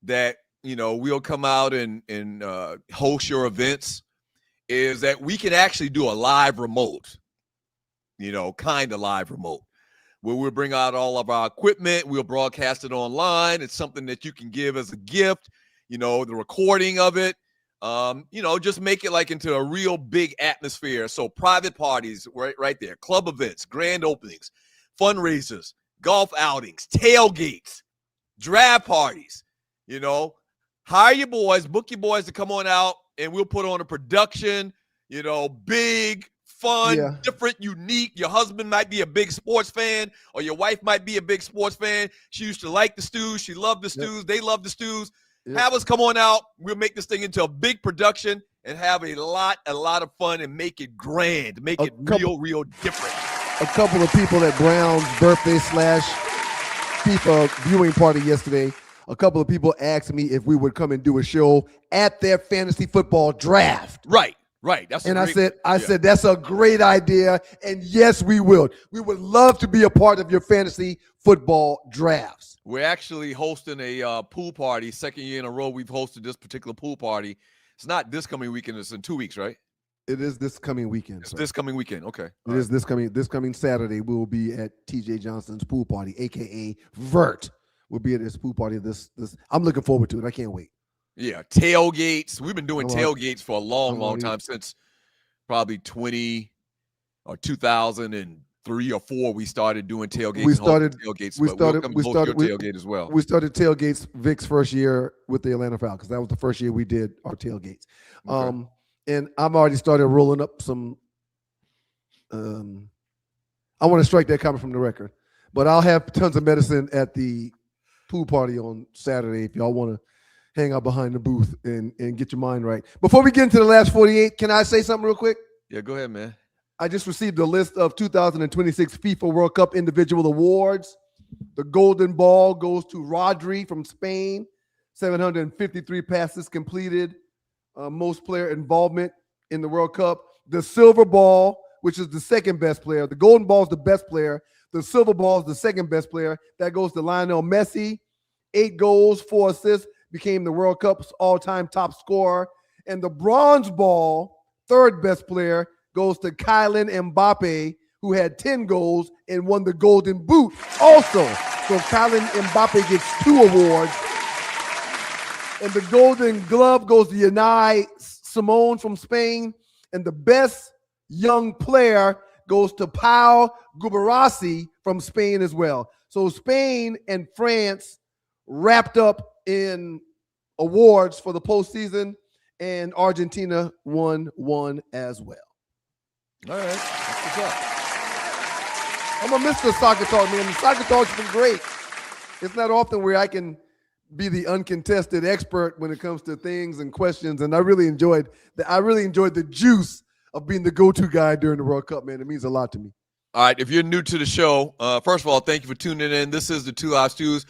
Speaker 1: that, you know, we'll come out and host your events is that we can actually do a live remote, you know, kind of live remote, where we'll bring out all of our equipment. We'll broadcast it online. It's something that you can give as a gift, you know, the recording of it, you know, just make it like into a real big atmosphere. So private parties right there, club events, grand openings, fundraisers, golf outings, tailgates, draft parties, you know, hire your boys, book your boys to come on out, and we'll put on a production, you know, big, fun, different, unique. Your husband might be a big sports fan, or your wife might be a big sports fan. She used to like the Stews. She loved the Stews. They love the Stews. Have us come on out. We'll make this thing into a big production and have a lot of fun and make it grand, make it real different.
Speaker 4: A couple of people at Brown's birthday / FIFA viewing party yesterday, a couple of people asked me if we would come and do a show at their fantasy football draft.
Speaker 1: Right. That's
Speaker 4: and I said that's a great idea, and yes, we will. We would love to be a part of your fantasy football drafts.
Speaker 1: We're actually hosting a pool party. Second year in a row we've hosted this particular pool party. It's not this coming weekend. It's in 2 weeks, right?
Speaker 4: It is this coming weekend.
Speaker 1: It's this coming weekend. Okay.
Speaker 4: It is this coming Saturday. We will be at TJ Johnson's pool party, aka Vert. We'll be at his pool party. This I'm looking forward to it. I can't wait.
Speaker 1: Yeah, tailgates. We've been doing tailgates for a long time, since probably 2003 or 4. We started doing tailgates.
Speaker 4: We started
Speaker 1: tailgate as well.
Speaker 4: We started tailgates Vic's first year with the Atlanta Falcons. That was the first year we did our tailgates. Okay. And I've already started rolling up some. I want to strike that comment from the record, but I'll have tons of medicine at the pool party on Saturday if y'all want to hang out behind the booth and get your mind right. Before we get into the last 48, can I say something real quick?
Speaker 1: Yeah, go ahead, man.
Speaker 4: I just received a list of 2026 FIFA World Cup individual awards. The Golden Ball goes to Rodri from Spain, 753 passes completed, most player involvement in the World Cup. The Silver Ball, which is the second best player. The Golden Ball is the best player. The Silver Ball is the second best player. That goes to Lionel Messi. 8 goals, 4 assists, became the World Cup's all-time top scorer. And the Bronze Ball, third best player, goes to Kylian Mbappe, who had 10 goals and won the Golden Boot also. So Kylian Mbappe gets 2 awards. And the Golden Glove goes to Unai Simon from Spain. And the best young player goes to Pau Gubarassi from Spain as well. So Spain and France wrapped up in awards for the postseason, and Argentina won one as well.
Speaker 1: All right. That's what's up.
Speaker 4: I'm going to miss the soccer talk, man. The soccer talk's been great. It's not often where I can be the uncontested expert when it comes to things and questions, and I really enjoyed the juice of being the go-to guy during the World Cup, man. It means a lot to me.
Speaker 1: All right. If you're new to the show, first of all, thank you for tuning in. This is the Two Live Stews.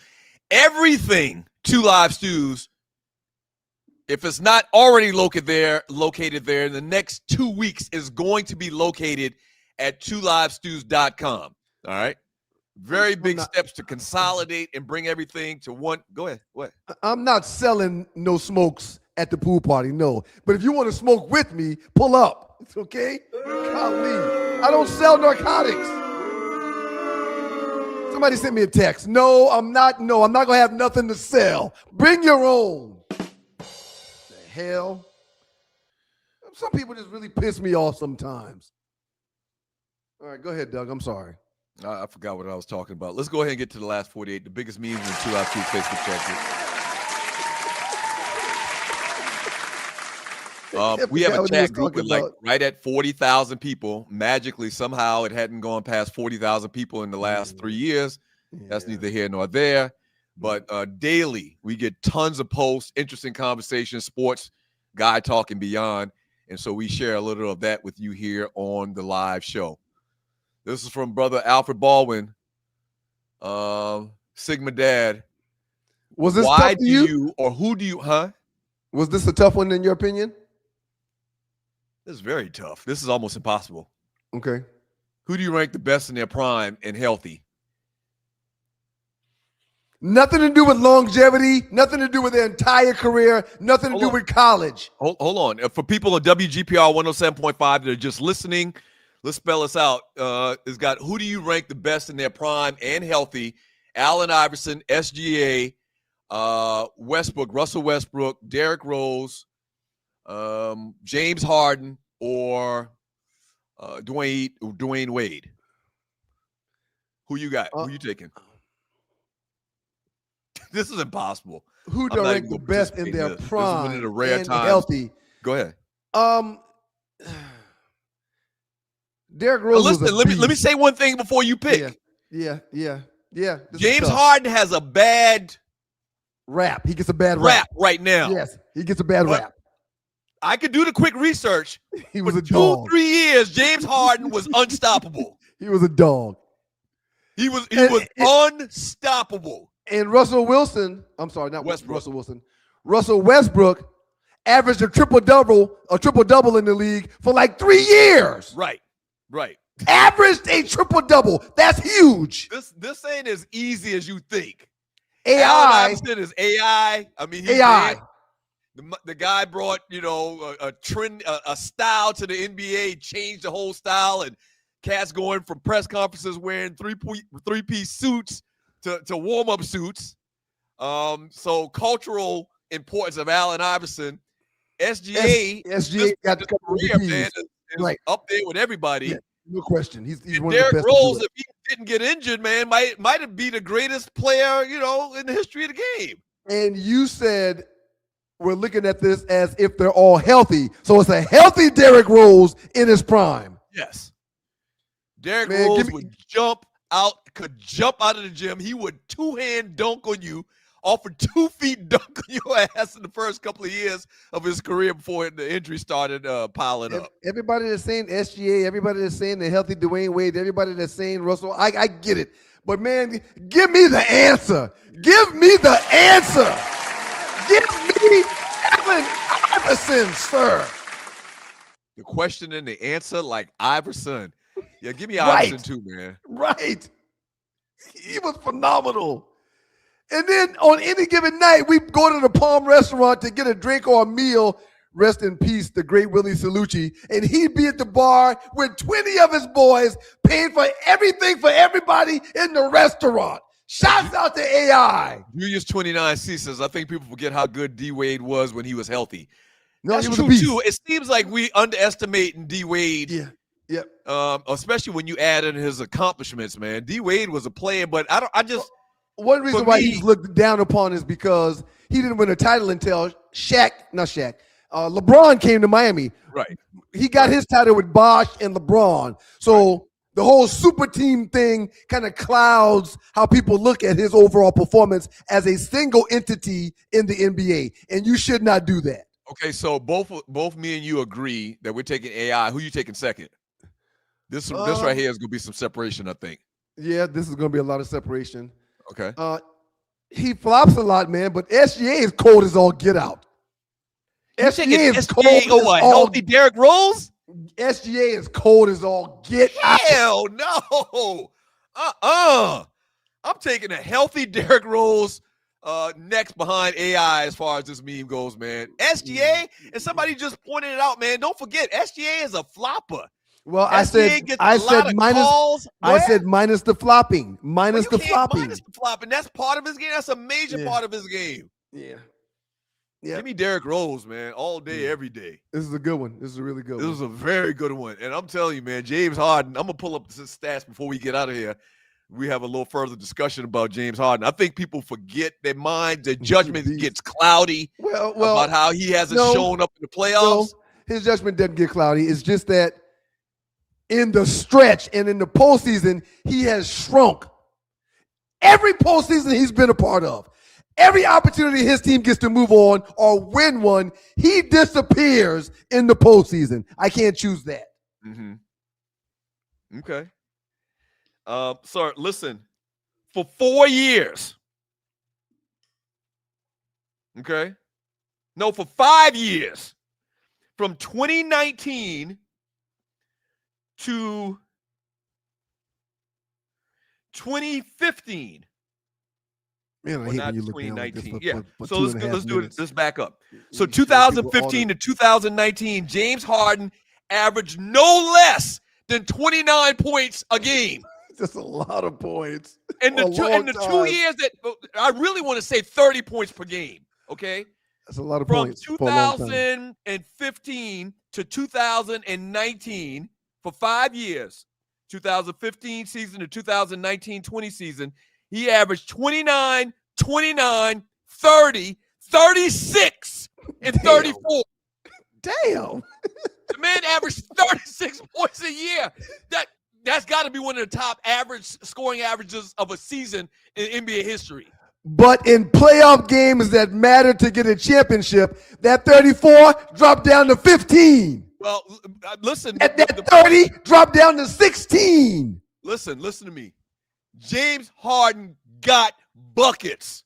Speaker 1: Everything Two Live Stews, if it's not already located there in the next 2 weeks, is going to be located at twolivestews.com. All right. Very big steps to consolidate and bring everything to one. Go ahead. What?
Speaker 4: I'm not selling no smokes at the pool party, no. But if you want to smoke with me, pull up. It's okay? Golly. I don't sell narcotics. Somebody sent me a text. No, I'm not going to have nothing to sell. Bring your own. The hell? Some people just really piss me off sometimes. All right, go ahead, Doug. I'm sorry.
Speaker 1: I forgot what I was talking about. Let's go ahead and get to the last 48. The biggest memes in 2 Live Stews Facebook chat group. We have a chat group with like right at 40,000 people. Magically, somehow it hadn't gone past 40,000 people in the last 3 years. That's neither here nor there. But daily, we get tons of posts, interesting conversations, sports, guy talk, and beyond. And so we share a little of that with you here on the live show. This is from brother Alfred Baldwin, Sigma Dad.
Speaker 4: Was this
Speaker 1: Why
Speaker 4: tough to
Speaker 1: do you, or who do you,
Speaker 4: Was this a tough one in your opinion?
Speaker 1: This is very tough. This is almost impossible.
Speaker 4: Okay.
Speaker 1: Who do you rank the best in their prime and healthy?
Speaker 4: Nothing to do with longevity, nothing to do with their entire career, nothing to do with college.
Speaker 1: Hold on. For people on WGPR 107.5 that are just listening, let's spell this out. It's got who do you rank the best in their prime and healthy? Allen Iverson, SGA, Westbrook, Russell Westbrook, Derrick Rose, James Harden, or Dwayne Wade. Who you got? Who you taking? This is impossible.
Speaker 4: Who do I rank the best in their prime and healthy?
Speaker 1: Go ahead.
Speaker 4: Derrick Rose.
Speaker 1: Listen, let me say one thing before you pick.
Speaker 4: Yeah.
Speaker 1: James Harden has a bad
Speaker 4: rap. He gets a bad
Speaker 1: rap right now.
Speaker 4: Yes, he gets a bad rap.
Speaker 1: I could do the quick research.
Speaker 4: He was
Speaker 1: For
Speaker 4: a dog.
Speaker 1: 2-3 years, James Harden was unstoppable.
Speaker 4: He was a dog.
Speaker 1: He was unstoppable.
Speaker 4: And Russell Wilson, I'm sorry, not
Speaker 1: Westbrook.
Speaker 4: Russell Wilson. Russell Westbrook averaged a triple-double in the league for like 3 years.
Speaker 1: Right.
Speaker 4: Averaged a triple-double. That's huge.
Speaker 1: This ain't as easy as you think.
Speaker 4: AI.
Speaker 1: Allen Iverson is AI. I mean, he's
Speaker 4: AI.
Speaker 1: The guy brought, a trend, a style to the NBA, changed the whole style, and cats going from press conferences wearing three-piece suits to warm-up suits. So cultural importance of Allen Iverson. SGA
Speaker 4: got the
Speaker 1: career, man, is up there with everybody.
Speaker 4: Yeah, no question. He's one
Speaker 1: Derrick
Speaker 4: of the best.
Speaker 1: Rose, if he didn't get injured, man, might be the greatest player, in the history of the game.
Speaker 4: And you said we're looking at this as if they're all healthy. So it's a healthy Derrick Rose in his prime.
Speaker 1: Yes. Derrick Rose could jump out of the gym. He would two-hand dunk on you, off a 2 feet dunk on your ass in the first couple of years of his career before the injury started piling up.
Speaker 4: Everybody that's saying SGA, everybody that's saying the healthy Dwayne Wade, everybody that's saying Russell, I get it. But, man, give me the answer. Give me the answer. Give me Allen Iverson, sir.
Speaker 1: The question and the answer, like Iverson. Yeah, give me Iverson too, man.
Speaker 4: Right. He was phenomenal. And then on any given night, we go to the Palm restaurant to get a drink or a meal. Rest in peace, the great Willie Salucci. And he'd be at the bar with 20 of his boys paying for everything for everybody in the restaurant. Shouts out to AI.
Speaker 1: Julius 29 says, I think people forget how good D Wade was when he was healthy.
Speaker 4: No,
Speaker 1: that's
Speaker 4: he was
Speaker 1: true
Speaker 4: a beast.
Speaker 1: too. It seems like we underestimating D Wade.
Speaker 4: Yeah.
Speaker 1: Especially when you add in his accomplishments, man. D Wade was a player, but
Speaker 4: one reason why he's looked down upon is because he didn't win a title until LeBron came to Miami.
Speaker 1: Right.
Speaker 4: He got his title with Bosh and LeBron. So the whole super team thing kind of clouds how people look at his overall performance as a single entity in the NBA. And you should not do that.
Speaker 1: Okay, so both me and you agree that we're taking AI. Who you taking second? This right here is going to be some separation, I think.
Speaker 4: Yeah, this is going to be a lot of separation.
Speaker 1: Okay.
Speaker 4: He flops a lot, man, but SGA is cold as all get out. SGA is cold as all.
Speaker 1: Healthy Derrick Rose?
Speaker 4: SGA is cold as all get out.
Speaker 1: Hell no. I'm taking a healthy Derrick Rose next behind AI as far as this meme goes, man. SGA, and somebody just pointed it out, man. Don't forget, SGA is a flopper.
Speaker 4: Well, I said minus the flopping. Minus the flopping.
Speaker 1: Minus the flopping. That's part of his game. That's a major part of his game.
Speaker 4: Yeah. Yeah.
Speaker 1: Give me Derrick Rose, man, all day, every day.
Speaker 4: This is a good one. This is a really good one.
Speaker 1: This was a very good one. And I'm telling you, man, James Harden, I'm going to pull up the stats before we get out of here. We have a little further discussion about James Harden. I think people forget their mind, their judgment gets cloudy about how he hasn't shown up in the playoffs.
Speaker 4: No, his judgment doesn't get cloudy. It's just that in the stretch and in the postseason, he has shrunk. Every postseason he's been a part of, every opportunity his team gets to move on or win one, he disappears in the postseason. I can't choose that.
Speaker 1: Mm-hmm. Okay. Sir, listen, for 4 years, okay? No, for 5 years, from 2019 to 2015.
Speaker 4: Man, I hate when you look down like
Speaker 1: 2019.
Speaker 4: this
Speaker 1: Yeah.
Speaker 4: for
Speaker 1: So
Speaker 4: 2.5
Speaker 1: let's do it.
Speaker 4: minutes.
Speaker 1: Let's back up. So
Speaker 4: You show people
Speaker 1: 2015 to 2019, James Harden averaged no less than 29 points a game.
Speaker 4: That's a lot of points.
Speaker 1: And the
Speaker 4: A long
Speaker 1: 2
Speaker 4: time.
Speaker 1: years that I really want to say 30 points per game. Okay.
Speaker 4: That's a lot of
Speaker 1: From
Speaker 4: points. For a long time.
Speaker 1: 2015 to 2019, for 5 years, 2015 season to 2019-20 season, he averaged 29, 29, 30, 36, and 34.
Speaker 4: Damn.
Speaker 1: The man averaged 36 points a year. That's got to be one of the top scoring averages of a season in NBA history.
Speaker 4: But in playoff games that matter to get a championship, that 34 dropped down to 15.
Speaker 1: Well, listen.
Speaker 4: At that 30 dropped down to 16.
Speaker 1: Listen to me. James Harden got buckets.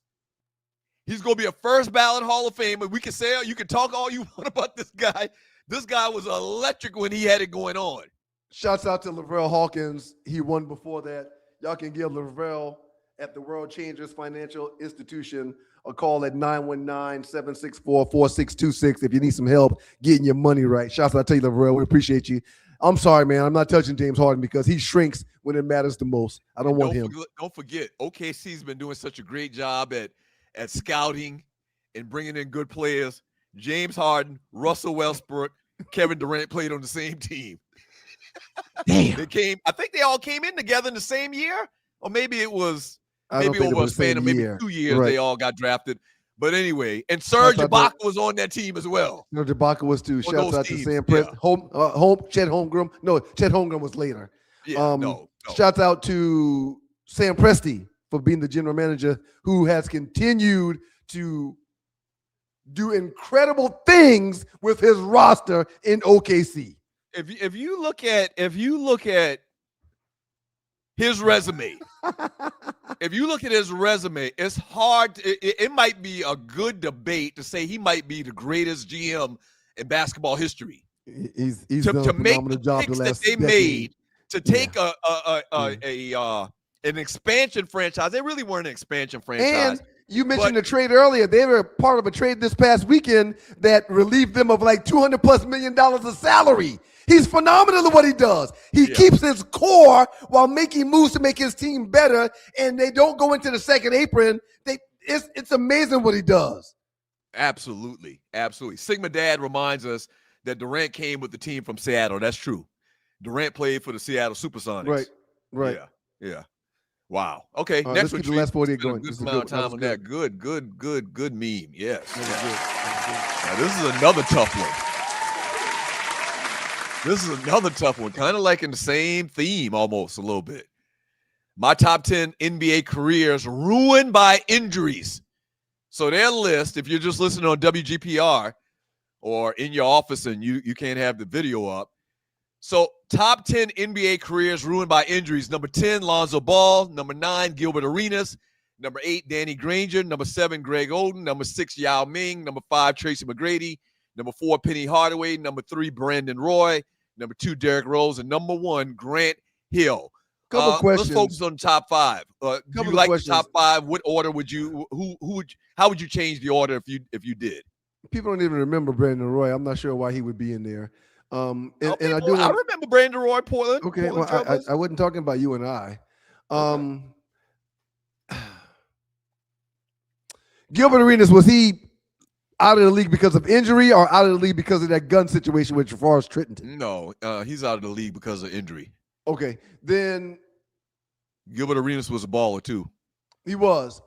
Speaker 1: He's going to be a first ballot Hall of Famer. We can say, you can talk all you want about this guy. This guy was electric when he had it going on.
Speaker 4: Shouts out to Lavrell Hawkins. He won before that. Y'all can give Lavrell at the World Changers Financial Institution a call at 919-764-4626 if you need some help getting your money right. Shouts out to you, Lavrell. We appreciate you. I'm sorry, man. I'm not touching James Harden because he shrinks when it matters the most. I don't want him.
Speaker 1: Don't forget, OKC's been doing such a great job at scouting and bringing in good players. James Harden, Russell Westbrook, Kevin Durant played on the same team.
Speaker 4: Damn.
Speaker 1: I think they all came in together in the same year, or maybe it was over a span of maybe 2 years they all got drafted. But anyway, and Serge Ibaka was on that team as well.
Speaker 4: Serge Ibaka was too. Shouts out to Sam Preston. Chet Holmgren. No, Chet Holmgren was later.
Speaker 1: Yeah, no.
Speaker 4: Shouts out to Sam Presti for being the general manager who has continued to do incredible things with his roster in OKC.
Speaker 1: If you look at his resume, it's hard. It might be a good debate to say he might be the greatest GM in basketball history.
Speaker 4: He's done a phenomenal job the last decade.
Speaker 1: Made to take an expansion franchise. They really weren't an expansion franchise.
Speaker 4: And you mentioned the trade earlier. They were part of a trade this past weekend that relieved them of like $200+ million of salary. He's phenomenal at what he does. He keeps his core while making moves to make his team better, and they don't go into the second apron. It's amazing what he does.
Speaker 1: Absolutely. Sigma Dad reminds us that Durant came with the team from Seattle. That's true. Durant played for the Seattle Supersonics.
Speaker 4: Right.
Speaker 1: Yeah. Wow. Okay.
Speaker 4: Next
Speaker 1: Let's
Speaker 4: keep the last 48 going.
Speaker 1: Good amount of time on that. Good meme. Yes. Now, this is another tough one. Kind of like in the same theme almost a little bit. My top 10 NBA careers ruined by injuries. So their list, if you're just listening on WGPR or in your office and you can't have the video up. So top 10 NBA careers ruined by injuries. Number 10, Lonzo Ball. Number 9, Gilbert Arenas. Number 8, Danny Granger. Number 7, Greg Oden. Number 6, Yao Ming. Number 5, Tracy McGrady. Number 4, Penny Hardaway. Number 3, Brandon Roy. Number 2, Derrick Rose. And number 1, Grant Hill.
Speaker 4: Couple questions.
Speaker 1: Let's focus on the top 5. Do you like the top 5? What order would you? How would you change the order if you did?
Speaker 4: People don't even remember Brandon Roy. I'm not sure why he would be in there.
Speaker 1: I remember Brandon Roy, Portland.
Speaker 4: Okay,
Speaker 1: Portland
Speaker 4: I wasn't talking about you and I. Gilbert Arenas, was he out of the league because of injury or out of the league because of that gun situation with Javaris Trenton?
Speaker 1: No, he's out of the league because of injury.
Speaker 4: Okay, then
Speaker 1: Gilbert Arenas was a baller too.
Speaker 4: he was.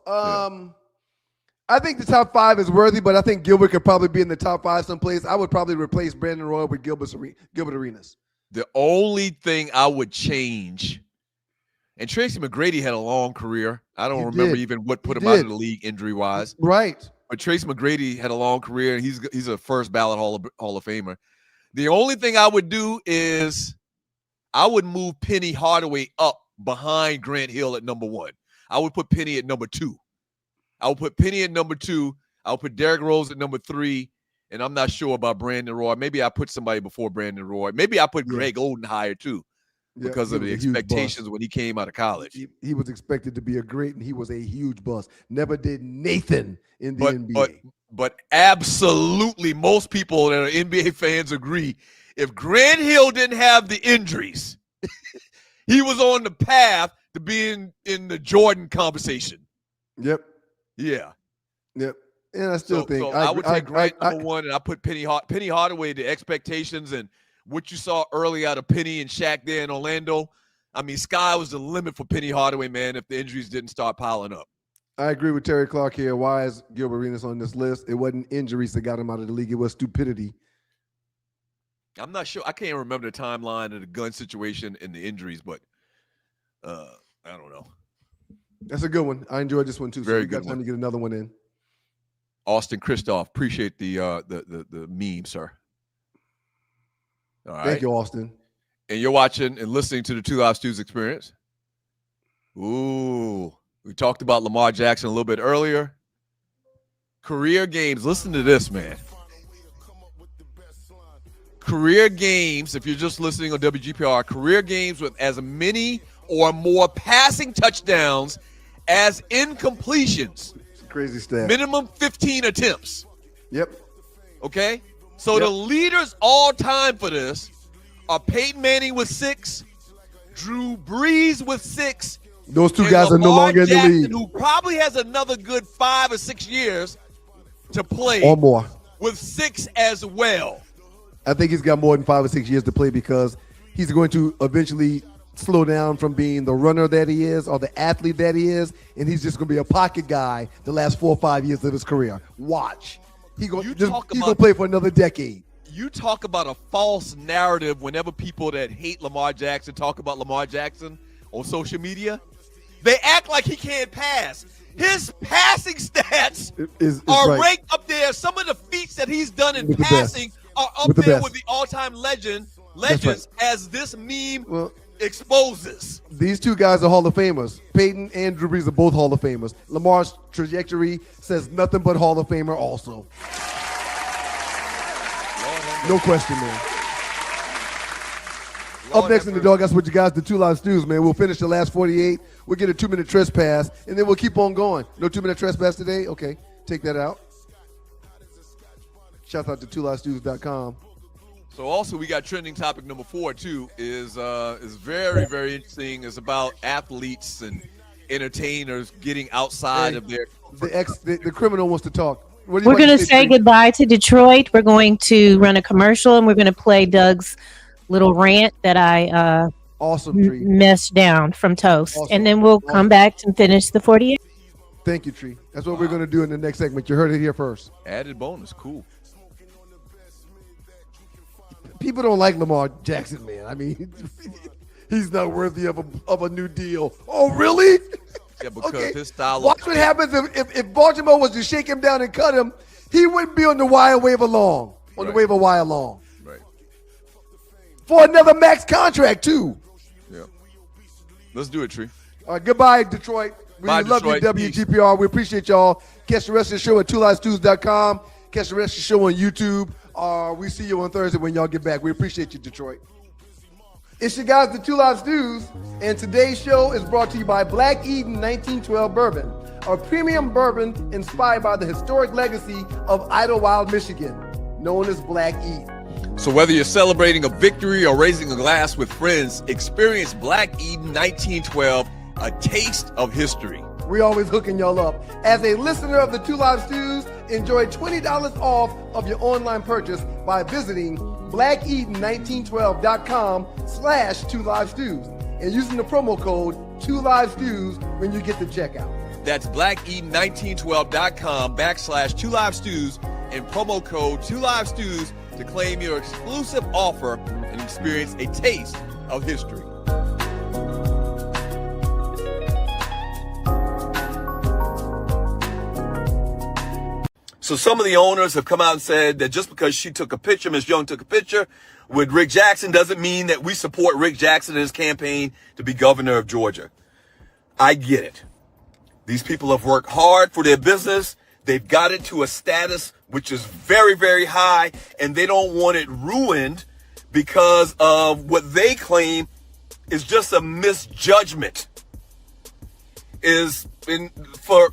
Speaker 4: I think the top 5 is worthy, but I think Gilbert could probably be in the top 5 someplace. I would probably replace Brandon Roy with Gilbert Arenas.
Speaker 1: The only thing I would change, and Tracy McGrady had a long career. I don't remember even what put him out of the league injury-wise.
Speaker 4: Right.
Speaker 1: But Tracy McGrady had a long career, and he's a first ballot Hall of Famer. The only thing I would do is I would move Penny Hardaway up behind Grant Hill at number 1. I would put Penny at number 2. I would put Penny at number 2. I would put Derrick Rose at number 3. And I'm not sure about Brandon Roy. Maybe I put somebody before Brandon Roy. Maybe I put Greg Oden higher too because of the expectations when he came out of college.
Speaker 4: He was expected to be a great, and he was a huge bust. Never did Nathan in the NBA.
Speaker 1: But absolutely most people that are NBA fans agree, if Grant Hill didn't have the injuries, he was on the path to being in the Jordan conversation.
Speaker 4: Yep.
Speaker 1: Yeah.
Speaker 4: Yep. And I still think
Speaker 1: I would take Grant number 1, and I put Penny Hardaway. The expectations and what you saw early out of Penny and Shaq there in Orlando. I mean, sky was the limit for Penny Hardaway, man, if the injuries didn't start piling up.
Speaker 4: I agree with Terry Clark here. Why is Gilbert Arenas on this list? It wasn't injuries that got him out of the league. It was stupidity.
Speaker 1: I'm not sure. I can't remember the timeline of the gun situation and the injuries, but I don't know.
Speaker 4: That's a good one. I enjoyed this one too.
Speaker 1: Very
Speaker 4: so we
Speaker 1: good
Speaker 4: got time to get another one in.
Speaker 1: Austin Christoph, appreciate the meme, sir. All right.
Speaker 4: Thank you, Austin.
Speaker 1: And you're watching and listening to the Two Live Stews Experience. Ooh, we talked about Lamar Jackson a little bit earlier. Career games. Listen to this, man. Career games, if you're just listening on WGPR, career games with as many or more passing touchdowns as incompletions.
Speaker 4: Crazy stat.
Speaker 1: Minimum 15 attempts.
Speaker 4: Yep.
Speaker 1: Okay? So the leaders all time for this are Peyton Manning with 6, Drew Brees with 6.
Speaker 4: Those two guys are no longer in the league.
Speaker 1: Who probably has another good 5 or 6 years to play.
Speaker 4: Or more.
Speaker 1: With 6 as well.
Speaker 4: I think he's got more than 5 or 6 years to play because he's going to eventually slow down from being the runner that he is or the athlete that he is, and he's just going to be a pocket guy the last 4 or 5 years of his career. Watch. He's going to play for another decade.
Speaker 1: You talk about a false narrative whenever people that hate Lamar Jackson talk about Lamar Jackson on social media. They act like he can't pass. His passing stats are
Speaker 4: right.
Speaker 1: ranked up there. Some of the feats that he's done in passing are up there with the all-time legends, right. As this meme exposes.
Speaker 4: These two guys are Hall of Famers. Peyton and Drew Brees are both Hall of Famers. Lamar's trajectory says nothing but Hall of Famer also. No question, man. Up next in the Doghouse with you guys, the Two Live Stews, man. We'll finish the last 48. We'll get a 2-minute trespass, and then we'll keep on going. No 2-minute trespass today? Okay, take that out. Shout out to twolivestews.com.
Speaker 1: So also we got trending topic number 4 too is very, very interesting. It's about athletes and entertainers getting outside of their
Speaker 4: the criminal wants to talk.
Speaker 5: We're going to say goodbye to Detroit. We're going to run a commercial, and we're going to play Doug's little rant that I messed down from Toast. Awesome. And then we'll come back and finish the 48.
Speaker 4: Thank you, Tree. That's what we're going to do in the next segment. You heard it here first.
Speaker 1: Added bonus. Cool.
Speaker 4: People don't like Lamar Jackson, man. I mean, he's not worthy of a new deal. Oh, really?
Speaker 1: Yeah, because his style.
Speaker 4: Watch what happens if Baltimore was to shake him down and cut him. He wouldn't be on the waiver wire long.
Speaker 1: Right.
Speaker 4: For another max contract too.
Speaker 1: Yeah. Let's do it, Tree.
Speaker 4: All right. Goodbye, Detroit. We love
Speaker 1: Detroit.
Speaker 4: you, WGPR. Peace. We appreciate y'all. Catch the rest of the show at twolivestews.com. Catch the rest of the show on YouTube. We see you on Thursday when y'all get back. We appreciate you, Detroit. It's your guys, the Two Live Stews, and today's show is brought to you by Black Eden 1912 Bourbon, a premium bourbon inspired by the historic legacy of Idlewild, Michigan, known as Black Eden.
Speaker 1: So whether you're celebrating a victory or raising a glass with friends, experience Black Eden 1912, a taste of history.
Speaker 4: We always hooking y'all up. As a listener of the Two Live Stews Enjoy $20 off of your online purchase by visiting blackeden1912.com/2livestews and using the promo code 2livestews when you get to checkout.
Speaker 1: That's blackeden1912.com/2livestews and promo code 2livestews to claim your exclusive offer and experience a taste of history. So some of the owners have come out and said that just because she took a picture, Ms. Young took a picture with Rick Jackson, doesn't mean that we support Rick Jackson in his campaign to be governor of Georgia. I get it. These people have worked hard for their business. They've got it to a status which is very, very high, and they don't want it ruined because of what they claim is just a misjudgment. For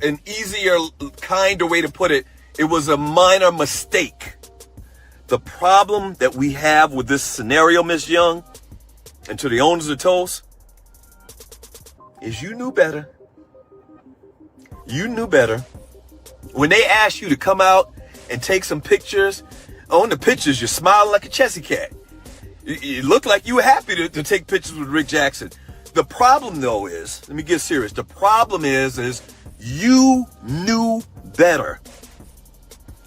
Speaker 1: an easier, kinder way to put it, it was a minor mistake. The problem that we have with this scenario, Ms. Young, and to the owners of Toast, is you knew better. You knew better. When they asked you to come out and take some pictures, on the pictures, you're smiling like a Chessy cat. You looked like you were happy to take pictures with Rick Jackson. The problem, though, is, let me get serious. The problem is you knew better.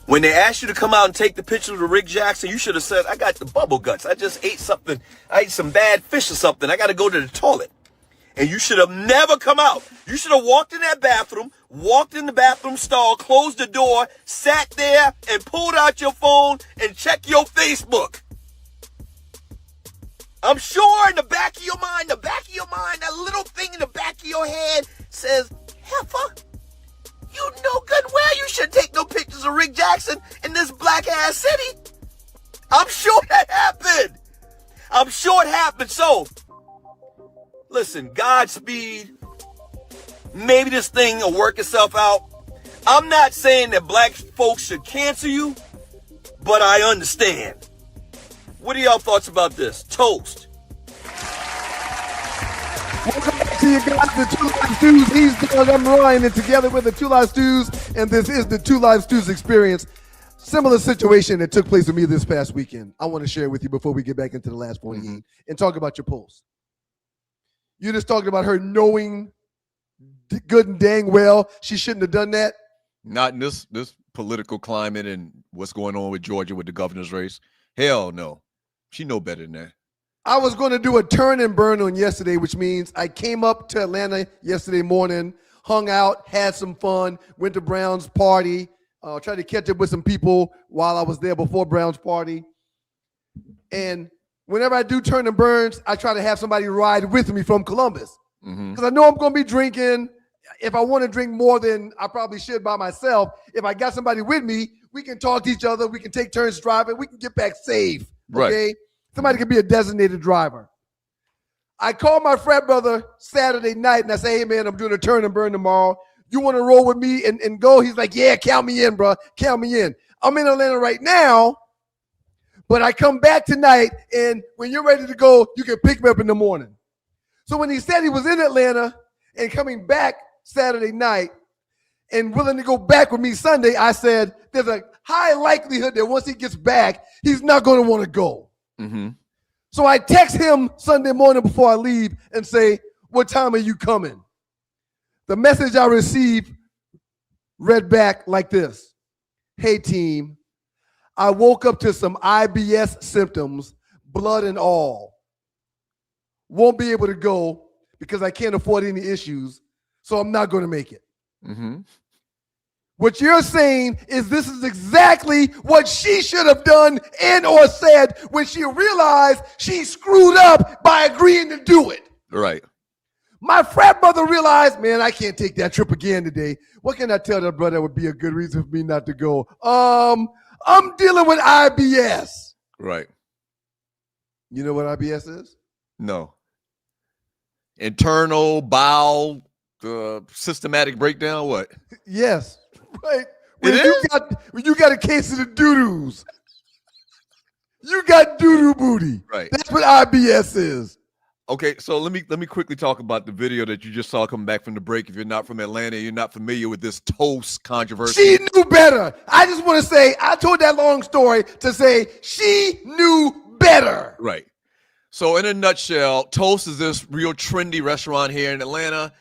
Speaker 1: When they asked you to come out and take the picture with Rick Jackson, you should have said, I got the bubble guts. I just ate something. I ate some bad fish or something. I got to go to the toilet. And you should have never come out. You should have walked in that bathroom, walked in the bathroom stall, closed the door, sat there and pulled out your phone and checked your Facebook. I'm sure in the back of your mind, that little thing in the back of your head says, heifer, you know good well you shouldn't take no pictures of Rick Jackson in this black ass city. I'm sure that happened. I'm sure it happened. So, listen, Godspeed. Maybe this thing will work itself out. I'm not saying that black folks should cancel you, but I understand. What are y'all thoughts about this? Toast.
Speaker 4: Welcome back to you guys, the Two Live Stews. He's Doug, I'm Ryan, and together with the Two Live Stews, and this is the Two Live Stews experience. Similar situation that took place with me this past weekend. I want to share with you before we get back into the last 48 and talk about your post. You just talked about her knowing good and dang well she shouldn't have done that.
Speaker 1: Not in this political climate and what's going on with Georgia with the governor's race. Hell no. She know better than that.
Speaker 4: I was going to do a turn and burn on yesterday, which means I came up to Atlanta yesterday morning, hung out, had some fun, went to Brown's party, tried to catch up with some people while I was there before Brown's party. And whenever I do turn and burns, I try to have somebody ride with me from Columbus. Because I know I'm going to be drinking. If I want to drink more than I probably should by myself, if I got somebody with me, we can talk to each other. We can take turns driving. We can get back safe. Okay? Right. Somebody can be a designated driver. I called my frat brother Saturday night and I say, hey, man, I'm doing a turn and burn tomorrow. You want to roll with me and go? He's like, yeah, count me in, bro. Count me in. I'm in Atlanta right now, but I come back tonight, and when you're ready to go, you can pick me up in the morning. So when he said he was in Atlanta and coming back Saturday night and willing to go back with me Sunday, I said, there's a high likelihood that once he gets back, he's not going to want to go. So I text him Sunday morning before I leave and say, what time are you coming? The message I received read back like this. Hey, team, I woke up to some IBS symptoms, blood and all. Won't be able to go because I can't afford any issues, so I'm not going to make it. What you're saying is this is exactly what she should have done and or said when she realized she screwed up by agreeing to do it.
Speaker 1: Right.
Speaker 4: My frat brother realized, man, I can't take that trip again today. What can I tell that brother would be a good reason for me not to go? I'm dealing with IBS.
Speaker 1: Right.
Speaker 4: You know what IBS is?
Speaker 1: No. Internal bowel systematic breakdown, what?
Speaker 4: Yes. Right. When you got a case of the doo-doos. You got doo-doo booty.
Speaker 1: Right.
Speaker 4: That's what IBS is.
Speaker 1: Okay, so let me quickly talk about the video that you just saw coming back from the break. If you're not from Atlanta, you're not familiar with this toast controversy.
Speaker 4: She knew better. I just want to say, I told that long story to say she knew better.
Speaker 1: Right. So in a nutshell, Toast is this real trendy restaurant here in Atlanta.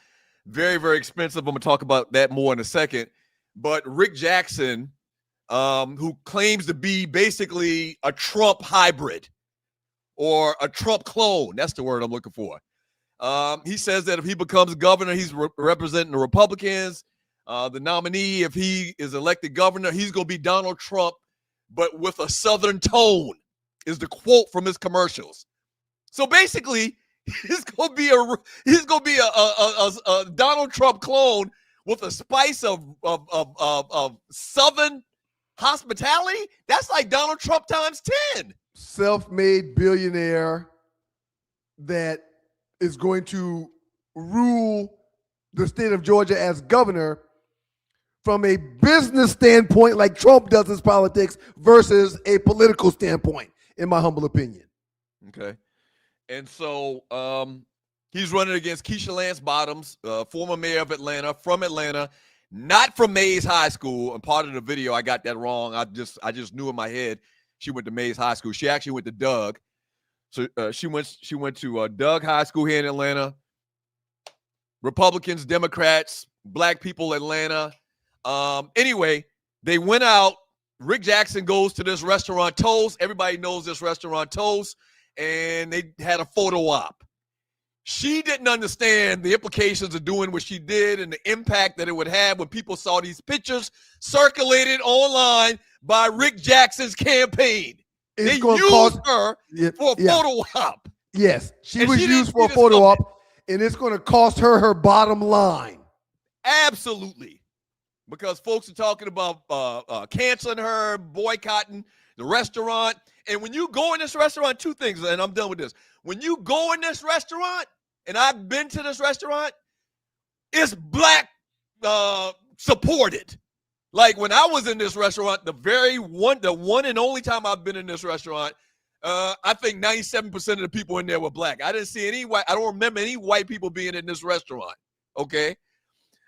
Speaker 1: Very, very expensive. I'm going to talk about that more in a second. But Rick Jackson, who claims to be basically a Trump hybrid or a Trump clone, that's the word I'm looking for. He says that if he becomes governor, he's representing the Republicans. The nominee, if he is elected governor, he's going to be Donald Trump, but with a Southern tone, is the quote from his commercials. So basically, he's going to be a Donald Trump clone with a spice of Southern hospitality. That's like Donald Trump times 10.
Speaker 4: Self-made billionaire that is going to rule the state of Georgia as governor from a business standpoint, like Trump does his politics, versus a political standpoint, in my humble opinion.
Speaker 1: Okay. And so he's running against Keisha Lance Bottoms, former mayor of Atlanta, from Atlanta, not from Mays High School. And part of the video, I got that wrong. I just knew in my head she went to Mays High School. She actually went to Doug. So she went to Doug High School here in Atlanta. Republicans, Democrats, black people, Atlanta. Anyway, they went out. Rick Jackson goes to this restaurant, Toast. Everybody knows this restaurant, Toast. And they had a photo op. She didn't understand the implications of doing what she did and the impact that it would have when people saw these pictures circulated online by Rick Jackson's campaign. They used her for a photo op.
Speaker 4: Yes, she was used for a photo op, and it's going to cost her bottom line.
Speaker 1: Absolutely. Because folks are talking about canceling her, boycotting the restaurant. And when you go in this restaurant, two things, and I'm done with this. When you go in this restaurant, and I've been to this restaurant, it's black supported. Like when I was in this restaurant, the one and only time I've been in this restaurant, I think 97% of the people in there were black. I didn't see any white. I don't remember any white people being in this restaurant. Okay.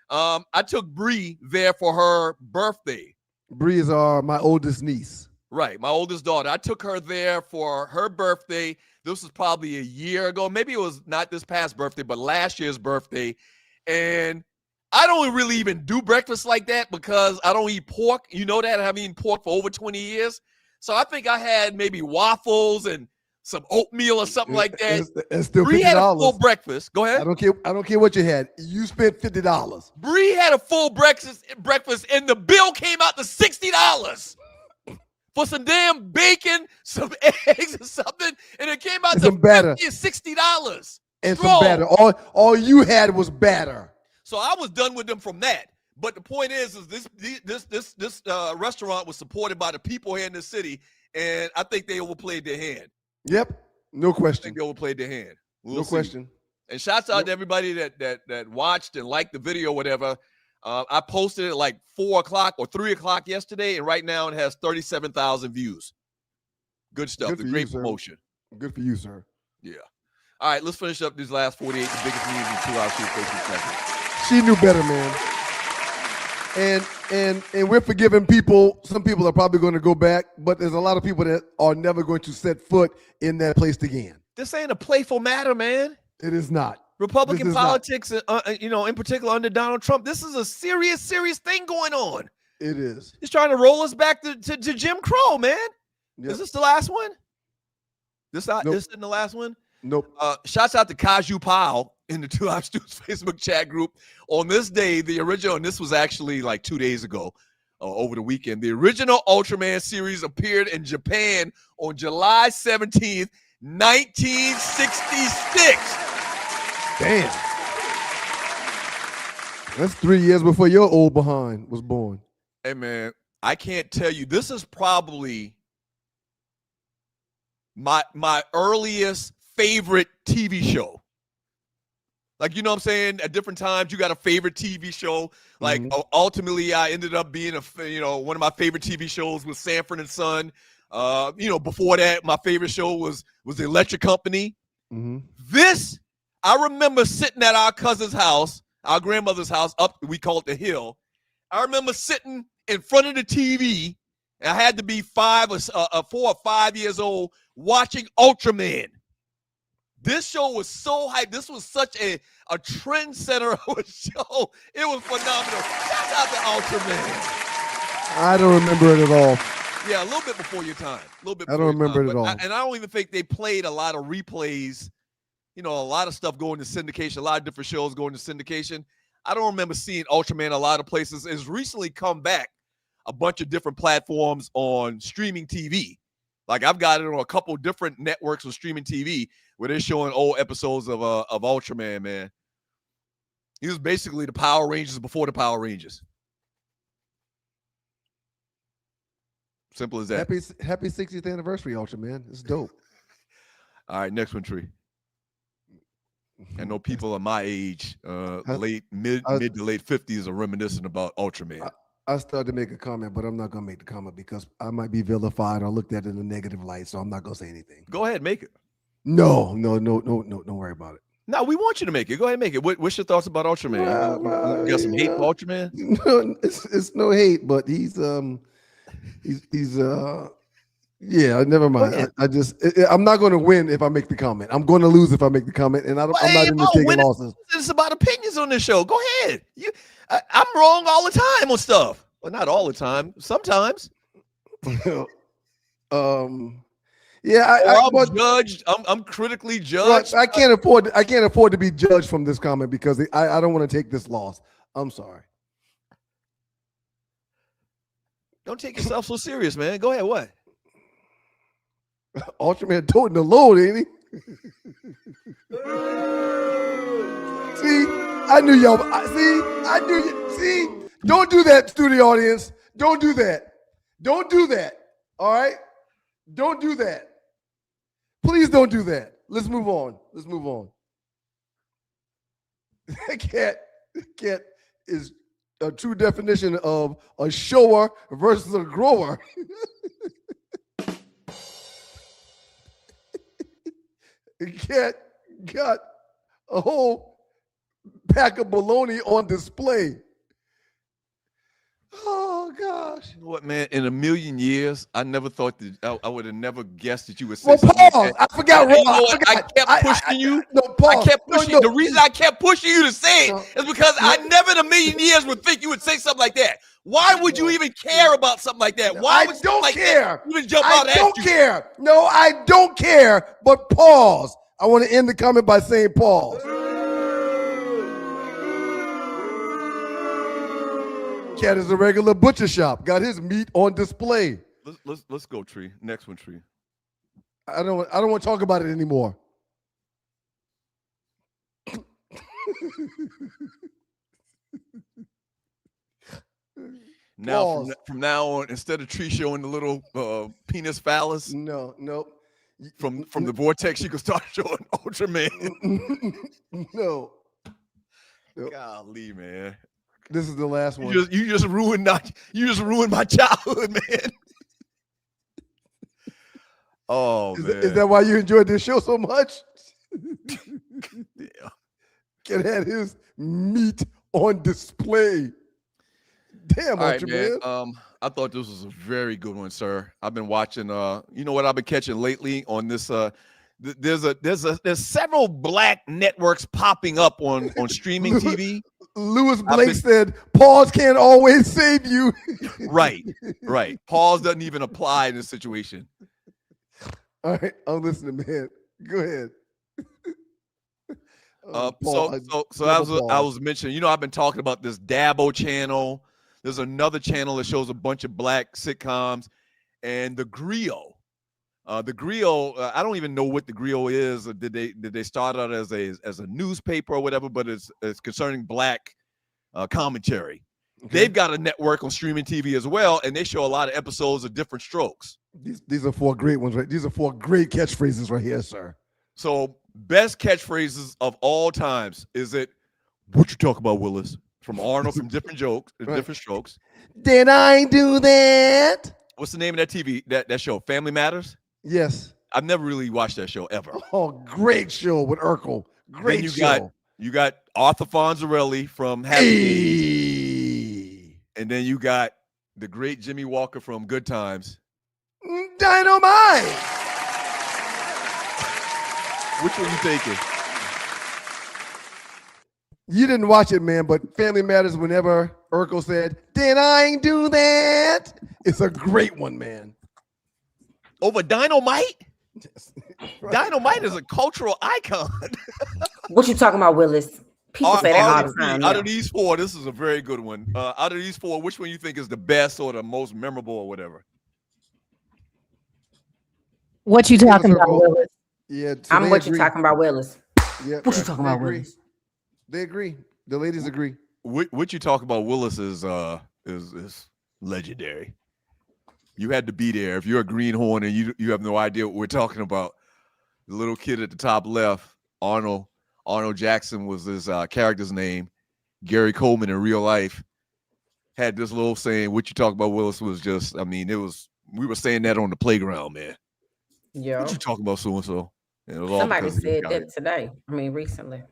Speaker 1: I took Bree there for her birthday.
Speaker 4: Bree is my oldest niece.
Speaker 1: Right, my oldest daughter. I took her there for her birthday. This was probably a year ago. Maybe it was not this past birthday, but last year's birthday. And I don't really even do breakfast like that because I don't eat pork. You know that? I haven't eaten pork for over 20 years. So I think I had maybe waffles and some oatmeal or something like that.
Speaker 4: And still
Speaker 1: Bree had a full breakfast. Go ahead.
Speaker 4: I don't care what you had. You spent $50.
Speaker 1: Bree had a full breakfast, and the bill came out to $60 for some damn bacon, some eggs, or something, and it came out to $50 and $60.
Speaker 4: And some batter. All you had was batter.
Speaker 1: So I was done with them from that. But the point is this restaurant was supported by the people here in the city, and I think they overplayed their hand.
Speaker 4: Yep, no question.
Speaker 1: I think they overplayed their hand.
Speaker 4: No question.
Speaker 1: And shouts out to everybody that watched and liked the video, whatever. I posted it like 4 o'clock or 3 o'clock yesterday, and right now it has 37,000 views. Good stuff.
Speaker 4: Good for
Speaker 1: great
Speaker 4: you,
Speaker 1: promotion.
Speaker 4: Good for you, sir.
Speaker 1: Yeah. All right, let's finish up these last 48, the biggest news in 2 hours.
Speaker 4: She knew better, man. And we're forgiving people. Some people are probably going to go back, but there's a lot of people that are never going to set foot in that place again.
Speaker 1: This ain't a playful matter, man.
Speaker 4: It is not.
Speaker 1: Republican politics, in particular under Donald Trump, this is a serious thing going on.
Speaker 4: It is.
Speaker 1: He's trying to roll us back to Jim Crow, man. Yep. Is this the last one? This isn't the last one?
Speaker 4: Nope.
Speaker 1: Shouts out to Kaju Powell in the 2 Live Stews Facebook chat group. On this day, the original, and this was actually like 2 days ago, over the weekend, the original Ultraman series appeared in Japan on July 17th, 1966.
Speaker 4: Damn. That's 3 years before your old behind was born.
Speaker 1: Hey, man, I can't tell you. This is probably my earliest favorite TV show. Like, you know what I'm saying? At different times, you got a favorite TV show. Like, ultimately, I ended up being one of my favorite TV shows was Sanford and Son. Before that, my favorite show was The Electric Company. Mm-hmm. This, I remember sitting at our cousin's house, our grandmother's house, up, we call it the hill. I remember sitting in front of the TV, and I had to be 4 or 5 years old, watching Ultraman. This show was so hyped. This was such a trendsetter of a show. It was phenomenal. Shout out to Ultraman.
Speaker 4: I don't remember it at all.
Speaker 1: Yeah, a little bit before your time. A little bit.
Speaker 4: I don't remember it at all.
Speaker 1: And I don't even think they played a lot of replays. You know, a lot of stuff going to syndication. A lot of different shows going to syndication. I don't remember seeing Ultraman a lot of places. It's recently come back a bunch of different platforms on streaming TV. Like I've got it on a couple different networks of streaming TV where they're showing old episodes of Ultraman, man. He was basically the Power Rangers before the Power Rangers. Simple as that.
Speaker 4: Happy 60th anniversary, Ultraman. It's dope.
Speaker 1: All right, next one, Tree. I know people of my age, mid to late 50s, are reminiscing about Ultraman.
Speaker 4: I started to make a comment, but I'm not going to make the comment because I might be vilified or looked at in a negative light, so I'm not going to say anything.
Speaker 1: Go ahead, make it.
Speaker 4: No, don't worry about it.
Speaker 1: No, we want you to make it. Go ahead and make it. What's your thoughts about Ultraman? You got some hate for Ultraman?
Speaker 4: No, it's no hate, but he's yeah, never mind. I'm not going to win if I make the comment. I'm going to lose if I make the comment, and I'm not into taking losses.
Speaker 1: It's about opinions on this show. Go ahead. I'm wrong all the time on stuff. Well, not all the time. Sometimes.
Speaker 4: Yeah,
Speaker 1: I'm judged. I'm critically judged.
Speaker 4: I can't afford to be judged from this comment because I don't want to take this loss. I'm sorry.
Speaker 1: Don't take yourself so serious, man. Go ahead. What?
Speaker 4: Ultraman toting the load, ain't he? See, I knew y'all. I knew you. See, don't do that, studio audience. Don't do that. Don't do that. All right? Don't do that. Please don't do that. Let's move on. That cat is a true definition of a shower versus a grower. The cat got a whole pack of bologna on display. Oh gosh!
Speaker 1: You know what, man? In a million years, I never thought that I would have never guessed that you would say.
Speaker 4: Well,
Speaker 1: something
Speaker 4: pause.
Speaker 1: like that.
Speaker 4: I forgot.
Speaker 1: I kept pushing you.
Speaker 4: No, pause.
Speaker 1: I kept pushing. The reason I kept pushing you to say it is because I never in a million years would think you would say something like that. Why would you even care about something like that? Why would
Speaker 4: don't
Speaker 1: like
Speaker 4: care.
Speaker 1: That even jump out
Speaker 4: I
Speaker 1: at
Speaker 4: don't
Speaker 1: you?
Speaker 4: care. No, I don't care. But pause. I want to end the comment by saying pause. Cat is a regular butcher shop. Got his meat on display.
Speaker 1: Let's go, Tree. Next one, Tree.
Speaker 4: I don't want to talk about it anymore.
Speaker 1: Now, from now on, instead of Tree showing the little penis phallus,
Speaker 4: no.
Speaker 1: From the vortex, you can start showing Ultraman.
Speaker 4: No.
Speaker 1: Golly, man.
Speaker 4: This is the last one.
Speaker 1: You just ruined my childhood, man. Oh, man.
Speaker 4: Is that why you enjoyed this show so much?
Speaker 1: Yeah.
Speaker 4: Can have his meat on display. Damn,
Speaker 1: all right,
Speaker 4: Ultraman.
Speaker 1: man. I thought this was a very good one, sir. I've been watching. You know what I've been catching lately on this. There's several black networks popping up on streaming TV.
Speaker 4: Lewis Blake said, "Pause can't always save you."
Speaker 1: Right. Pause doesn't even apply in this situation.
Speaker 4: All right, I'm listening, man. Go ahead.
Speaker 1: So I was mentioning, you know, I've been talking about this Dabo channel. There's another channel that shows a bunch of black sitcoms, and the Griot. The Griot, I don't even know what the Griot is. Or did they start out as a newspaper or whatever? But it's concerning black commentary. Okay. They've got a network on streaming TV as well, and they show a lot of episodes of Different Strokes.
Speaker 4: These are 4 great ones, right? These are 4 great catchphrases right here, sir.
Speaker 1: So, best catchphrases of all times is it? What you talk about, Willis? From Arnold from Different Strokes.
Speaker 4: Did I do that?
Speaker 1: What's the name of that TV that show? Family Matters.
Speaker 4: Yes.
Speaker 1: I've never really watched that show ever.
Speaker 4: Oh, great show with Urkel. Great
Speaker 1: Then
Speaker 4: show.
Speaker 1: You got Arthur Fonzarelli from Happy Days,
Speaker 4: Hey.
Speaker 1: and then you got the great Jimmy Walker from Good Times.
Speaker 4: Dynamite.
Speaker 1: Which one you taking?
Speaker 4: You didn't watch it, man, but Family Matters, whenever Urkel said, "Did I do that?" It's a great one, man.
Speaker 1: Over Dynamite?
Speaker 4: Right.
Speaker 1: Dynamite is a cultural icon.
Speaker 6: What you talking about, Willis? People say that all the time.
Speaker 1: Out of these four, this is a very good one. Out of these four, which one you think is the best or the most memorable or whatever?
Speaker 5: What you talking about, Willis?
Speaker 4: Yeah,
Speaker 6: I'm what you talking about, Willis.
Speaker 4: Yeah,
Speaker 6: What you talking about, Willis?
Speaker 4: They agree. The ladies agree.
Speaker 1: What you talk about, Willis, is legendary. You had to be there. If you're a greenhorn and you have no idea what we're talking about, the little kid at the top left, Arnold Jackson was his character's name. Gary Coleman in real life had this little saying, "What you talk about, Willis," was just, I mean, we were saying that on the playground, man.
Speaker 6: Yeah.
Speaker 1: What you talking about, so and so?
Speaker 6: Somebody said that today. I mean, recently.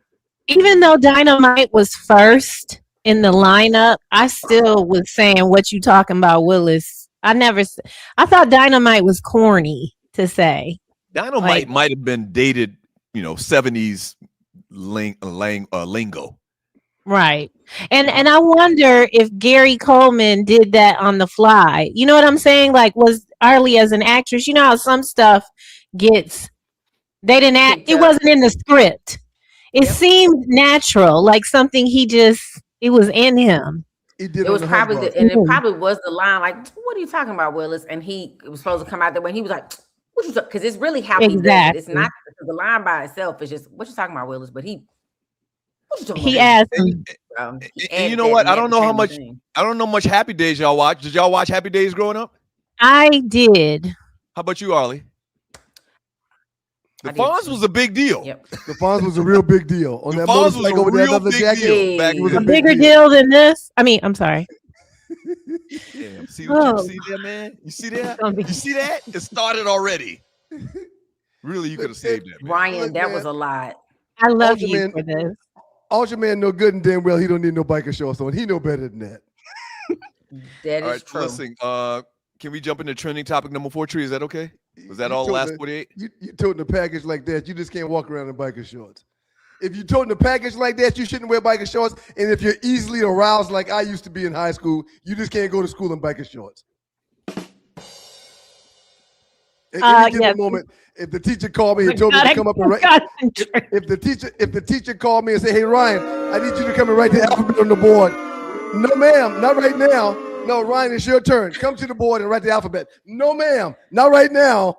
Speaker 5: Even though Dynamite was first in the lineup, I still was saying, "What you talking about, Willis?" I thought Dynamite was corny to say.
Speaker 1: Dynamite might have been dated, 70s lingo.
Speaker 5: Right. And I wonder if Gary Coleman did that on the fly. You know what I'm saying? Like, was Arlie as an actress, you know how some stuff they didn't act, it wasn't in the script. It seemed natural, like something it was in him.
Speaker 6: It was probably it probably was the line, like, "What are you talking about, Willis?" And it was supposed to come out there when he was like, "What you?" Because it's really how he does it. It's not the line by itself. It's just, "What you talking about, Willis?" But what you talking
Speaker 5: he
Speaker 6: about?
Speaker 5: asked him.
Speaker 1: And you know what? I don't know much Happy Days y'all watch. Did y'all watch Happy Days growing up?
Speaker 5: I did.
Speaker 1: How about you, Arlie? The Fonz was a big deal.
Speaker 6: Yep.
Speaker 4: The Fonz was a real big deal. On
Speaker 1: The
Speaker 4: that
Speaker 1: Fonz was
Speaker 4: motorcycle
Speaker 1: a
Speaker 4: with that
Speaker 1: real
Speaker 4: other
Speaker 1: big
Speaker 4: jacket.
Speaker 1: deal back
Speaker 4: It was
Speaker 1: then.
Speaker 5: A bigger deal than this? I mean, I'm sorry.
Speaker 1: Damn, see what you see there, man? You see that? You see that? It started already. Really, you could have saved that, man.
Speaker 6: Ryan,
Speaker 4: Look,
Speaker 6: that
Speaker 4: man.
Speaker 6: was a lot.
Speaker 5: I love
Speaker 4: Ultra
Speaker 5: you
Speaker 4: Man-
Speaker 5: for this.
Speaker 4: Ultra Man no good and damn well he don't need no biker shorts on. He know better than that.
Speaker 6: That
Speaker 1: All
Speaker 6: is
Speaker 1: right,
Speaker 6: true.
Speaker 1: listen, can we jump into trending topic number 4, Tree? Is that okay? Was that
Speaker 4: You
Speaker 1: all the last
Speaker 4: toting
Speaker 1: 48?
Speaker 4: You toting a package like that, you just can't walk around in biker shorts. If you're toting a package like that, you shouldn't wear biker shorts. And if you're easily aroused like I used to be in high school, you just can't go to school in biker shorts. At any given moment, if the teacher called me and told me to come up and write, if the teacher called me and said, "Hey Ryan, I need you to come and write the alphabet on the board." No, ma'am, not right now. No, Ryan, it's your turn. Come to the board and write the alphabet. No, ma'am, not right now.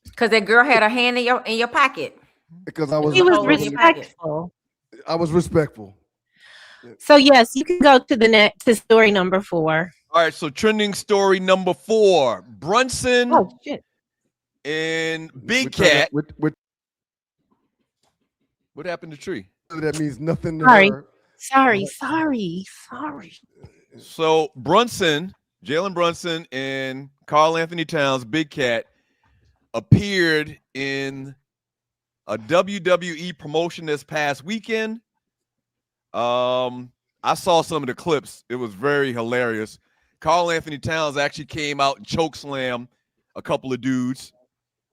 Speaker 6: Because that girl had her hand in your pocket.
Speaker 4: Because
Speaker 5: He was respectful.
Speaker 4: I was respectful.
Speaker 5: So yes, you can go to story number 4.
Speaker 1: All right, so trending story number 4. Brunson
Speaker 5: Oh shit.
Speaker 1: and Big Cat. What happened to Tree?
Speaker 4: That means nothing to
Speaker 5: Sorry.
Speaker 4: her.
Speaker 5: Sorry.
Speaker 1: So Jalen Brunson and Karl Anthony Towns, Big Cat, appeared in a WWE promotion this past weekend. I saw some of the clips. It was very hilarious. Karl Anthony Towns actually came out and chokeslammed a couple of dudes.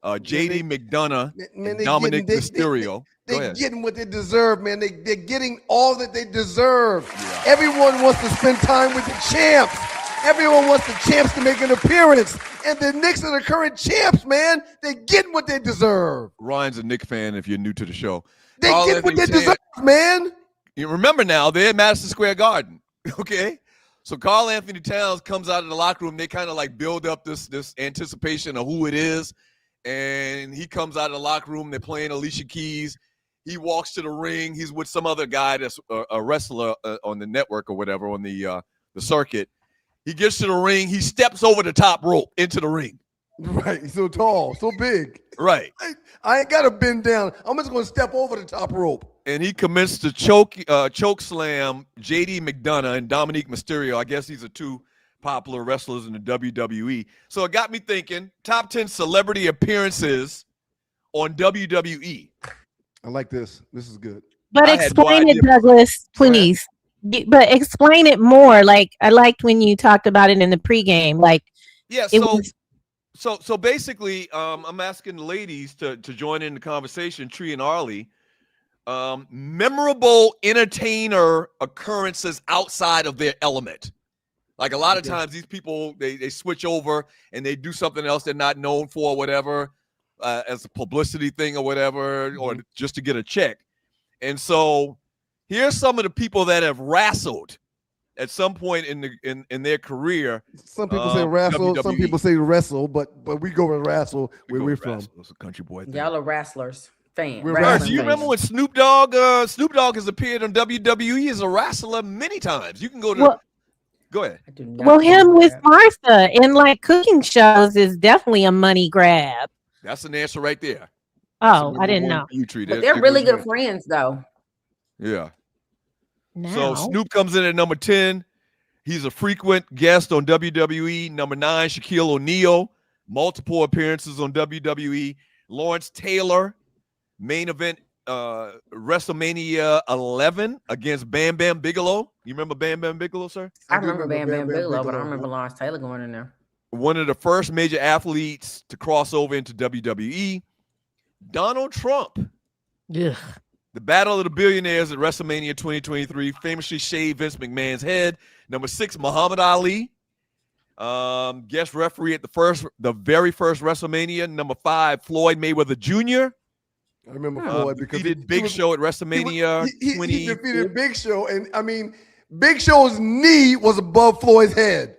Speaker 1: JD McDonough and Dominic Mysterio.
Speaker 4: They're getting what they deserve, man. They're getting all that they deserve. Yeah. Everyone wants to spend time with the champs. Everyone wants the champs to make an appearance. And the Knicks are the current champs, man. They're getting what they deserve.
Speaker 1: Ryan's a Knicks fan if you're new to the show.
Speaker 4: They get what they deserve, man.
Speaker 1: You remember now, they're at Madison Square Garden, okay? So Karl Anthony Towns comes out of the locker room. They kind of like build up this anticipation of who it is. And he comes out of the locker room. They're playing Alicia Keys. He walks to the ring. He's with some other guy that's a wrestler on the network or whatever on the circuit. He gets to the ring. He steps over the top rope into the ring.
Speaker 4: Right. He's so tall, so big.
Speaker 1: Right.
Speaker 4: I ain't got to bend down. I'm just going to step over the top rope.
Speaker 1: And he commenced to choke slam JD McDonough and Dominic Mysterio. I guess these are two popular wrestlers in the WWE. So it got me thinking, top 10 celebrity appearances on WWE.
Speaker 4: I like this. This is good.
Speaker 5: But
Speaker 1: I had no
Speaker 5: explain it,
Speaker 1: idea.
Speaker 5: Douglas, please. But explain it more. Like I liked when you talked about it in the pregame. Like
Speaker 1: Yeah,
Speaker 5: it was.
Speaker 1: So basically, I'm asking the ladies to join in the conversation, Tree and Arlie. Memorable entertainer occurrences outside of their element. Like a lot of times these people, they switch over and they do something else they're not known for, whatever, as a publicity thing or whatever, or just to get a check. And so here's some of the people that have wrestled at some point in their career.
Speaker 4: Some people say wrestle,
Speaker 1: WWE.
Speaker 4: some people say wrestle, but we go with wrestle where we're from.
Speaker 1: It's a country boy thing.
Speaker 6: Y'all are wrestlers. Fans.
Speaker 1: Do you remember when Snoop Dogg has appeared on WWE as a wrestler many times? You can go to go ahead.
Speaker 5: Well, him with Martha in like cooking shows is definitely a money grab.
Speaker 1: That's an answer right there.
Speaker 5: Oh, I didn't know.
Speaker 6: But they're really good friends, though.
Speaker 1: Yeah.
Speaker 5: Now.
Speaker 1: So Snoop comes in at number 10. He's a frequent guest on WWE. Number 9, Shaquille O'Neal, multiple appearances on WWE. Lawrence Taylor, main event WrestleMania 11 against Bam Bam Bigelow. You remember Bam Bam Bigelow, sir?
Speaker 6: I remember Bam Bam Bigelow, but I don't remember Lawrence Taylor going in there.
Speaker 1: One of the first major athletes to cross over into WWE. Donald Trump.
Speaker 5: Ugh.
Speaker 1: The Battle of the Billionaires at WrestleMania 2023 famously shaved Vince McMahon's head. Number 6, Muhammad Ali. Guest referee at the very first WrestleMania. Number 5, Floyd Mayweather Jr.
Speaker 4: I remember Floyd because
Speaker 1: he did Big Show at WrestleMania 20.
Speaker 4: He defeated Big Show, and I mean, Big Show's knee was above Floyd's head.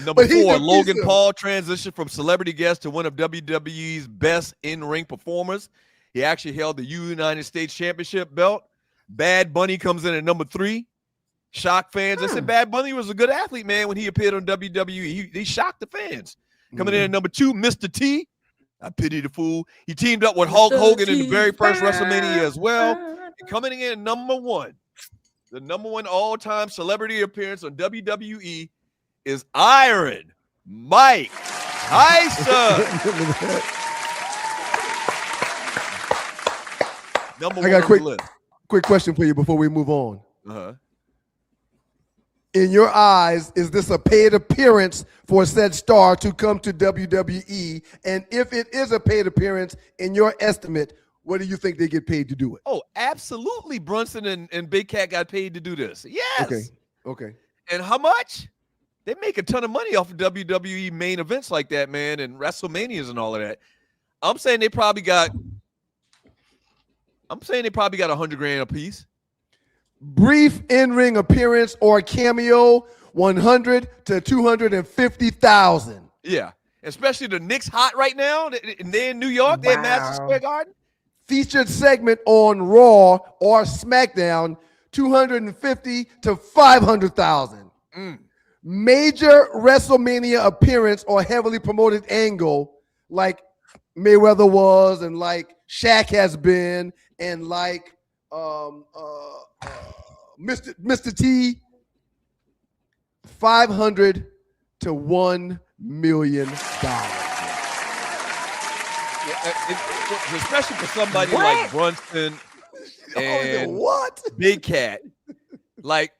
Speaker 1: Number 4, Logan Paul transitioned from celebrity guest to one of WWE's best in-ring performers. He actually held the United States Championship belt. Bad Bunny comes in at number 3. Shock fans. I said Bad Bunny was a good athlete, man, when he appeared on WWE. He shocked the fans. Coming in at number 2, Mr. T. I pity the fool. He teamed up with Hulk Hogan in the very first WrestleMania as well. And coming in at number 1, the number 1 all-time celebrity appearance on WWE is Iron Mike Tyson. Number 1
Speaker 4: I got
Speaker 1: on the list.
Speaker 4: Quick question for you before we move on.
Speaker 1: Uh-huh.
Speaker 4: In your eyes, is this a paid appearance for said star to come to WWE? And if it is a paid appearance, in your estimate, what do you think they get paid to do it?
Speaker 1: Oh, absolutely. Brunson and Big Cat got paid to do this. Yes.
Speaker 4: Okay.
Speaker 1: And how much? They make a ton of money off of WWE main events like that, man, and WrestleManias and all of that. I'm saying they probably got $100,000 a piece.
Speaker 4: Brief in-ring appearance or cameo, $100,000 to $250,000.
Speaker 1: Yeah, especially the Knicks hot right now. They're in New York. They're at Madison Square Garden.
Speaker 4: Featured segment on Raw or SmackDown, $250,000 to $500,000. Major WrestleMania appearance or heavily promoted angle, like Mayweather was, and like Shaq has been, and like Mr. T, $500,000 to $1 million.
Speaker 1: Especially for somebody like Brunson and Big Cat, like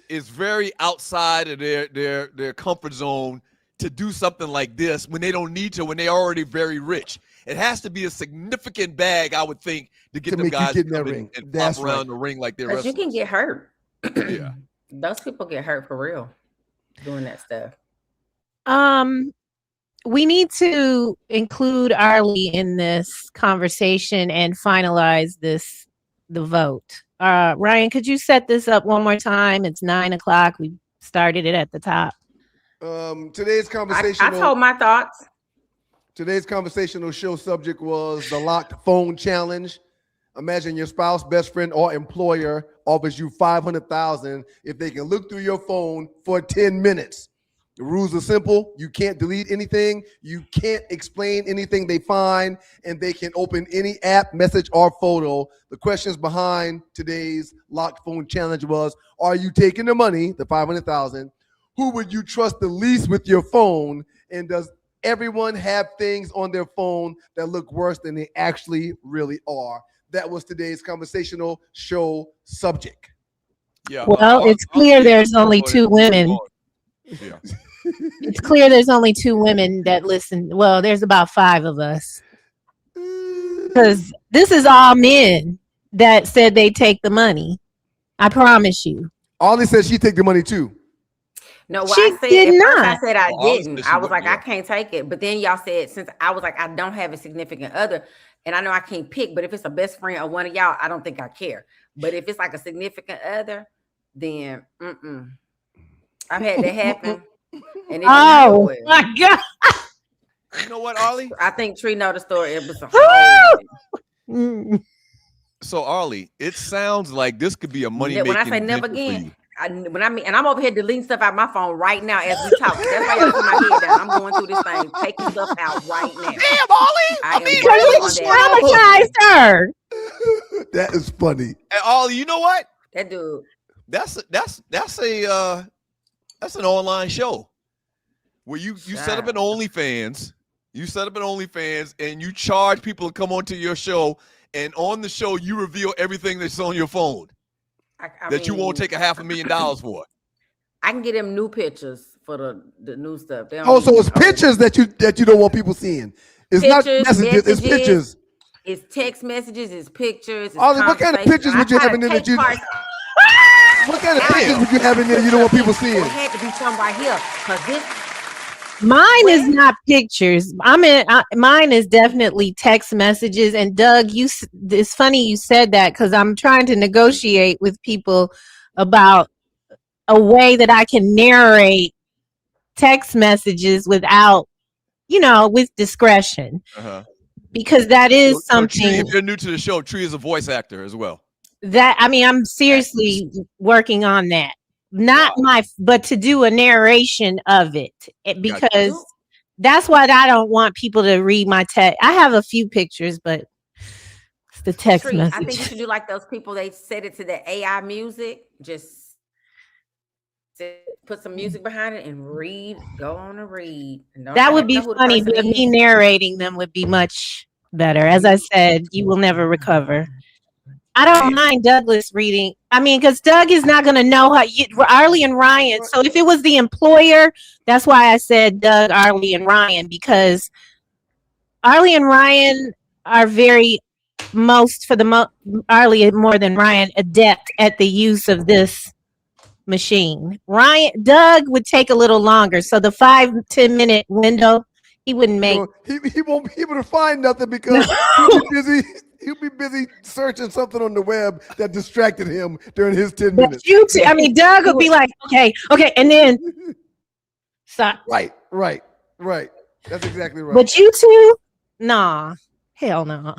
Speaker 1: it's very outside of their comfort zone to do something like this when they don't need to, when they're already very rich. It has to be a significant bag, I would think, to get them guys to come in and pop around the ring like they're wrestling.
Speaker 6: You can get hurt.
Speaker 1: Yeah.
Speaker 6: Those people get hurt for real doing that stuff.
Speaker 5: We need to include Arlie in this conversation and finalize the vote. Ryan, could you set this up one more time? It's 9:00. We started it at the top.
Speaker 4: Today's conversation.
Speaker 6: I told my thoughts.
Speaker 4: Today's conversational show subject was the locked phone challenge. Imagine your spouse, best friend, or employer offers you $500,000 if they can look through your phone for 10 minutes. The rules are simple. You can't delete anything. You can't explain anything they find, and they can open any app, message, or photo. The questions behind today's locked phone challenge was, are you taking the money, the $500,000? Who would you trust the least with your phone? And does everyone have things on their phone that look worse than they actually really are. That was today's conversational show subject.
Speaker 1: Yeah.
Speaker 5: Well, it's clear there's only two women.
Speaker 1: Yeah.
Speaker 5: It's clear there's only two women that listen. Well, there's about 5 of us. Because this is all men that said they take the money. I promise you.
Speaker 4: Ollie said she take the money too.
Speaker 6: No,
Speaker 5: She
Speaker 6: I said
Speaker 5: did
Speaker 6: at first
Speaker 5: not.
Speaker 6: I said I
Speaker 1: Well,
Speaker 6: didn't.
Speaker 1: obviously
Speaker 6: I
Speaker 1: she
Speaker 6: was like,
Speaker 1: wouldn't,
Speaker 6: I can't take it. But then y'all said, since I was like, I don't have a significant other, and I know I can't pick, but if it's a best friend or one of y'all, I don't think I care. But if it's like a significant other, then I've had that happen. And it
Speaker 5: Oh my God.
Speaker 1: You know what, Arlie?
Speaker 6: I think Tree know the story. It was a whole
Speaker 5: Mm.
Speaker 1: So, Arlie, it sounds like this could be a money making.
Speaker 6: when I say never again, and I'm over here deleting stuff out my phone right now as we talk. That's why y'all put my head down. I'm going through this thing, taking stuff out right now.
Speaker 1: Damn, Arlie!
Speaker 6: I mean,
Speaker 5: Because you traumatized her.
Speaker 4: That is funny.
Speaker 1: And Arlie, you know what?
Speaker 6: That dude.
Speaker 1: That's an online show where you set up an OnlyFans. You set up an OnlyFans and you charge people to come onto your show, and on the show you reveal everything that's on your phone that you won't take $500,000 for.
Speaker 6: I can get them new pictures for the new stuff.
Speaker 4: Oh, so it's pictures that you don't want people seeing. It's not messages. It's pictures.
Speaker 6: It's text messages. It's pictures. It's
Speaker 4: Ollie, what kind of pictures would you have in there that you? What kind of pictures would you have in there you don't want people seeing?
Speaker 6: It had to be something right here, because this.
Speaker 5: Mine is not pictures. Mine is definitely text messages. And Doug, it's funny you said that, because I'm trying to negotiate with people about a way that I can narrate text messages without, with discretion, because that is something.
Speaker 1: Tree, if you're new to the show, Tree is a voice actor as well.
Speaker 5: I'm seriously working on that. But to do a narration of it, because that's what I don't want people to read my text. I have a few pictures, but it's the text message.
Speaker 6: I think you should do like those people. They set it to the AI music. Just put some music behind it and read. Go on and read.
Speaker 5: That would be funny, but me narrating them would be much better. As I said, you will never recover. I don't mind Douglas reading. Because Doug is not going to know how Arlie and Ryan. So if it was the employer, that's why I said Doug, Arlie, and Ryan, because Arlie and Ryan are Arlie more than Ryan, adept at the use of this machine. Doug would take a little longer. So the 5-10 minute window, he wouldn't make.
Speaker 4: He won't be able to find nothing because he'll be busy searching something on the web that distracted him during his 10 minutes.
Speaker 5: Doug would be like, okay, and then stop.
Speaker 4: Right. That's exactly right.
Speaker 5: But you two, nah, hell no.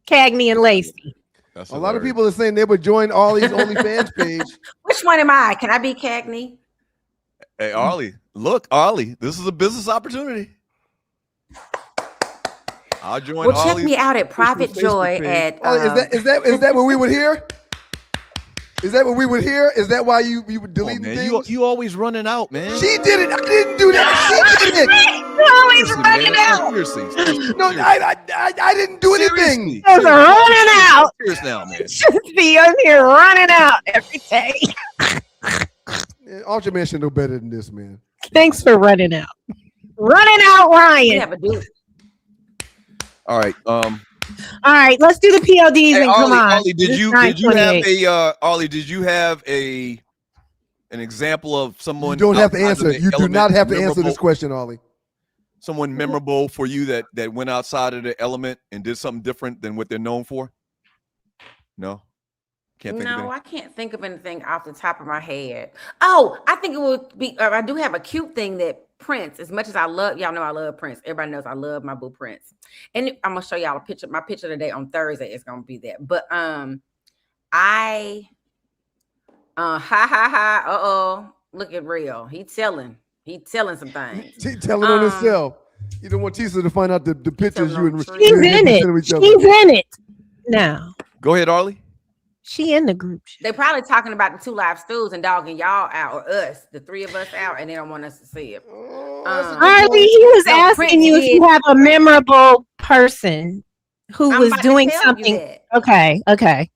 Speaker 5: Cagney and Lacey.
Speaker 4: A lot of people are saying they would join Ollie's OnlyFans page.
Speaker 6: Which one am I? Can I be Cagney?
Speaker 1: Hey, Arlie, look, Arlie, this is a business opportunity. I'll join.
Speaker 6: Well, check me out at Private Joy at.
Speaker 4: Is that what we would hear? Is that what we would hear? Is that why you would delete things?
Speaker 1: You always running out, man.
Speaker 4: She did it. I didn't do that. She did it.
Speaker 5: Always running out.
Speaker 1: Seriously.
Speaker 4: No, I didn't do anything.
Speaker 5: Running out.
Speaker 1: Serious now, man.
Speaker 5: Just be on here running out every day.
Speaker 4: Ultra Man should know better than this, man.
Speaker 5: Thanks for running out. Running out, Ryan.
Speaker 1: All right.
Speaker 5: All right. Let's do the PODs and come on.
Speaker 1: Arlie, did you have an example of someone?
Speaker 4: You don't have to answer. You do not have to answer this question, Ollie.
Speaker 1: Someone memorable for you that went outside of the element and did something different than what they're known for? No.
Speaker 6: I can't think of anything off the top of my head. Oh, I think it would be. I do have a cute thing that Prince. As much as I love, y'all know I love Prince. Everybody knows I love my boo Prince. And I'm gonna show y'all a picture. My picture today on Thursday is gonna be that. But look at Real. He telling some things.
Speaker 4: He telling on himself. You don't want Tisa to find out the pictures you and
Speaker 5: She's in it. She's in it now.
Speaker 1: Go ahead, Arlie.
Speaker 5: She in the group.
Speaker 6: They probably talking about the 2 Live Stews and dogging y'all out, or us, the 3 of us out, and they don't want us to see it.
Speaker 5: Harley, he was asking you if you have a memorable person who was doing something. Okay.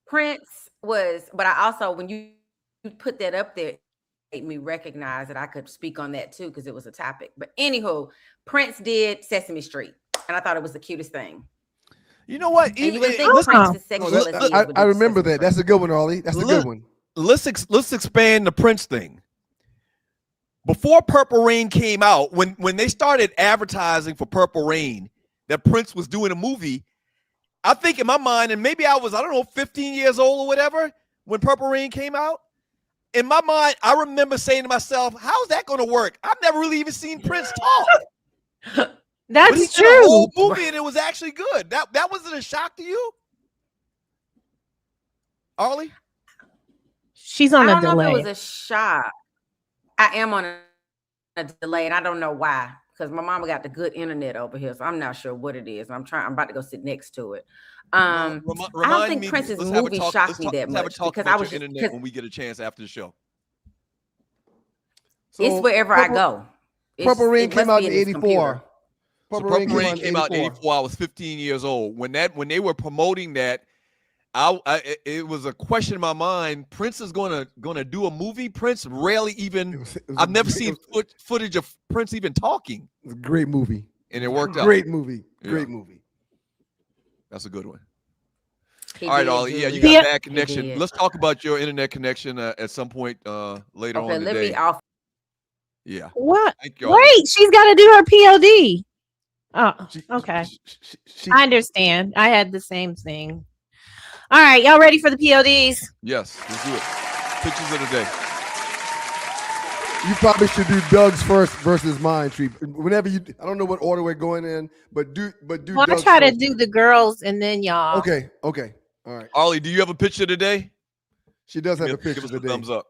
Speaker 6: Prince was, but I also, when you put that up there, it made me recognize that I could speak on that too, because it was a topic. But anywho, Prince did Sesame Street, and I thought it was the cutest thing.
Speaker 1: You know what?
Speaker 6: And you would think Prince's sexuality
Speaker 4: I remember that. That's a good one, Arlie. That's a good one.
Speaker 1: Let's expand the Prince thing. Before Purple Rain came out, when they started advertising for Purple Rain that Prince was doing a movie, I think in my mind, and maybe I was, 15 years old or whatever, when Purple Rain came out. In my mind, I remember saying to myself, how's that going to work? I've never really even seen Prince talk.
Speaker 5: That's true.
Speaker 1: Did a whole movie and it was actually good. That wasn't a shock to you, Arlie?
Speaker 5: She's on a delay.
Speaker 6: I don't know if it was a shock. I am on a delay, and I don't know why, because my mama got the good internet over here, so I'm not sure what it is. I'm about to go sit next to it. I don't think Prince's movie shocked me that much, because I was
Speaker 1: internet when we get a chance after the show.
Speaker 6: So it's wherever I go.
Speaker 4: Purple Rain came out in 84.
Speaker 1: Purple Rain came out in 84. I was 15 years old when they were promoting that. It was a question in my mind. Prince is gonna do a movie. Prince rarely even. I've never seen footage of Prince even talking.
Speaker 4: It was a great movie,
Speaker 1: and it worked out.
Speaker 4: Great movie. Great movie.
Speaker 1: That's a good one. All right, Ollie. Yeah, you got bad connection. Let's talk about your internet connection at some point later on today. Yeah.
Speaker 5: What? Wait, she's got to do her POD. Oh, okay. I understand. I had the same thing. All right, y'all ready for the PODs?
Speaker 1: Yes, let's do it. Pictures of the day.
Speaker 4: You probably should do Doug's first versus mine, Tree. Whenever you, I don't know what order we're going in, but do.
Speaker 5: Well,
Speaker 4: Doug's
Speaker 5: I try
Speaker 4: first.
Speaker 5: to do the girls and then y'all.
Speaker 4: Okay, all right.
Speaker 1: Ollie, do you have a picture today?
Speaker 4: She does have a picture
Speaker 1: give us
Speaker 4: today.
Speaker 1: a thumbs up.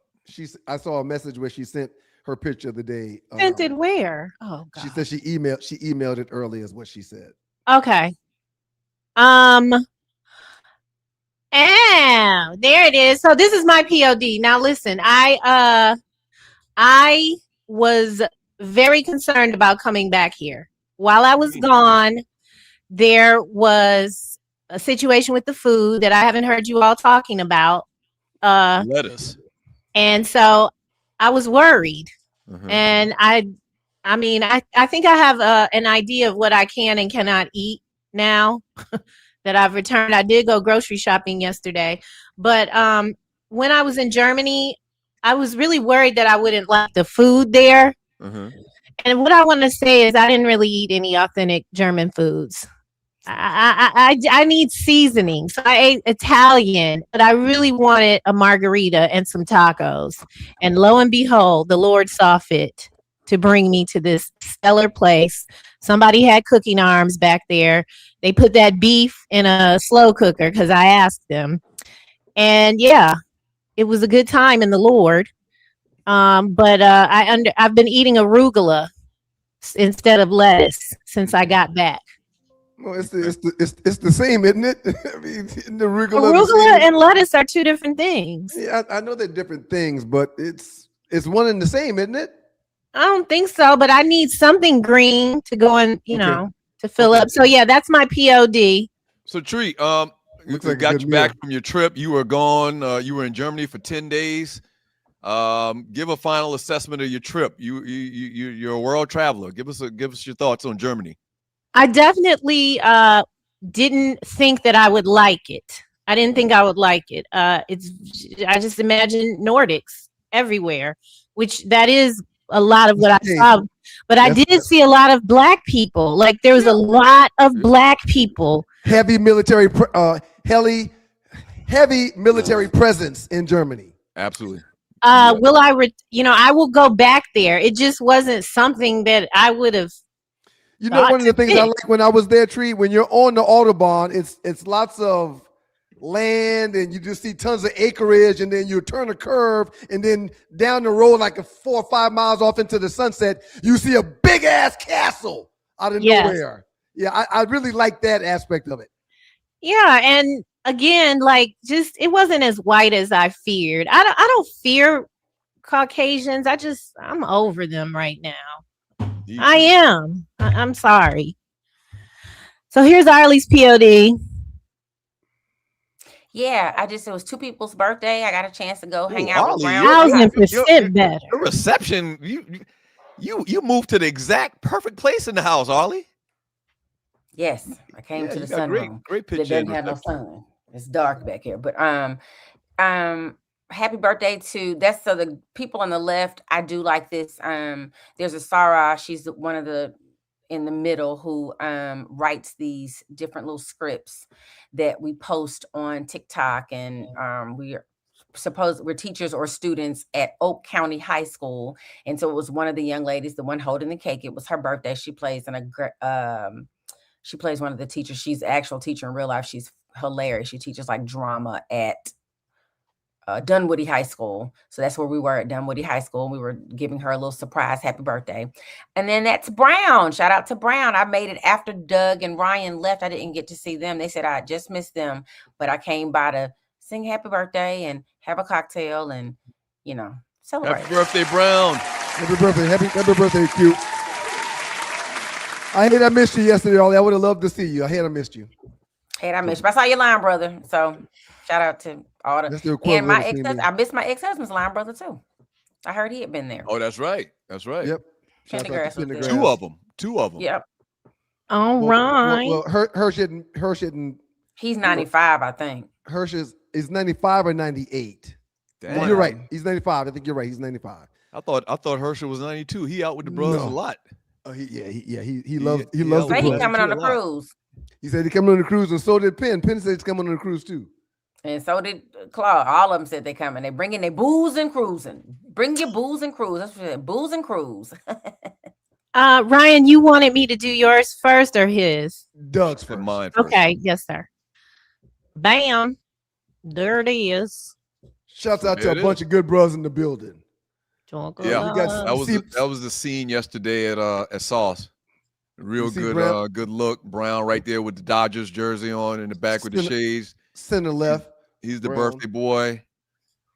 Speaker 4: I saw a message where she sent her picture of the day.
Speaker 5: Sent it where? Oh God.
Speaker 4: She said she emailed it early, is what she said.
Speaker 5: Okay. Oh, there it is. So this is my POD. Now listen, I was very concerned about coming back here. While I was gone, there was a situation with the food that I haven't heard you all talking about.
Speaker 1: Lettuce.
Speaker 5: And so I was worried. And I think I have an idea of what I can and cannot eat now. That I've returned. I did go grocery shopping yesterday, but when I was in Germany, I was really worried that I wouldn't like the food there. And what I want to say is I didn't really eat any authentic German foods. I need seasoning. So I ate Italian, but I really wanted a margarita and some tacos. And lo and behold, the Lord saw fit to bring me to this stellar place. Somebody had cooking arms back there. They put that beef in a slow cooker because I asked them. And yeah, it was a good time in the Lord. But I've been eating arugula instead of lettuce since I got back.
Speaker 4: Well, it's the same, isn't it? I mean, the
Speaker 5: arugula and lettuce are two different things.
Speaker 4: Yeah, I know they're different things, but it's one and the same, isn't it?
Speaker 5: I don't think so, but I need something green to go and to fill up. So yeah, that's my POD.
Speaker 1: So Tree, we got you back from your trip. You were gone. You were in Germany for 10 days. Give a final assessment of your trip. You're a world traveler. Give us your thoughts on Germany.
Speaker 5: I definitely didn't think that I would like it. I didn't think I would like it. I just imagine Nordics everywhere, which that is a lot of what I saw. But I did see a lot of Black people. Like there was a lot of Black people.
Speaker 4: Heavy military presence in Germany.
Speaker 1: Absolutely.
Speaker 5: Will I will go back there. It just wasn't something that I would have.
Speaker 4: You know, one of the things I like when I was there, Tree, when you're on the Autobahn, it's lots of land and you just see tons of acreage, and then you turn a curve, and then down the road, like 4 or 5 miles off into the sunset, you see a big ass castle out of nowhere. Yeah, I really like that aspect of it.
Speaker 5: Yeah, and again, like just it wasn't as white as I feared. I don't fear Caucasians. I'm over them right now. I am. I'm sorry. So here's Arlie's POD.
Speaker 6: Yeah, it was two people's birthday. I got a chance to go hang out with
Speaker 1: Arlie,
Speaker 6: Brown.
Speaker 5: 1,000% better.
Speaker 1: Your reception, you moved to the exact perfect place in the house, Arlie.
Speaker 6: Yes, I came to the sunroom.
Speaker 1: Great picture.
Speaker 6: It doesn't have no sun. It's dark back here. But happy birthday to so the people on the left. I do like this. There's a Sarah. She's one of the in the middle who writes these different little scripts that we post on TikTok, and we're teachers or students at Oak County High School, and so it was one of the young ladies, the one holding the cake. It was her birthday. She plays she plays one of the teachers. She's an actual teacher in real life. She's hilarious. She teaches like drama at Dunwoody High School. So that's where we were at Dunwoody High School. We were giving her a little surprise happy birthday. And then that's Brown. Shout out to Brown. I made it after Doug and Ryan left. I didn't get to see them. They said I just missed them, but I came by to sing happy birthday and have a cocktail and, celebrate.
Speaker 1: Happy birthday, Brown.
Speaker 4: Happy birthday. Happy birthday, cute. I hate I missed you yesterday, Ollie. I would have loved to see you. I hate I missed you.
Speaker 6: But I saw your line brother. So shout out to all the and my ex-husband. I missed my ex-husband's line brother too. I heard he had been there.
Speaker 1: Oh, that's right.
Speaker 4: Yep.
Speaker 1: Two of them.
Speaker 6: Yep.
Speaker 5: All right.
Speaker 4: Well, Hirsch didn't.
Speaker 6: He's 95, I think.
Speaker 4: Hirsch is 95 or 98.
Speaker 1: Damn.
Speaker 4: You're right. He's 95. I think you're right. He's 95.
Speaker 1: I thought Herschel was 92. He out with the brothers a lot.
Speaker 4: Oh, he loves the
Speaker 6: brothers.
Speaker 4: He
Speaker 6: coming on a cruise.
Speaker 4: He said he coming on the cruise, and so did Penn. Penn said he's coming on the cruise too.
Speaker 6: And so did Claude. All of them said they coming. They bringing their booze and cruising. Bring your booze and cruise. That's what they said. Booze and cruise.
Speaker 5: Ryan, you wanted me to do yours first or his?
Speaker 4: Doug's first.
Speaker 1: Mine first.
Speaker 5: Okay, yes, sir. Bam. There it is.
Speaker 4: Shouts out to a bunch of good brothers in the building.
Speaker 1: Yeah, that was the scene yesterday at Sauce. Real good, good look. Brown right there with the Dodgers jersey on in the back with the shades.
Speaker 4: Center left.
Speaker 1: He's the birthday boy.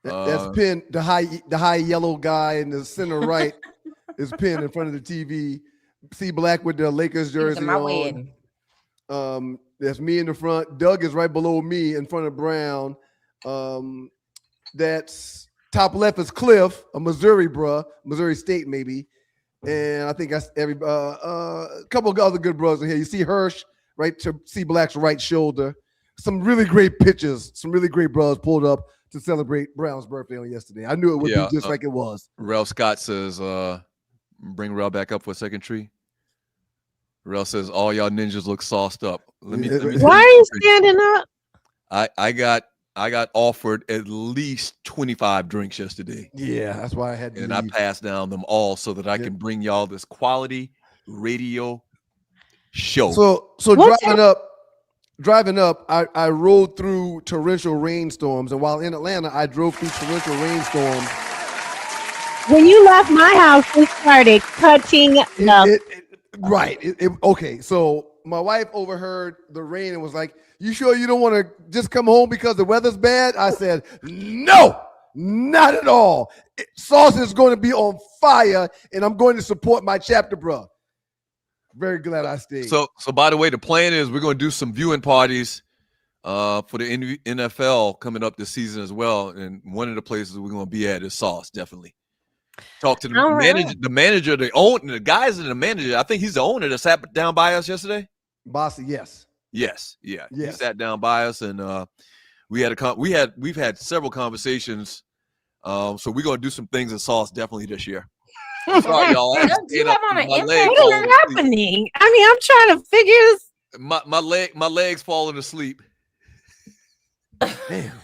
Speaker 4: That's Penn, the high yellow guy in the center right is Penn in front of the TV. See Black with the Lakers jersey on. That's me in the front. Doug is right below me in front of Brown. That's top left is Cliff, a Missouri State maybe. And I think that's a couple of other good brothers in here. You see Hirsch right to see Black's right shoulder. Some really great pictures. Some really great brothers pulled up to celebrate Brown's birthday on yesterday. I knew it would be just like it was.
Speaker 1: Rel Scott says, bring Rel back up for a second, Tree. Rel says, all y'all ninjas look sauced up. Let me
Speaker 5: Why are you standing up?
Speaker 1: I got offered at least 25 drinks yesterday.
Speaker 4: Yeah, that's why I had to
Speaker 1: I passed down them all so that I can bring y'all this quality radio show.
Speaker 4: So driving up, I rode through torrential rainstorms, and while in Atlanta, I drove through torrential rainstorms.
Speaker 5: When you left my house, we started cutting up.
Speaker 4: Okay, so my wife overheard the rain and was like, "You sure you don't want to just come home because the weather's bad?" I said, "No, not at all. Sauce is going to be on fire, and I'm going to support my chapter, bro." Very glad I stayed.
Speaker 1: So by the way, the plan is we're going to do some viewing parties for the NFL coming up this season as well. And one of the places we're going to be at is Sauce, definitely. Talk to the manager, the guys in the manager. I think he's the owner that sat down by us yesterday.
Speaker 4: Bossy, yes.
Speaker 1: Yes. He sat down by us, and we've had seveal conversations. So we're going to do some things in Sauce definitely this year. Sorry, y'all.
Speaker 5: What is happening? I mean, I'm trying to figure this.
Speaker 1: My legs falling asleep. Damn.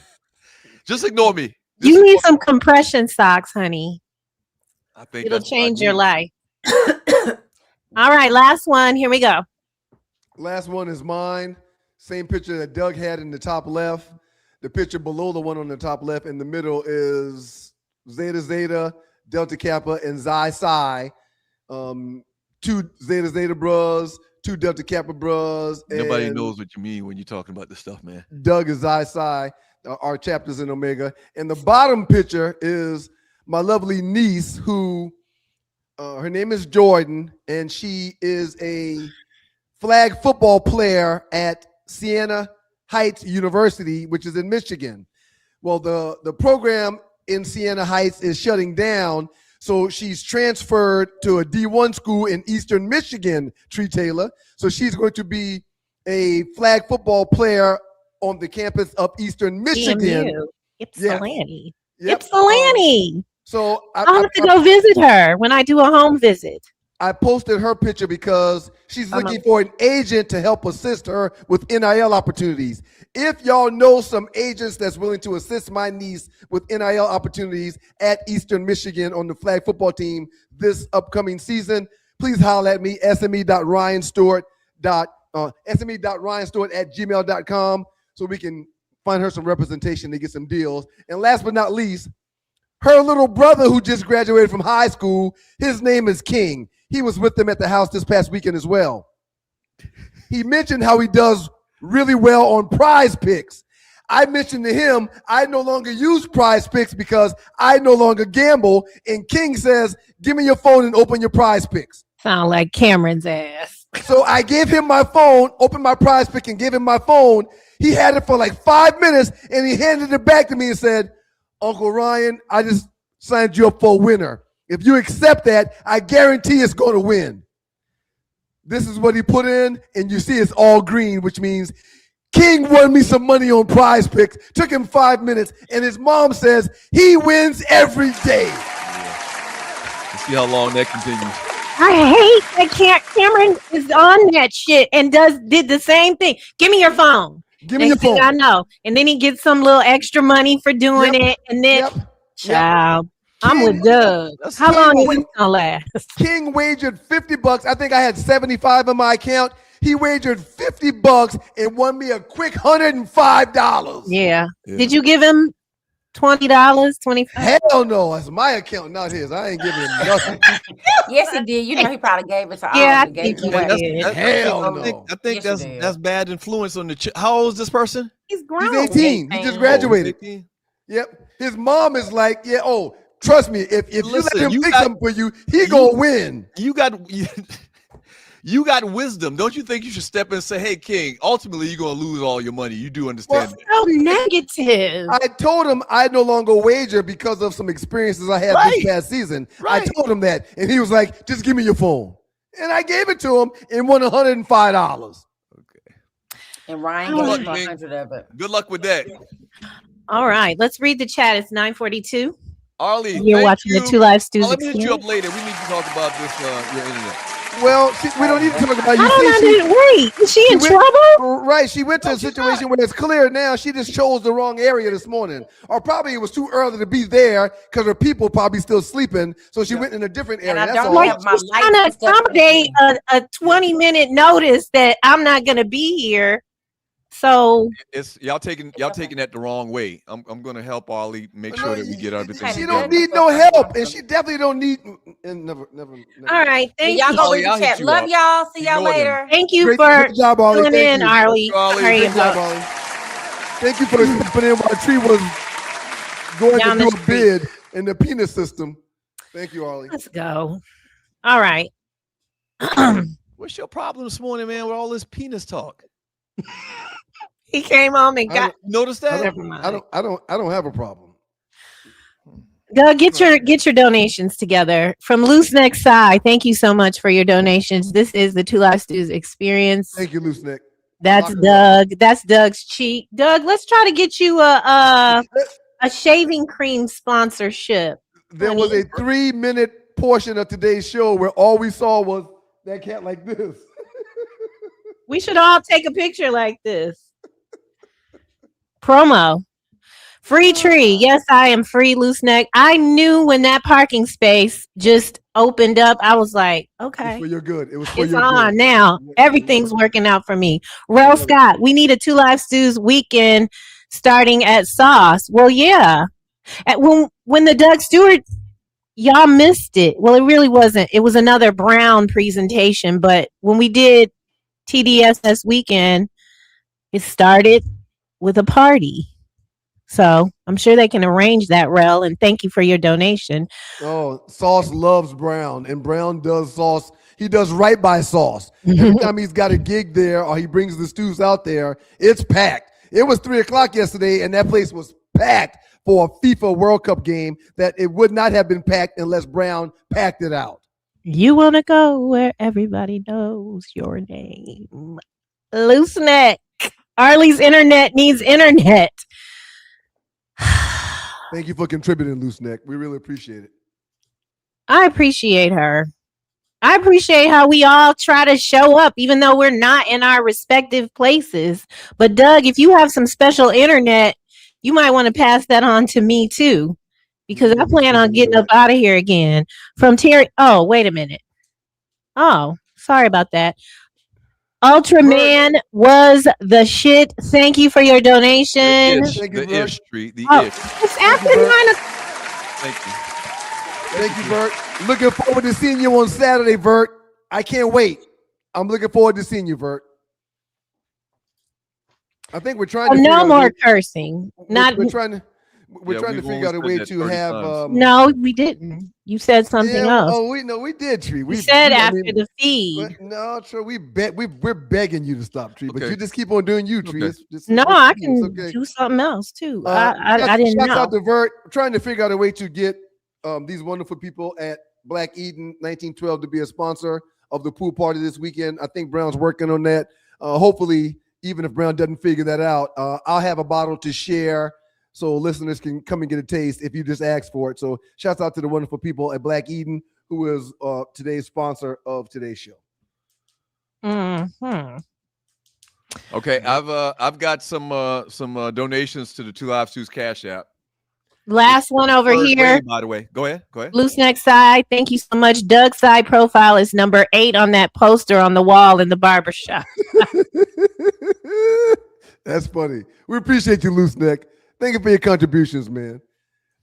Speaker 1: Just ignore me.
Speaker 5: You need some compression socks, honey.
Speaker 1: I think
Speaker 5: it'll change your life. All right, last one. Here we go.
Speaker 4: Last one is mine. Same picture that Doug had in the top left. The picture below the one on the top left in the middle is Zeta Zeta, Delta Kappa, and Xi Psi. Two Zeta Zeta bros, two Delta Kappa bros.
Speaker 1: Nobody
Speaker 4: and
Speaker 1: knows what you mean when you're talking about this stuff, man.
Speaker 4: Doug is Xi Psi, our chapters in Omega. And the bottom picture is my lovely niece, who her name is Jordan, and she is a flag football player at Siena Heights University, which is in Michigan. Well, the program in Siena Heights is shutting down, so she's transferred to a D1 school in Eastern Michigan, Tree Taylor. So she's going to be a flag football player on the campus of Eastern Michigan.
Speaker 5: EMU. Ypsilanti.
Speaker 4: Yep.
Speaker 5: Ypsilanti.
Speaker 4: So
Speaker 5: I'll have to go visit her when I do a home visit.
Speaker 4: I posted her picture because she's looking for an agent to help assist her with NIL opportunities. If y'all know some agents that's willing to assist my niece with NIL opportunities at Eastern Michigan on the flag football team this upcoming season, please holler at me, sme.ryanstewart@gmail.com, so we can find her some representation to get some deals. And last but not least, her little brother who just graduated from high school, his name is King. He was with them at the house this past weekend as well. He mentioned how he does really well on Prize Picks. I mentioned to him, I no longer use Prize Picks because I no longer gamble. And King says, give me your phone and open your Prize Picks.
Speaker 5: Sound like Cameron's ass.
Speaker 4: So I gave him my phone, opened my Prize Pick and gave him my phone. He had it for like 5 minutes and he handed it back to me and said, Uncle Ryan, I just signed you up for a winner. If you accept that, I guarantee it's going to win. This is what he put in, and you see it's all green, which means King won me some money on Prize Picks. Took him 5 minutes, and his mom says he wins every day.
Speaker 1: Yeah. Let's see how long that continues.
Speaker 5: I hate that Cameron is on that shit and did the same thing. Give me your phone.
Speaker 4: Give me your phone.
Speaker 5: I know. And then he gets some little extra money for doing it. And then, child, I'm with Doug. How long is this gonna last?
Speaker 4: King wagered $50. I think I had 75 in my account. He wagered $50 and won me a quick $105.
Speaker 5: Yeah. Did you give him $20, $25?
Speaker 4: Hell no. It's my account, not his. I ain't giving him nothing.
Speaker 6: Yes, he did. You know, he probably gave it to all.
Speaker 5: Yeah,
Speaker 6: He gave it
Speaker 5: I
Speaker 6: away.
Speaker 5: think
Speaker 4: Hell no.
Speaker 1: I think
Speaker 6: Yes,
Speaker 1: that's bad influence on the How old is this person?
Speaker 5: He's grown.
Speaker 4: He's 18. He just graduated.
Speaker 1: 18?
Speaker 4: Yep. His mom is like, yeah, oh, trust me, if you let him pick something for you, he gonna win.
Speaker 1: You got wisdom. Don't you think you should step in and say, hey, King, ultimately you're going to lose all your money. You do understand that.
Speaker 5: So negative.
Speaker 4: I told him I no longer wager because of some experiences I had this past season. I told him that, and he was like, just give me your phone. And I gave it to him and won $105.
Speaker 1: Okay.
Speaker 6: And Ryan gave him 100 of it.
Speaker 1: Good luck with that.
Speaker 5: All right. Let's read the chat. It's 9:42.
Speaker 1: Arlie,
Speaker 5: you're watching the Two Live Stews.
Speaker 1: Let me hit you up later. We need to talk about this, your internet.
Speaker 4: Well, we don't need to talk about
Speaker 5: Wait, is she in trouble?
Speaker 4: Right. She went to a situation where it's clear now she just chose the wrong area this morning. Or probably it was too early to be there because her people probably still sleeping. So she went in a different area.
Speaker 6: And I
Speaker 4: That's
Speaker 6: don't
Speaker 4: all.
Speaker 6: have my
Speaker 5: She's trying to accommodate a 20-minute notice that I'm not going to be here. So
Speaker 1: It's y'all taking that the wrong way. I'm going to help Arlie make sure that we get everything.
Speaker 4: She don't need no help, and she definitely don't need. And never.
Speaker 5: all right, thank
Speaker 6: Y'all
Speaker 5: you.
Speaker 6: go read the chat. Love y'all. See y'all later.
Speaker 5: Thank you
Speaker 4: Great
Speaker 5: for
Speaker 4: job, Arlie.
Speaker 5: filling in, Arlie.
Speaker 4: Great job, Arlie. Thank you for stepping in while Tree was going
Speaker 5: Down
Speaker 4: to
Speaker 5: the
Speaker 4: do a
Speaker 5: street.
Speaker 4: bid in the penis system. Thank you, Arlie.
Speaker 5: Let's go. All right.
Speaker 1: What's your problem this morning, man, with all this penis talk?
Speaker 5: He came home and got.
Speaker 1: Notice that?
Speaker 4: I don't have a problem.
Speaker 5: Doug, get your donations together from Loose Neck Side. Thank you so much for your donations. This is the Two Live Stews experience.
Speaker 4: Thank you, Loose Neck.
Speaker 5: That's Doug. That's Doug's cheek. Doug, let's try to get you a shaving cream sponsorship.
Speaker 4: There was a 3-minute portion of today's show where all we saw was that cat like this.
Speaker 5: We should all take a picture like this. Promo. Free tree. Yes, I am free, Loose Neck. I knew when that parking space just opened up, I was like, okay.
Speaker 4: It's for your good. It was for
Speaker 5: It's
Speaker 4: your
Speaker 5: on
Speaker 4: good.
Speaker 5: now. Everything's working out for me. Rel Scott, we need a Two Live Stews weekend starting at Sauce. Well, yeah. When the Doug Stewart, y'all missed it. Well, it really wasn't. It was another Brown presentation, but when we did TDSS weekend, it started with a party. So I'm sure they can arrange that, Rel, and thank you for your donation.
Speaker 4: Oh, Sauce loves Brown, and Brown does Sauce. He does right by Sauce. Every time he's got a gig there or he brings the stews out there, it's packed. It was 3:00 yesterday, and that place was packed for a FIFA World Cup game that it would not have been packed unless Brown packed it out.
Speaker 5: You want to go where everybody knows your name. Loose neck. Arlie's internet needs internet.
Speaker 4: Thank you for contributing, Loose Neck. We really appreciate it.
Speaker 5: I appreciate her. I appreciate how we all try to show up, even though we're not in our respective places. But Doug, if you have some special internet, you might want to pass that on to me too, because I plan on getting up out of here again. From Terry. Oh, wait a minute. Oh, sorry about that. Ultraman was the shit. Thank you for your donation.
Speaker 1: The ish treat. The
Speaker 5: Oh,
Speaker 1: ish.
Speaker 5: it's after 9 o'clock.
Speaker 1: Thank you.
Speaker 4: Thank you, Bert. Looking forward to seeing you on Saturday, Bert. I can't wait. I'm looking forward to seeing you, Bert. I think we're trying to figure
Speaker 5: No
Speaker 4: out a
Speaker 5: more
Speaker 4: way-
Speaker 5: cursing. Not
Speaker 4: we're trying to
Speaker 1: Yeah,
Speaker 4: trying to
Speaker 1: we've
Speaker 4: figure out a
Speaker 1: only
Speaker 4: way
Speaker 1: said
Speaker 4: to
Speaker 1: that 30
Speaker 4: have
Speaker 1: times.
Speaker 5: no, we didn't. You said something else.
Speaker 4: Oh, we did, Tree.
Speaker 5: We said after the feed.
Speaker 4: No, Tree, we're begging you to stop, Tree, but
Speaker 1: Okay.
Speaker 4: you just keep on doing you, Tree.
Speaker 1: Okay.
Speaker 5: No,
Speaker 4: it's
Speaker 5: I
Speaker 4: okay.
Speaker 5: can
Speaker 4: It's okay.
Speaker 5: do something else too.
Speaker 4: Uh,
Speaker 5: I didn't
Speaker 4: Shouts
Speaker 5: know.
Speaker 4: out to Vert. I'm trying to figure out a way to get these wonderful people at Black Eden 1912 to be a sponsor of the pool party this weekend. I think Brown's working on that. Hopefully, even if Brown doesn't figure that out, I'll have a bottle to share so listeners can come and get a taste if you just ask for it. So shouts out to the wonderful people at Black Eden, who is today's sponsor of today's show.
Speaker 5: Mhm.
Speaker 1: Okay, I've got some donations to the Two Live Stews Cash App.
Speaker 5: Last one over
Speaker 1: Third
Speaker 5: here.
Speaker 1: way, by the way. Go ahead.
Speaker 5: Loose neck side. Thank you so much. Doug's side profile is number 8 on that poster on the wall in the barber shop.
Speaker 4: That's funny. We appreciate you, Loose Neck. Thank you for your contributions, man.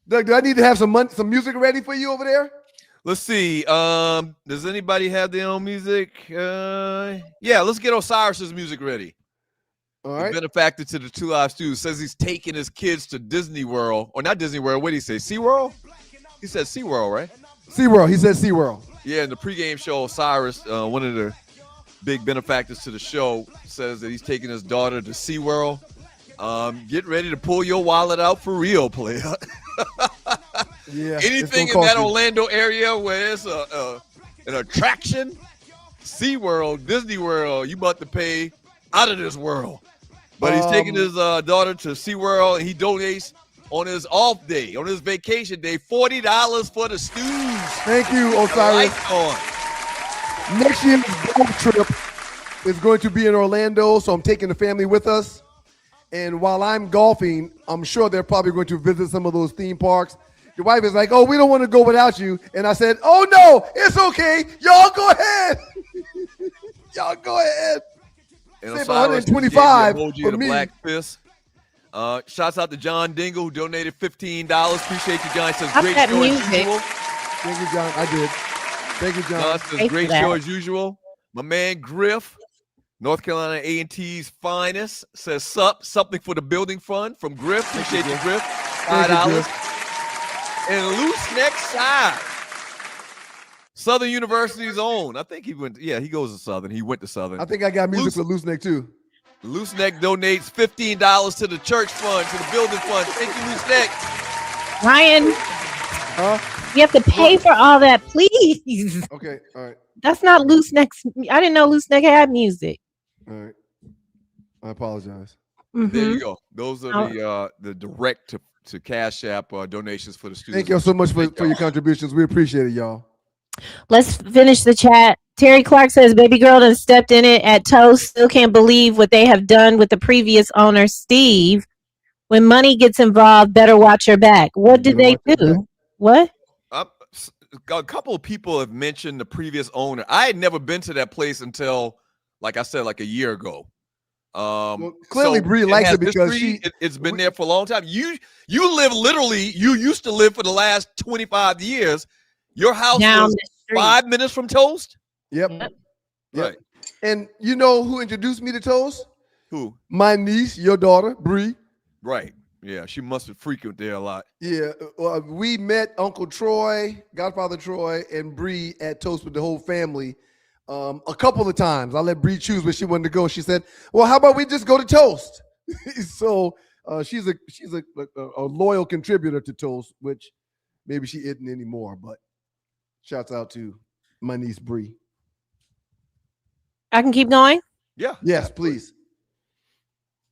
Speaker 4: Doug, do I need to have some music ready for you over there?
Speaker 1: Let's see. Does anybody have their own music? Yeah, let's get Osiris's music ready.
Speaker 4: All
Speaker 1: The
Speaker 4: right.
Speaker 1: benefactor to the Two Live Stews says he's taking his kids to Disney World, or not Disney World. What did he say? SeaWorld? He said SeaWorld, right?
Speaker 4: SeaWorld. He said SeaWorld.
Speaker 1: Yeah, in the pregame show, Osiris, one of the big benefactors to the show, says that he's taking his daughter to SeaWorld. Get ready to pull your wallet out for real, player.
Speaker 4: Yeah.
Speaker 1: Anything in that Orlando area where it's an attraction, SeaWorld, Disney World, you about to pay out of this world. But he's taking his daughter to SeaWorld, and he donates on his off day, on his vacation day, $40 for the stews.
Speaker 4: Thank you, Osiris.
Speaker 1: Lights on.
Speaker 4: Next year's golf trip is going to be in Orlando, so I'm taking the family with us. And while I'm golfing, I'm sure they're probably going to visit some of those theme parks. Your wife is like, "Oh, we don't want to go without you." And I said, "Oh, no, it's okay. Y'all go ahead. Y'all go ahead."
Speaker 1: And
Speaker 4: Save
Speaker 1: Osiris just gave the
Speaker 4: 125
Speaker 1: emoji
Speaker 4: for
Speaker 1: of the
Speaker 4: me.
Speaker 1: black fist. Shouts out to John Dingle, who donated $15. Appreciate you, John. He says
Speaker 5: Stop
Speaker 1: great
Speaker 5: that
Speaker 1: show as
Speaker 5: music.
Speaker 1: usual.
Speaker 4: Thank you, John. I did. Thank you,
Speaker 1: John
Speaker 4: John.
Speaker 1: says
Speaker 5: Thanks
Speaker 1: great
Speaker 5: for that.
Speaker 1: show as usual. My man Griff, North Carolina A&T's finest, says something for the building fund from Griff. Appreciate you, Griff.
Speaker 4: Thank you,
Speaker 1: $5.
Speaker 4: Griff.
Speaker 1: And Loose Neck Side, Southern University's own. I think he went. Yeah, he goes to Southern. He went to Southern.
Speaker 4: I think I got music
Speaker 1: Loose-
Speaker 4: for Loose Neck, too.
Speaker 1: Loose Neck donates $15 to the church fund, to the building fund. Thank you, Loose Neck.
Speaker 5: Ryan,
Speaker 4: Huh?
Speaker 5: you have to pay for all that, please.
Speaker 4: Okay. All right.
Speaker 5: That's not Loose Neck's. I didn't know Loose Neck had music.
Speaker 4: All right. I apologize.
Speaker 1: There
Speaker 5: Mhm.
Speaker 1: you go. Those are the direct to Cash App donations for the students.
Speaker 4: Thank y'all so much for
Speaker 1: Thank
Speaker 4: your
Speaker 1: y'all.
Speaker 4: contributions. We appreciate it, y'all.
Speaker 5: Let's finish the chat. Terry Clark says, "Baby girl done stepped in it at Toast. Still can't believe what they have done with the previous owner, Steve. When money gets involved, better watch your back." What did they
Speaker 4: Better watch your
Speaker 5: do? What?
Speaker 1: A couple of people have mentioned the previous owner. I had never been to that place until, like I said, like a year ago.
Speaker 4: Clearly, Bree likes
Speaker 1: has
Speaker 4: it because
Speaker 1: history. It's been there for a long time. You live literally. You used to live for the last 25 years. Your house
Speaker 5: Down
Speaker 1: was
Speaker 5: the street.
Speaker 1: 5 minutes from Toast.
Speaker 4: Yep.
Speaker 5: Yep.
Speaker 4: Yep.
Speaker 1: Right.
Speaker 4: And you know who introduced me to toast?
Speaker 1: Who?
Speaker 4: My niece, your daughter, Bree.
Speaker 1: Right. Yeah, she must have frequent there a lot.
Speaker 4: Yeah, we met Uncle Troy, Godfather Troy, and Bree at Toast with the whole family a couple of times. I let Bree choose where she wanted to go. She said, "Well, how about we just go to Toast?" So she's a loyal contributor to Toast, which maybe she isn't anymore. But shouts out to my niece Bree.
Speaker 5: I can keep going.
Speaker 1: Yeah.
Speaker 4: Yes, please.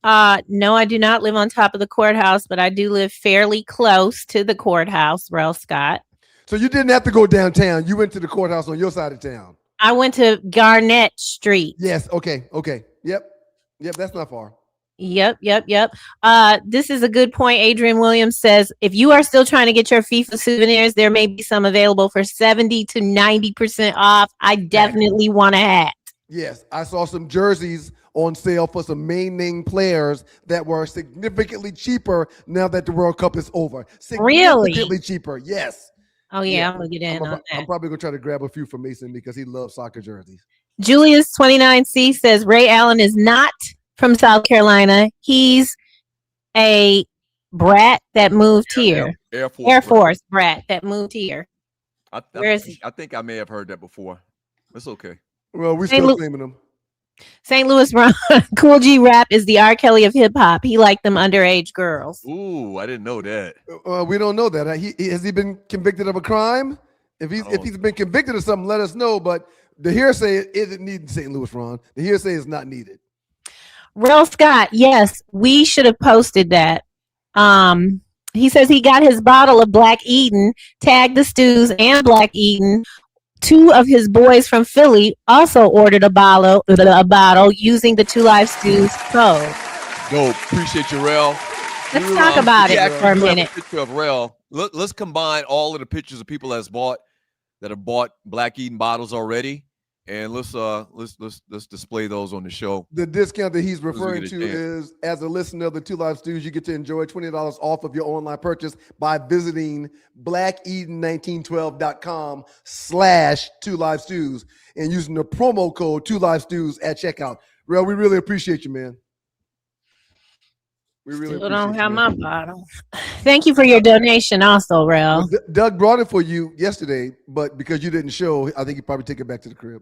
Speaker 5: No, I do not live on top of the courthouse, but I do live fairly close to the courthouse, Rel Scott.
Speaker 4: So you didn't have to go downtown. You went to the courthouse on your side of town.
Speaker 5: I went to Garnett Street.
Speaker 4: Yes. Okay. Yep. That's not far.
Speaker 5: Yep. This is a good point. Adrian Williams says, if you are still trying to get your FIFA souvenirs, there may be some available for 70 to 90% off. I definitely want a hat.
Speaker 4: Yes, I saw some jerseys on sale for some main name players that were significantly cheaper now that the World Cup is over. Significantly cheaper, yes.
Speaker 5: Oh, yeah, I'm going to get in on that.
Speaker 4: I'm probably going to try to grab a few from Mason because he loves soccer jerseys.
Speaker 5: Julius29C says, Ray Allen is not from South Carolina. He's a brat that moved here. Air Force brat that moved here. Where is he?
Speaker 1: I think I may have heard that before. It's okay.
Speaker 4: Well, we're still claiming them.
Speaker 5: St. Louis Ron, Cool G Rap is the R. Kelly of hip hop. He liked them underage girls.
Speaker 1: Ooh, I didn't know that.
Speaker 4: We don't know that. Has he been convicted of a crime? If he's been convicted of something, let us know. But the hearsay isn't needed, St. Louis Ron. The hearsay is not needed.
Speaker 5: Rel Scott, yes, we should have posted that. He says he got his bottle of Black Eden, tagged the Stews and Black Eden. Two of his boys from Philly also ordered a bottle using the Two Live Stews code.
Speaker 1: Dope. Appreciate you, Rel.
Speaker 5: Let's talk about it for a minute.
Speaker 1: Picture of Rel. Let's combine all of the pictures of people that have bought Black Eden bottles already, and let's display those on the show.
Speaker 4: The discount that he's referring to is, as a listener of the Two Live Stews, you get to enjoy $20 off of your online purchase by visiting blackeden1912.com/Two Live Stews and using the promo code Two Live Stews at checkout. Rel, we really appreciate you, man. We really
Speaker 5: don't have my bottle. Thank you for your donation also, Rel.
Speaker 4: Well, Doug brought it for you yesterday, but because you didn't show, I think you probably take it back to the crib.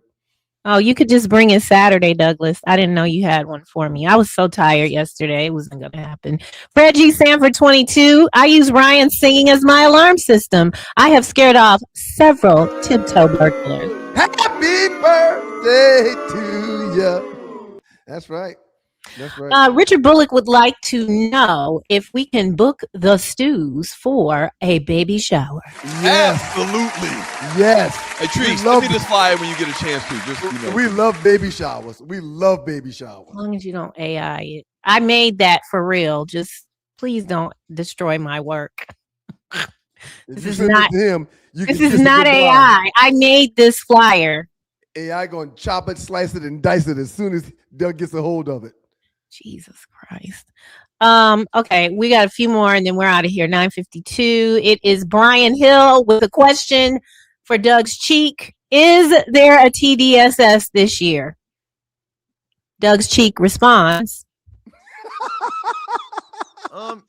Speaker 5: Oh, you could just bring it Saturday, Douglas. I didn't know you had one for me. I was so tired yesterday. It wasn't going to happen. Fred G. Sanford 22. I use Ryan singing as my alarm system. I have scared off several tiptoe burglars.
Speaker 4: Happy birthday to you. That's right. That's right.
Speaker 5: Richard Bullock would like to know if we can book the Stews for a baby shower.
Speaker 4: Yes.
Speaker 1: Absolutely.
Speaker 4: Yes.
Speaker 1: Hey, Trees, send me this flyer when you get a chance to.
Speaker 4: We love baby showers. We love baby showers.
Speaker 5: As long as you don't AI it. I made that for real. Just please don't destroy my work. This is not AI. I made this flyer.
Speaker 4: AI going to chop it, slice it, and dice it as soon as Doug gets a hold of it.
Speaker 5: Jesus Christ. Okay, we got a few more and then we're out of here. 9:52. It is Brian Hill with a question for Doug's Cheek. Is there a TDSS this year? Doug's Cheek responds.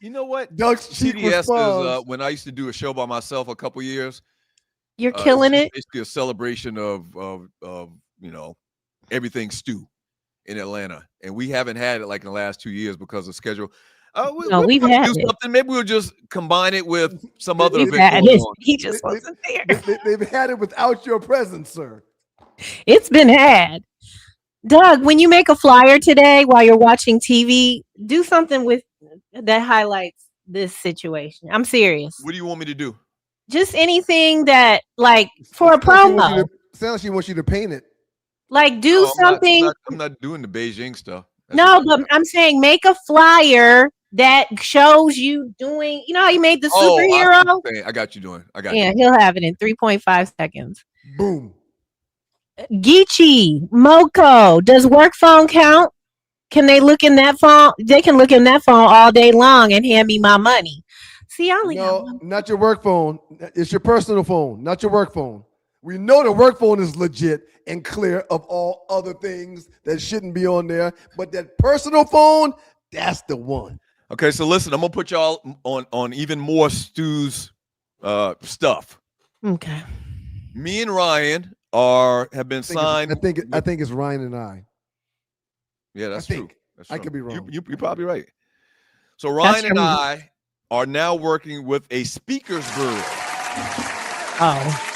Speaker 1: You know what?
Speaker 4: Doug's Cheek
Speaker 1: TDS
Speaker 4: responds.
Speaker 1: is when I used to do a show by myself a couple years.
Speaker 5: You're killing it.
Speaker 1: It's basically a celebration of everything stew in Atlanta, and we haven't had it like in the last 2 years because of schedule.
Speaker 5: We've had it.
Speaker 1: Something. Maybe we'll just combine it with some other event.
Speaker 5: He just wasn't there.
Speaker 4: They've had it without your presence, sir.
Speaker 5: It's been had. Doug, when you make a flyer today while you're watching TV, do something with that highlights this situation. I'm serious.
Speaker 1: What do you want me to do?
Speaker 5: Just anything that, like, for a promo.
Speaker 4: Sounds like she wants you to paint it.
Speaker 5: Like, do something.
Speaker 1: I'm not doing the Beijing stuff.
Speaker 5: But I'm saying make a flyer that shows you doing, you know how you made the superhero?
Speaker 1: I got you doing.
Speaker 5: He'll have it in 3.5 seconds.
Speaker 4: Boom.
Speaker 5: Geechee, Moco, does work phone count? Can they look in that phone? They can look in that phone all day long and hand me my money. See, I only have one.
Speaker 4: Not your work phone. It's your personal phone, not your work phone. We know the work phone is legit and clear of all other things that shouldn't be on there. But that personal phone, that's the one.
Speaker 1: Okay, so listen, I'm gonna put y'all on even more Stu's stuff.
Speaker 5: Okay.
Speaker 1: Me and Ryan have been signed.
Speaker 4: I think it's Ryan and I.
Speaker 1: Yeah, that's true. That's true.
Speaker 4: I could be wrong.
Speaker 1: You're probably right. So Ryan and I are now working with a speakers bureau.
Speaker 5: Oh.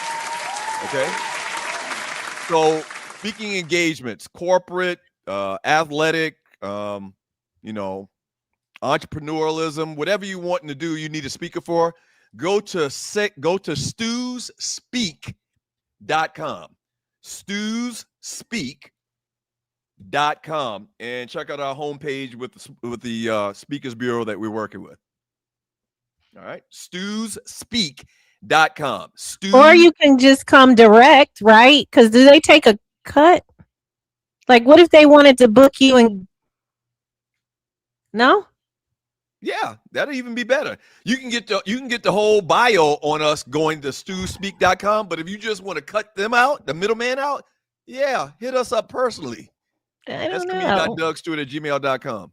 Speaker 1: Okay. So speaking engagements, corporate, athletic, entrepreneurialism, whatever you want to do, you need a speaker for. Go to StuSpeak.com. StuSpeak.com and check out our homepage with the speakers bureau that we're working with. All right. StuSpeak.com.
Speaker 5: Or you can just come direct, right? Because do they take a cut? Like, what if they wanted to book you and no?
Speaker 1: Yeah, that'll even be better. You can get the whole bio on us going to StuSpeak.com, but if you just want to cut them out, the middleman out, yeah, hit us up personally.
Speaker 5: That's
Speaker 1: comedian.dougstewart@gmail.com.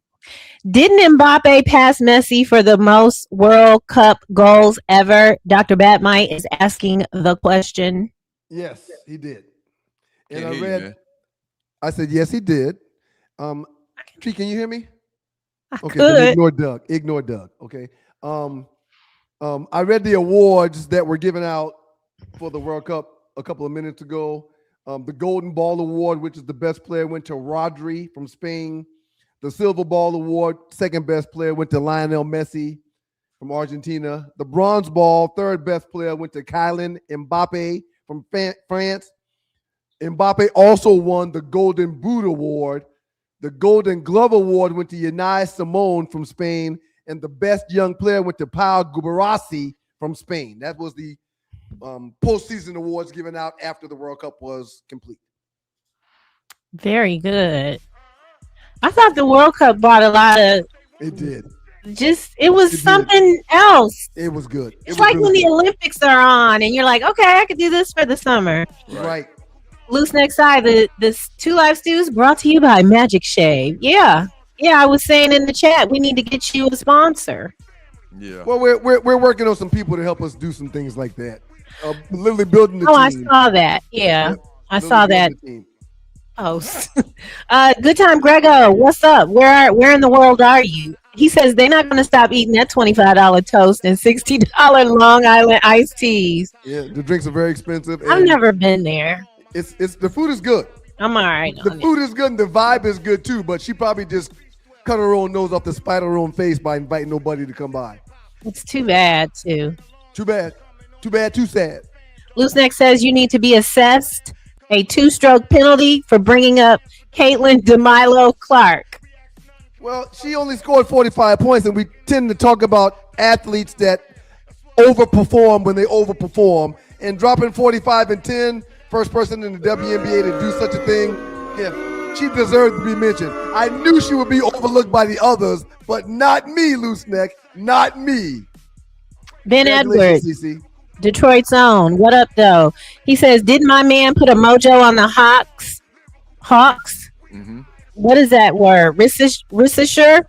Speaker 5: Didn't Mbappe pass Messi for the most World Cup goals ever? Dr. Batmite is asking the question.
Speaker 4: Yes, he did.
Speaker 1: And
Speaker 4: I said, yes, he did. Tree, can you hear me? Okay,
Speaker 5: then
Speaker 4: ignore Doug. Okay. I read the awards that were given out for the World Cup a couple of minutes ago. The Golden Ball Award, which is the best player, went to Rodri from Spain. The Silver Ball Award, second best player, went to Lionel Messi from Argentina. The Bronze Ball, third best player, went to Kylian Mbappe from France. Mbappe also won the Golden Boot Award. The Golden Glove Award went to Yanai Simone from Spain, and the best young player went to Pau Gubarassi from Spain. That was the postseason awards given out after the World Cup was complete.
Speaker 5: Very good. I thought the World Cup brought a lot of.
Speaker 4: It did.
Speaker 5: It was something else.
Speaker 4: It was good.
Speaker 5: It's like when the Olympics are on, and you're like, okay, I could do this for the summer.
Speaker 4: Right.
Speaker 5: Loose Next Side, this Two Live Stews brought to you by Magic Shave. Yeah, I was saying in the chat, we need to get you a sponsor.
Speaker 1: Yeah.
Speaker 4: Well, we're working on some people to help us do some things like that. Literally building the team.
Speaker 5: I saw that. Yeah, I saw that post. Good time, Grego. What's up? Where in the world are you? He says they're not going to stop eating that $25 toast and $60 Long Island iced teas.
Speaker 4: Yeah, the drinks are very expensive.
Speaker 5: I've never been there.
Speaker 4: It's the food is good.
Speaker 5: I'm all right.
Speaker 4: The food is good and the vibe is good too, but she probably just cut her own nose off to spite her own face by inviting nobody to come by.
Speaker 5: It's too bad too.
Speaker 4: Too bad, too sad.
Speaker 5: Loose Neck says you need to be assessed a 2-stroke penalty for bringing up Caitlin DeMilo Clark.
Speaker 4: Well, she only scored 45 points, and we tend to talk about athletes that overperform when they overperform, and dropping 45 and 10. First person in the WNBA to do such a thing. Yeah, she deserved to be mentioned. I knew she would be overlooked by the others, but not me, Loose Neck. Not me.
Speaker 5: Ben Edwards,
Speaker 4: CC.
Speaker 5: Detroit's own. What up, though? He says, didn't my man put a mojo on the Hawks?
Speaker 1: Mm-hmm.
Speaker 5: What is that word? Rissasher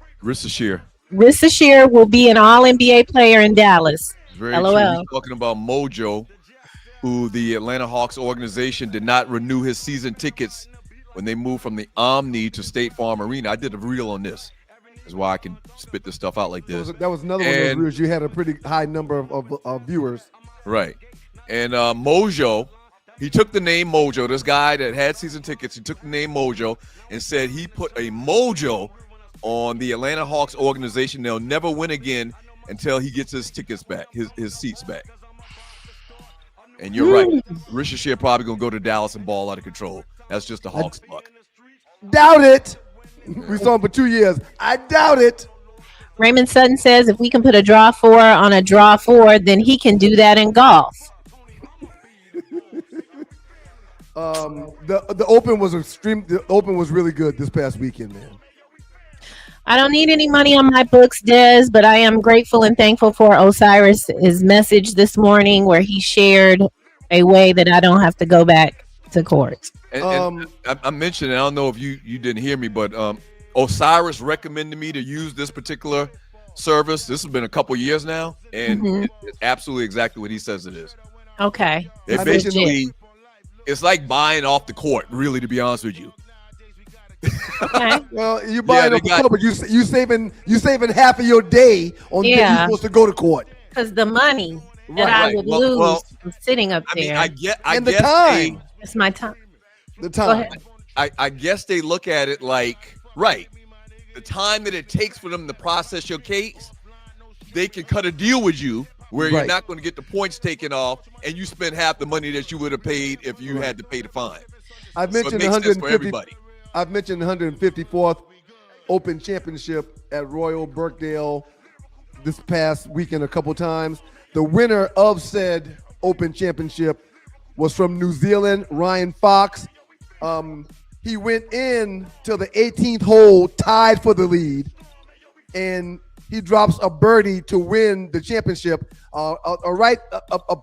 Speaker 5: will be an all-NBA player in Dallas.
Speaker 1: Very
Speaker 5: LOL.
Speaker 1: true. He's talking about Mojo, who the Atlanta Hawks organization did not renew his season tickets when they moved from the Omni to State Farm Arena. I did a reel on this. That's why I can spit this stuff out like this.
Speaker 4: That was another one of those reels. You had a pretty high number of viewers.
Speaker 1: Right. And Mojo, he took the name Mojo, this guy that had season tickets, he took the name Mojo and said he put a mojo on the Atlanta Hawks organization. They'll never win again until he gets his tickets back, his seats back. And you're right. Ricochet probably going to go to Dallas and ball out of control. That's just the Hawks' luck.
Speaker 4: Doubt it. We saw him for 2 years. I doubt it.
Speaker 5: Raymond Sutton says if we can put a draw 4 on a draw 4, then he can do that in golf.
Speaker 4: The Open was The Open was really good this past weekend, man.
Speaker 5: I don't need any money on my books, Des, but I am grateful and thankful for Osiris's message this morning where he shared a way that I don't have to go back to court.
Speaker 1: And I mentioned, I don't know if you didn't hear me, but Osiris recommended me to use this particular service. This has been a couple years now, and it's absolutely exactly what he says it is.
Speaker 5: Okay.
Speaker 1: It basically, it's like buying off the court, really, to be honest with you.
Speaker 5: Okay.
Speaker 4: Well, you buying off the court, but you saving half of your day on the day you're supposed to go to court.
Speaker 5: Because the money that I would lose from sitting up there.
Speaker 1: I guess
Speaker 4: the time.
Speaker 5: It's my time.
Speaker 4: The time.
Speaker 1: I guess they look at it like, right, the time that it takes for them to process your case, they can cut a deal with you where you're not going to get the points taken off, and you spend half the money that you would have paid if you had to pay the fine.
Speaker 4: I've mentioned
Speaker 1: so 150.
Speaker 4: I've mentioned the 154th Open Championship at Royal Birkdale this past weekend a couple times. The winner of said Open Championship was from New Zealand, Ryan Fox. He went in to the 18th hole, tied for the lead, and he drops a birdie to win the championship. A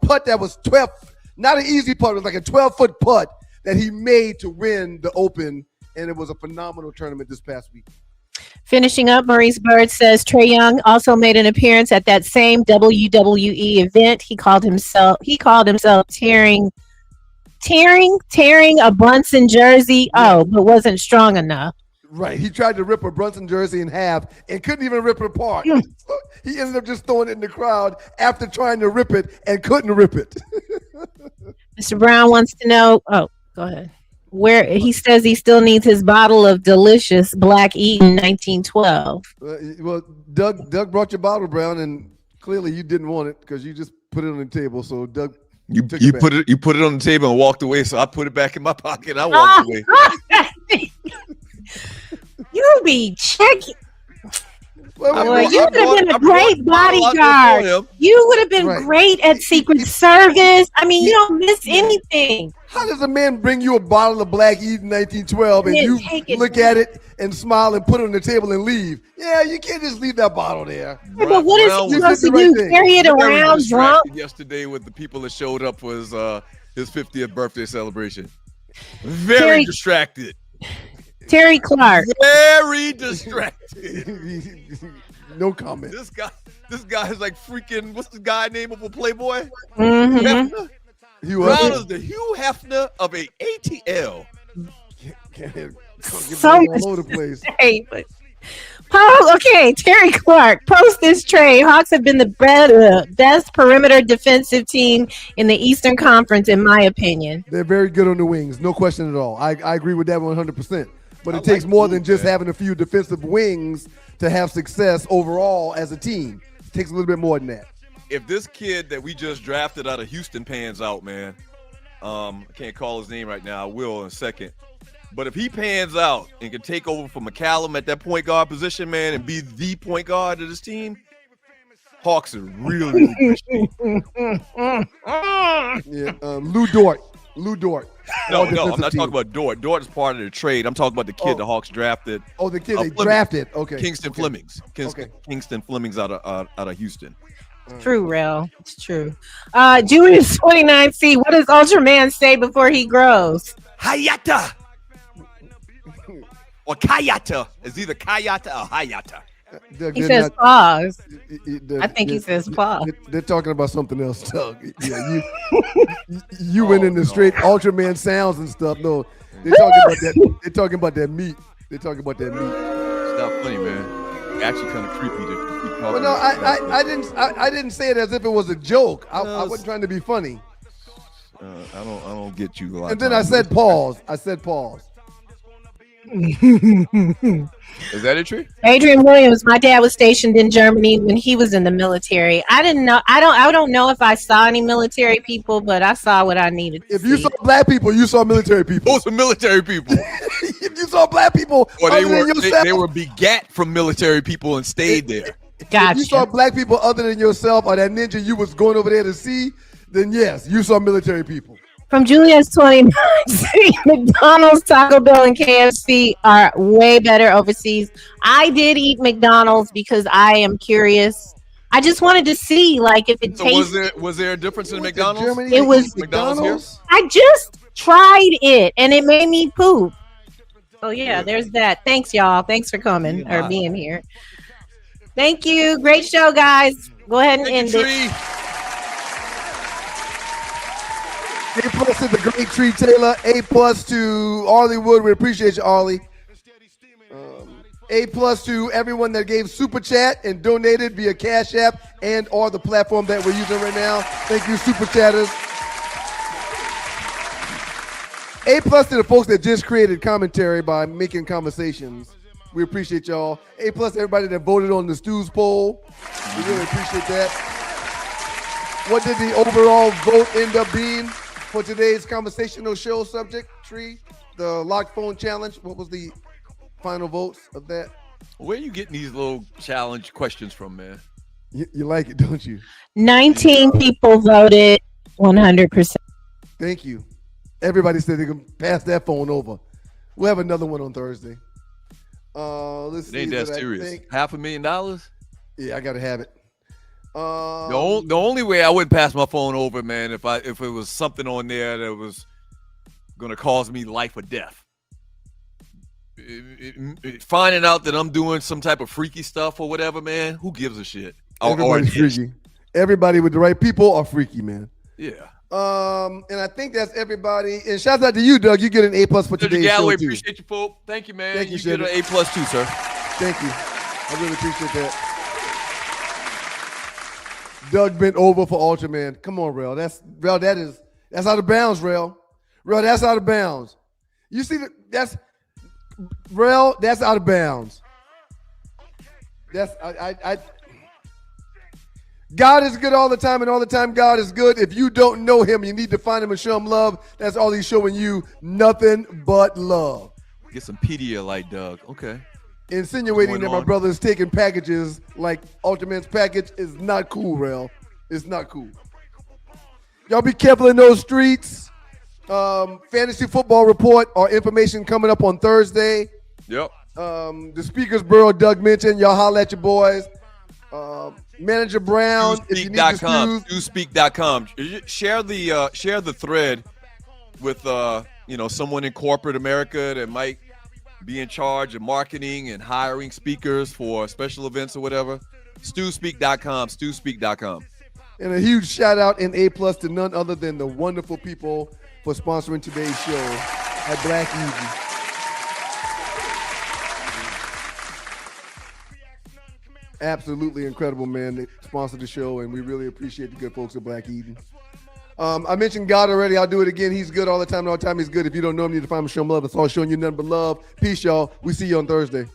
Speaker 4: putt that was 12, not an easy putt, it was like a 12-foot putt that he made to win the Open, and it was a phenomenal tournament this past week.
Speaker 5: Finishing up, Maurice Bird says Trae Young also made an appearance at that same WWE event. He called himself tearing a Brunson jersey. Oh, but wasn't strong enough.
Speaker 4: Right. He tried to rip a Brunson jersey in half and couldn't even rip it apart. So he ended up just throwing it in the crowd after trying to rip it and couldn't rip it.
Speaker 5: Mr. Brown wants to know. Oh, go ahead. Where he says he still needs his bottle of delicious Black Eden 1912.
Speaker 4: Well, Doug brought your bottle, Brown, and clearly you didn't want it because you just put it on the table. So Doug,
Speaker 1: you put it on the table and walked away. So I put it back in my pocket and I walked away.
Speaker 5: You be checking.
Speaker 4: Well,
Speaker 5: you would have been a great bodyguard. You would have been great at Secret Service. I mean, you don't miss anything.
Speaker 4: How does a man bring you a bottle of Black Eden 1912 and you look at it and smile and put it on the table and leave? Yeah, you can't just leave that bottle there.
Speaker 5: Yeah, but what is he supposed to do? Carry it around drunk?
Speaker 1: Yesterday with the people that showed up for his 50th birthday celebration. Very distracted.
Speaker 5: Terry Clark.
Speaker 1: Very distracted.
Speaker 4: No comment.
Speaker 1: This guy is like freaking, what's the guy name of a Playboy?
Speaker 5: Mm-hmm.
Speaker 1: Brown is the Hugh Hefner of a ATL.
Speaker 4: So all over the place.
Speaker 5: Okay, Terry Clark, post this trade. Hawks have been the best perimeter defensive team in the Eastern Conference, in my opinion.
Speaker 4: They're very good on the wings, no question at all. I agree with that 100%. But it takes more than just having a few defensive wings to have success overall as a team. It takes a little bit more than that.
Speaker 1: If this kid that we just drafted out of Houston pans out, man, I can't call his name right now. I will in a second. But if he pans out and can take over for McCallum at that point guard position, man, and be the point guard of this team, Hawks are really good shape.
Speaker 4: Lou Dort.
Speaker 1: No, I'm not talking about Dort. Dort is part of the trade. I'm talking about the kid the Hawks drafted.
Speaker 4: Oh, the kid they drafted. Okay.
Speaker 1: Kingston Flemings. Kingston Flemings out of Houston.
Speaker 5: True, Rel. It's true. Julius 29C, what does Ultraman say before he grows?
Speaker 1: Hayata! Or Kayata. It's either Kayata or Hayata.
Speaker 5: He says pause. I think he says pause.
Speaker 4: They're talking about something else, Doug. Yeah, you went into straight Ultraman sounds and stuff. No, they're talking about that. They're talking about that meat. It's not
Speaker 1: funny, man. Actually, kind of creepy to keep talking.
Speaker 4: Well, no, I didn't say it as if it was a joke. I wasn't trying to be funny.
Speaker 1: I don't get you a lot.
Speaker 4: And then I said pause.
Speaker 1: Is that it, Tree?
Speaker 5: Adrian Williams, my dad was stationed in Germany when he was in the military. I didn't know. I don't know if I saw any military people, but I saw what I needed to
Speaker 4: see. If you saw black people, you saw military people.
Speaker 1: Those are military people.
Speaker 4: If you saw black people,
Speaker 1: they were begat from military people and stayed there.
Speaker 5: Gotcha.
Speaker 4: If you saw black people other than yourself or that ninja you was going over there to see, then yes, you saw military people.
Speaker 5: From Julius 29, McDonald's, Taco Bell, and KFC are way better overseas. I did eat McDonald's because I am curious. I just wanted to see like if it
Speaker 1: So
Speaker 5: tasted.
Speaker 1: was there a difference in the
Speaker 4: Went to
Speaker 1: McDonald's?
Speaker 4: Germany
Speaker 5: It
Speaker 4: to
Speaker 5: was
Speaker 4: eat
Speaker 1: McDonald's here?
Speaker 4: McDonald's.
Speaker 5: I just tried it and it made me poop. So yeah, there's that. Thanks, y'all. Thanks for coming or being here. Thank you. Great show, guys. Go ahead and
Speaker 1: Thank
Speaker 5: end
Speaker 1: you,
Speaker 5: it.
Speaker 1: Tree.
Speaker 4: A+ to the great Tree Taylor. A+ to Arlie Wood. We appreciate you, Arlie. A+ to everyone that gave super chat and donated via Cash App and or the platform that we're using right now. Thank you, super chatters. A+ to the folks that just created commentary by making conversations. We appreciate y'all. A+ to everybody that voted on the Stews poll. We really appreciate that. What did the overall vote end up being for today's conversational show subject, Tree? The locked phone challenge. What was the final votes of that?
Speaker 1: Where are you getting these little challenge questions from, man?
Speaker 4: You like it, don't you?
Speaker 5: 19 people voted 100%.
Speaker 4: Thank you. Everybody said they can pass that phone over. We'll have another one on Thursday. Let's
Speaker 1: It
Speaker 4: see.
Speaker 1: ain't that serious. $500,000?
Speaker 4: Yeah, I gotta have it.
Speaker 1: The only way I wouldn't pass my phone over, man, if it was something on there that was gonna cause me life or death. Finding out that I'm doing some type of freaky stuff or whatever, man, who gives a shit?
Speaker 4: Everybody's freaky. Everybody with the right people are freaky, man.
Speaker 1: Yeah.
Speaker 4: And I think that's everybody. And shout out to you, Doug. You get an A+ for today's
Speaker 1: Galloway,
Speaker 4: show too.
Speaker 1: appreciate you, Pope. Thank you, man.
Speaker 4: Thank you,
Speaker 1: get an
Speaker 4: Shedder.
Speaker 1: A+ too, sir.
Speaker 4: Thank you. I really appreciate that. Doug bent over for Ultraman. Come on, Rel. That's out of bounds, Rel. Rel, that's out of bounds. You see that's out of bounds. God is good all the time, and all the time God is good. If you don't know him, you need to find him and show him love. That's all he's showing you. Nothing but love.
Speaker 1: Get some Pedialyte, Doug. Okay.
Speaker 4: Insinuating that my
Speaker 1: on?
Speaker 4: brother is taking packages like Ultraman's package is not cool, Rel. It's not cool. Y'all be careful in those streets. Fantasy football report or information coming up on Thursday.
Speaker 1: Yep.
Speaker 4: The Speakers Bureau, Doug mentioned. Y'all holler at your boys. Manager Brown, if you need the stews.
Speaker 1: Stewspeak.com. Share the thread with someone in corporate America that might be in charge of marketing and hiring speakers for special events or whatever. Stewspeak.com. Stewspeak.com.
Speaker 4: And a huge shout out and A+ to none other than the wonderful people for sponsoring today's show at Black Easy. Absolutely incredible, man. They sponsored the show, and we really appreciate the good folks at Black Eden. I mentioned God already. I'll do it again. He's good all the time, and all the time he's good. If you don't know him, you need to find him, show him love. It's all showing you nothing but love. Peace, y'all. We see you on Thursday.